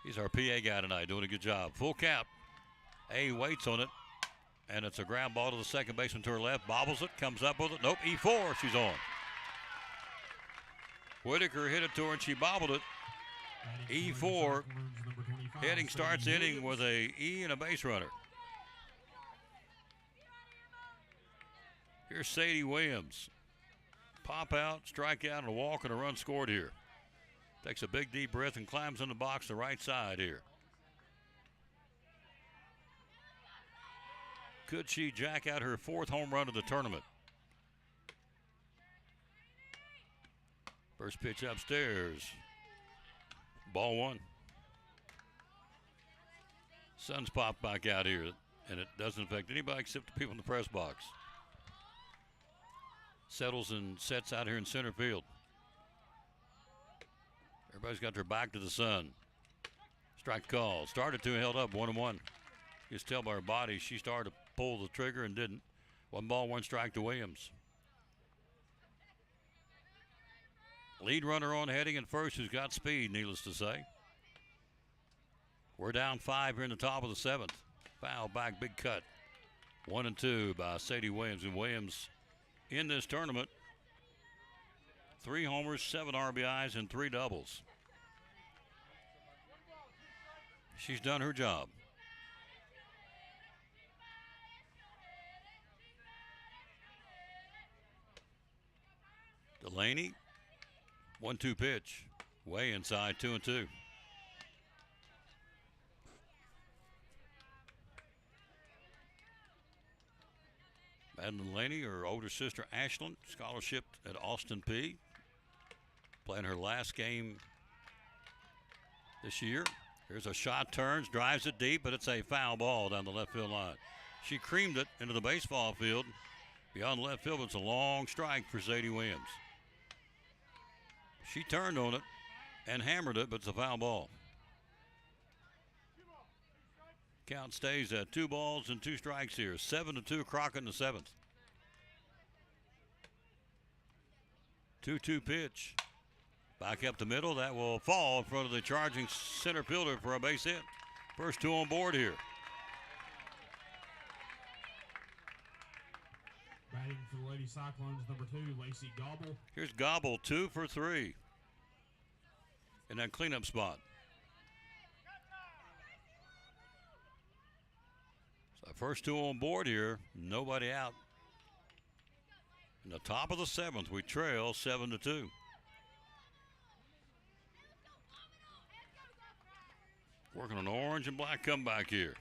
He's our PA guy tonight, doing a good job. Full count. A waits on it, and it's a ground ball to the second baseman to her left. Bobbles it, comes up with it. Nope, E4, she's on. Whitaker hit it to her, and she bobbled it. E4. Heading starts the inning with a E and a base runner. Here's Sadie Williams. Pop out, strike out, and a walk and a run scored here. Takes a big deep breath and climbs in the box the right side here. Could she jack out her 4th home run of the tournament? First pitch upstairs. Ball 1. Sun's popped back out here, and it doesn't affect anybody except the people in the press box. Settles and sets out here in center field. Everybody's got their back to the sun. Strike call. Started to, held up 1-1. You just tell by her body she started to pull the trigger and didn't. 1 ball, 1 strike to Williams. Lead runner on heading in first, who's got speed, needless to say. We're down 5 here in the top of the 7th. Foul back, big cut. 1-2 by Sadie Williams. And Williams in this tournament, 3 homers, 7 RBIs, and 3 doubles. She's done her job. Delaney, 1-2 pitch. Way inside, 2-2. Madden Delaney, her older sister Ashlyn, scholarship at Austin P. Playing her last game this year. Here's a shot, turns, drives it deep, but it's a foul ball down the left field line. She creamed it into the baseball field. Beyond left field, it's a long strike for Sadie Williams. She turned on it and hammered it, but it's a foul ball. Count stays at 2 balls and 2 strikes here. 7-2 Crockett in the 7th. 2-2 pitch. Back up the middle. That will fall in front of the charging center fielder for a base hit. First 2 on board here. Batting for the Lady Cyclones, number 2, Lacey Gobble. Here's Gobble, 2 for 3 in that cleanup spot. So first 2 on board here, nobody out. In the top of the 7th, we trail 7-2. Working on orange and black comeback here.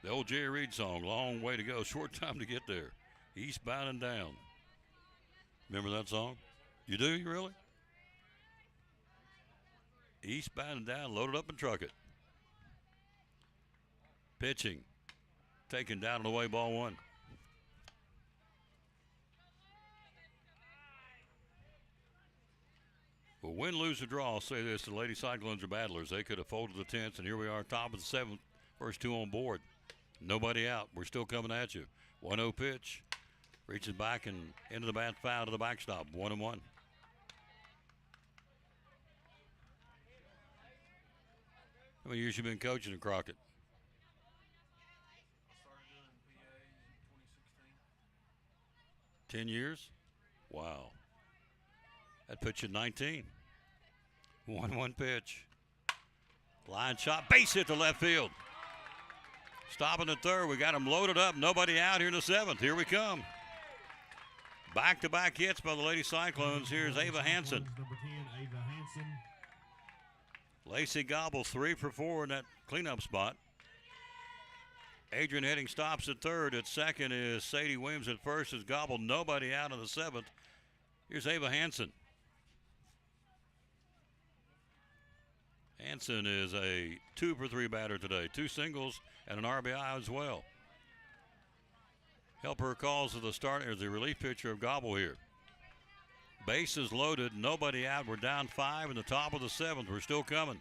The old Jerry Reed song, long way to go, short time to get there. Eastbound and down. Remember that song? You do, you really? Eastbound and down, loaded up and truck it. Pitching. Taken down and away, ball 1. Well, win, lose, or draw, I'll say this, the Lady Cyclones are battlers. They could have folded the 10th, and here we are, top of the 7th, first 2 on board. Nobody out. We're still coming at you. 1-0 pitch. Reaches back and into the bat foul to the backstop. 1-1. How many years you been coaching in Crockett? I started doing PA in 2016. 10 years? Wow. That puts you at 19. 1-1 pitch. Line shot. Base hit to left field. Stopping at third. We got them loaded up. Nobody out here in the 7th. Here we come. Back-to-back hits by the Lady Cyclones. Here's Ava Hansen. Number 10, Ava Hansen. Lacey Gobble 3 for 4 in that cleanup spot. Adrian Heading stops at third. At second is Sadie Williams. At first is Gobble. Nobody out in the 7th. Here's Ava Hansen. Hansen is a 2 for 3 batter today. 2 singles and an RBI as well. Helper calls to the starter as the relief pitcher of Gobble here. Bases loaded, nobody out. We're down 5 in the top of the 7th. We're still coming.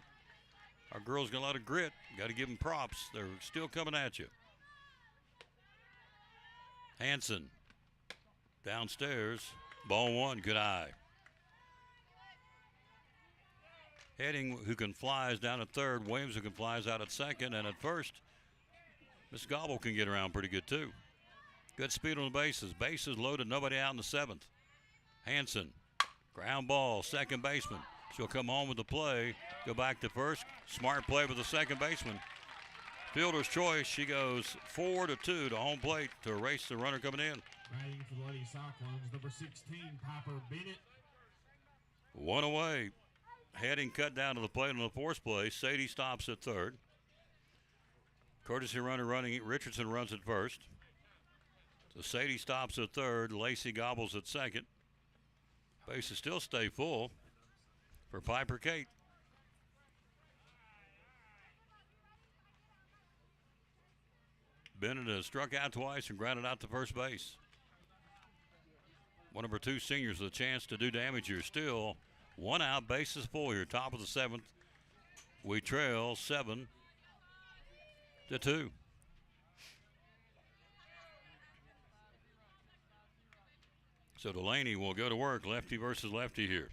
Our girls got a lot of grit. Got to give them props. They're still coming at you. Hansen downstairs. Ball 1, good eye. Heading, who can fly, is down at third. Williams, who can fly, is out at second. And at first, Miss Gobble can get around pretty good, too. Good speed on the bases. Bases loaded, nobody out in the 7th. Hansen, ground ball, second baseman. She'll come home with the play, go back to first. Smart play with the second baseman. Fielder's choice, she goes 4-2 to home plate to erase the runner coming in. Batting for the Lady Cyclones, number 16, Piper Bennett. 1 away. Heading cut down to the plate on the 4th place. Sadie stops at third. Courtesy runner running. Richardson runs at first. So Sadie stops at third. Lacey Gobbles at second. Bases still stay full for Piper Kate. Bennett has struck out twice and grounded out to first base. One of our 2 seniors with a chance to do damage here. Still 1 out, bases full here. Top of the 7th. We trail 7-2. So Delaney will go to work. Lefty versus lefty here.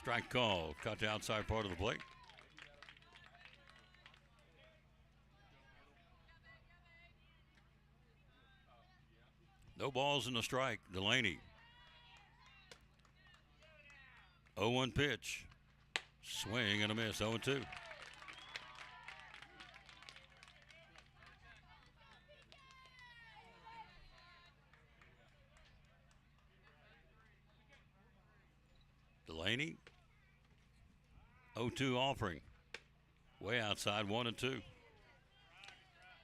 Strike call. Cut the outside part of the plate. No balls in the strike. Delaney. 0-1 pitch. Swing and a miss. 0-2. Delaney. 0-2 offering. Way outside, 1-2.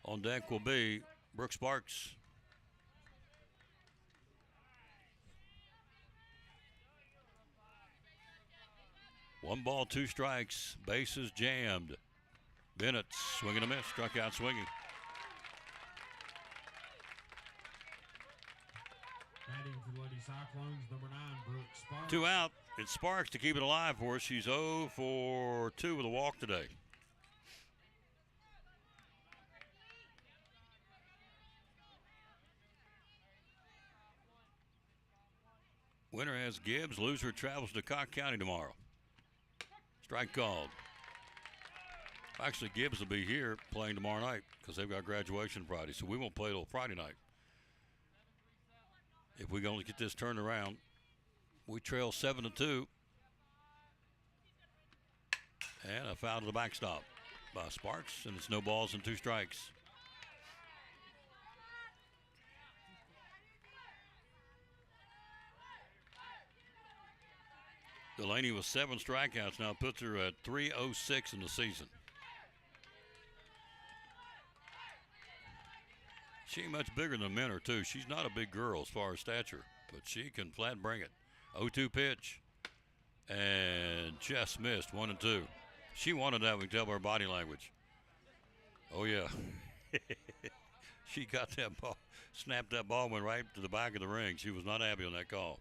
On deck will be Brooke Sparks. One ball, two strikes. Bases jammed. Bennett swinging a miss. Struck out swinging. Batting for the Lady Cyclones, number 9, Brooke Sparks. 2 out. It's Sparks to keep it alive for us. She's 0 for 2 with a walk today. Winner has Gibbs. Loser travels to Cock County tomorrow. Strike called. Actually, Gibbs will be here playing tomorrow night because they've got graduation Friday, so we won't play till Friday night. If we can only get this turned around, we trail 7-2. And a foul to the backstop by Sparks, and it's no balls and 2 strikes. Delaney with 7 strikeouts now puts her at 306 in the season. She ain't much bigger than Minner, too. She's not a big girl as far as stature, but she can flat bring it. 0-2 pitch, and just missed 1-2. She wanted that. We can tell by her body language. Oh, yeah. She got that ball, snapped that ball, went right to the back of the ring. She was not happy on that call.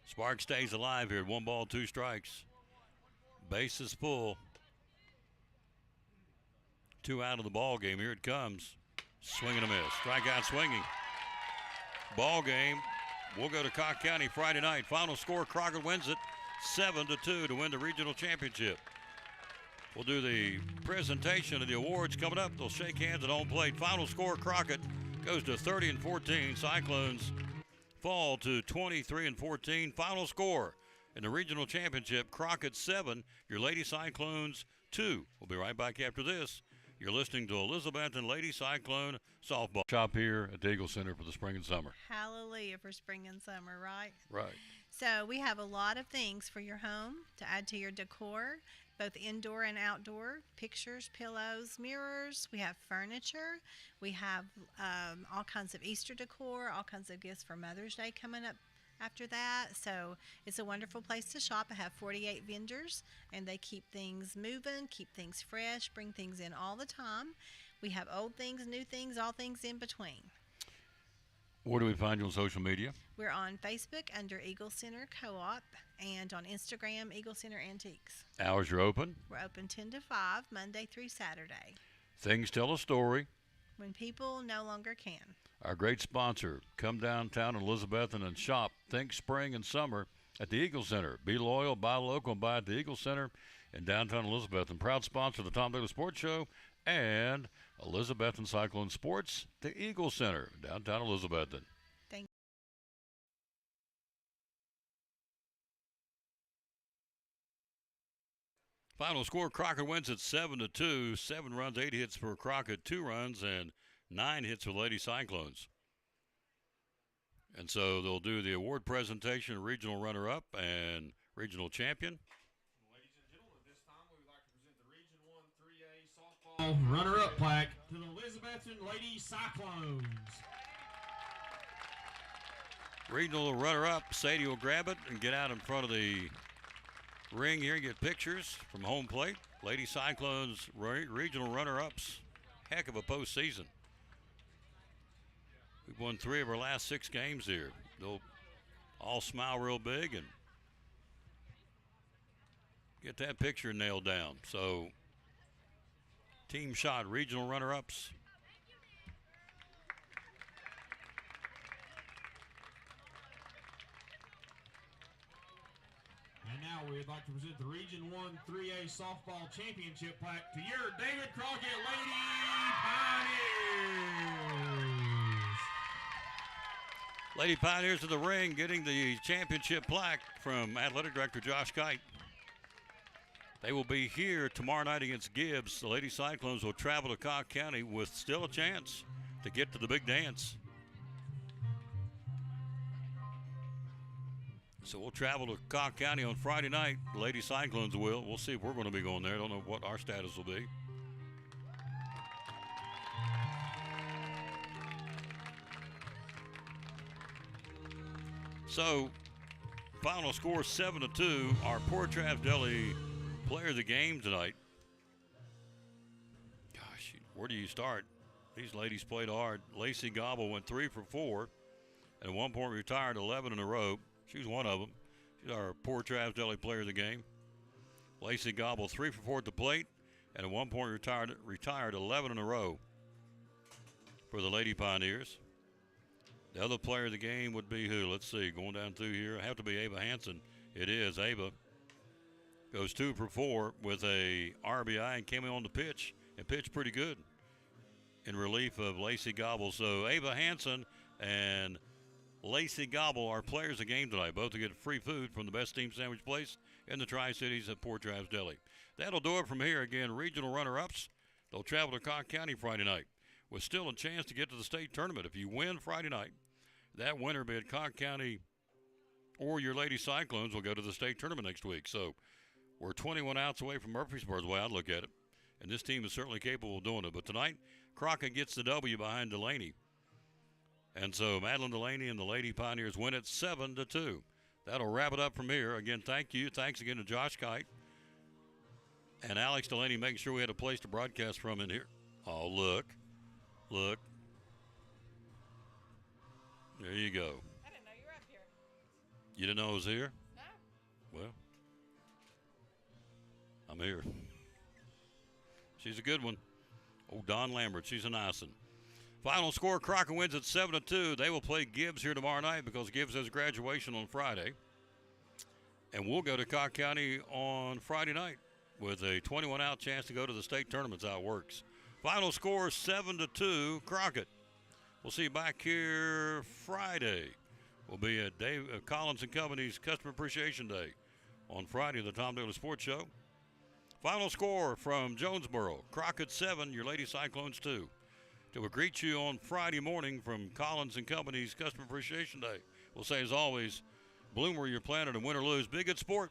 Sparks stays alive here. 1 ball, 2 strikes. Bases full. 2 out of the ball game. Here it comes. Swing and a miss. Strikeout swinging. Ball game. We'll go to Cock County Friday night. Final score, Crockett wins it 7-2 to win the regional championship. We'll do the presentation of the awards coming up. They'll shake hands at home plate. Final score, Crockett goes to 30-14. Cyclones fall to 23-14. Final score in the regional championship, Crockett 7, your Lady Cyclones 2. We'll be right back after this. You're listening to Elizabethton Lady Cyclone Softball. Shop here at the Eagle Center for the spring and summer. Hallelujah for spring and summer, right? Right. So we have a lot of things for your home to add to your decor, both indoor and outdoor. Pictures, pillows, mirrors. We have furniture. We have all kinds of Easter decor, all kinds of gifts for Mother's Day coming up after that. So it's a wonderful place to shop. I have 48 vendors, and they keep things moving, keep things fresh, bring things in all the time. We have old things, new things, all things in between. Where do we find you on social media? We're on Facebook under Eagle Center Co-op and on Instagram, Eagle Center Antiques. Hours you're open? We're open 10 to 5, Monday through Saturday. Things tell a story. When people no longer can. Our great sponsor, come downtown in Elizabethton and shop. Think spring and summer at the Eagle Center. Be loyal, buy local, and buy at the Eagle Center in downtown Elizabethton. Proud sponsor of the Tom Daly Sports Show and Elizabethton Cyclone Sports, the Eagle Center, downtown Elizabethton. Thank you. Final score, Crockett wins at 7-2. 7 runs, 8 hits for Crockett, 2 runs, and 9 hits for Lady Cyclones. And so they'll do the award presentation, regional runner-up and regional champion. Ladies and gentlemen, at this time we would like to present the Region 1 3A softball runner-up plaque to the Elizabethton Lady Cyclones. Regional runner-up, Sadie will grab it and get out in front of the ring here and get pictures from home plate. Lady Cyclones regional runner-ups. Heck of a postseason. We've won 3 of our last 6 games here. They'll all smile real big and get that picture nailed down. So, team shot, regional runner-ups. And now we would like to present the Region 1 3A softball championship plaque to your David Crockett Lady Pioneers. Lady Pioneers of the ring getting the championship plaque from Athletic Director Josh Kite. They will be here tomorrow night against Gibbs. The Lady Cyclones will travel to Cock County with still a chance to get to the big dance. So we'll travel to Cock County on Friday night. The Lady Cyclones will. We'll see if we're going to be going there. I don't know what our status will be. So, final score 7-2. Our Port Travis Deli player of the game tonight. Gosh, where do you start? These ladies played hard. Lacey Gobble went 3 for 4, and at one point retired 11 in a row. She was one of them. She's our Port Travis Deli player of the game. Lacey Gobble 3 for 4 at the plate, and at one point retired 11 in a row for the Lady Pioneers. The other player of the game would be who? Let's see. Going down through here. It have to be Ava Hansen. It is. Ava goes 2 for 4 with a RBI and came in on the pitch and pitched pretty good in relief of Lacey Gobble. So Ava Hansen and Lacey Gobble are players of the game tonight, both to get free food from the best steam sandwich place in the Tri-Cities at Port Travis Deli. That'll do it from here. Again, regional runner-ups, they'll travel to Crockett County Friday night with still a chance to get to the state tournament. If you win Friday night, that winner, be it Crockett County or your Lady Cyclones, will go to the state tournament next week. So we're 21 outs away from Murfreesboro, the way I look at it. And this team is certainly capable of doing it. But tonight, Crockett gets the W behind Delaney. And so Madeline Delaney and the Lady Pioneers win it 7-2. That'll wrap it up from here. Again, thank you. Thanks again to Josh Kite and Alex Delaney making sure we had a place to broadcast from in here. Oh, look. Look. There you go. I didn't know you were up here. You didn't know I was here? No. Well, I'm here. She's a good one. Oh, Don Lambert. She's a nice one. Final score, Crockett wins at 7-2. They will play Gibbs here tomorrow night because Gibbs has graduation on Friday. And we'll go to Crockett County on Friday night with a 21-out chance to go to the state tournaments. How it works. Final score, 7-2, Crockett. We'll see you back here Friday. We'll be at Dave Collins & Company's Customer Appreciation Day on Friday, the Tom Daly Sports Show. Final score from Jonesboro, Crockett 7, your Lady Cyclones 2. We'll greet you on Friday morning from Collins & Company's Customer Appreciation Day. We'll say, as always, bloom where you're planted and win or lose. Be a good sport.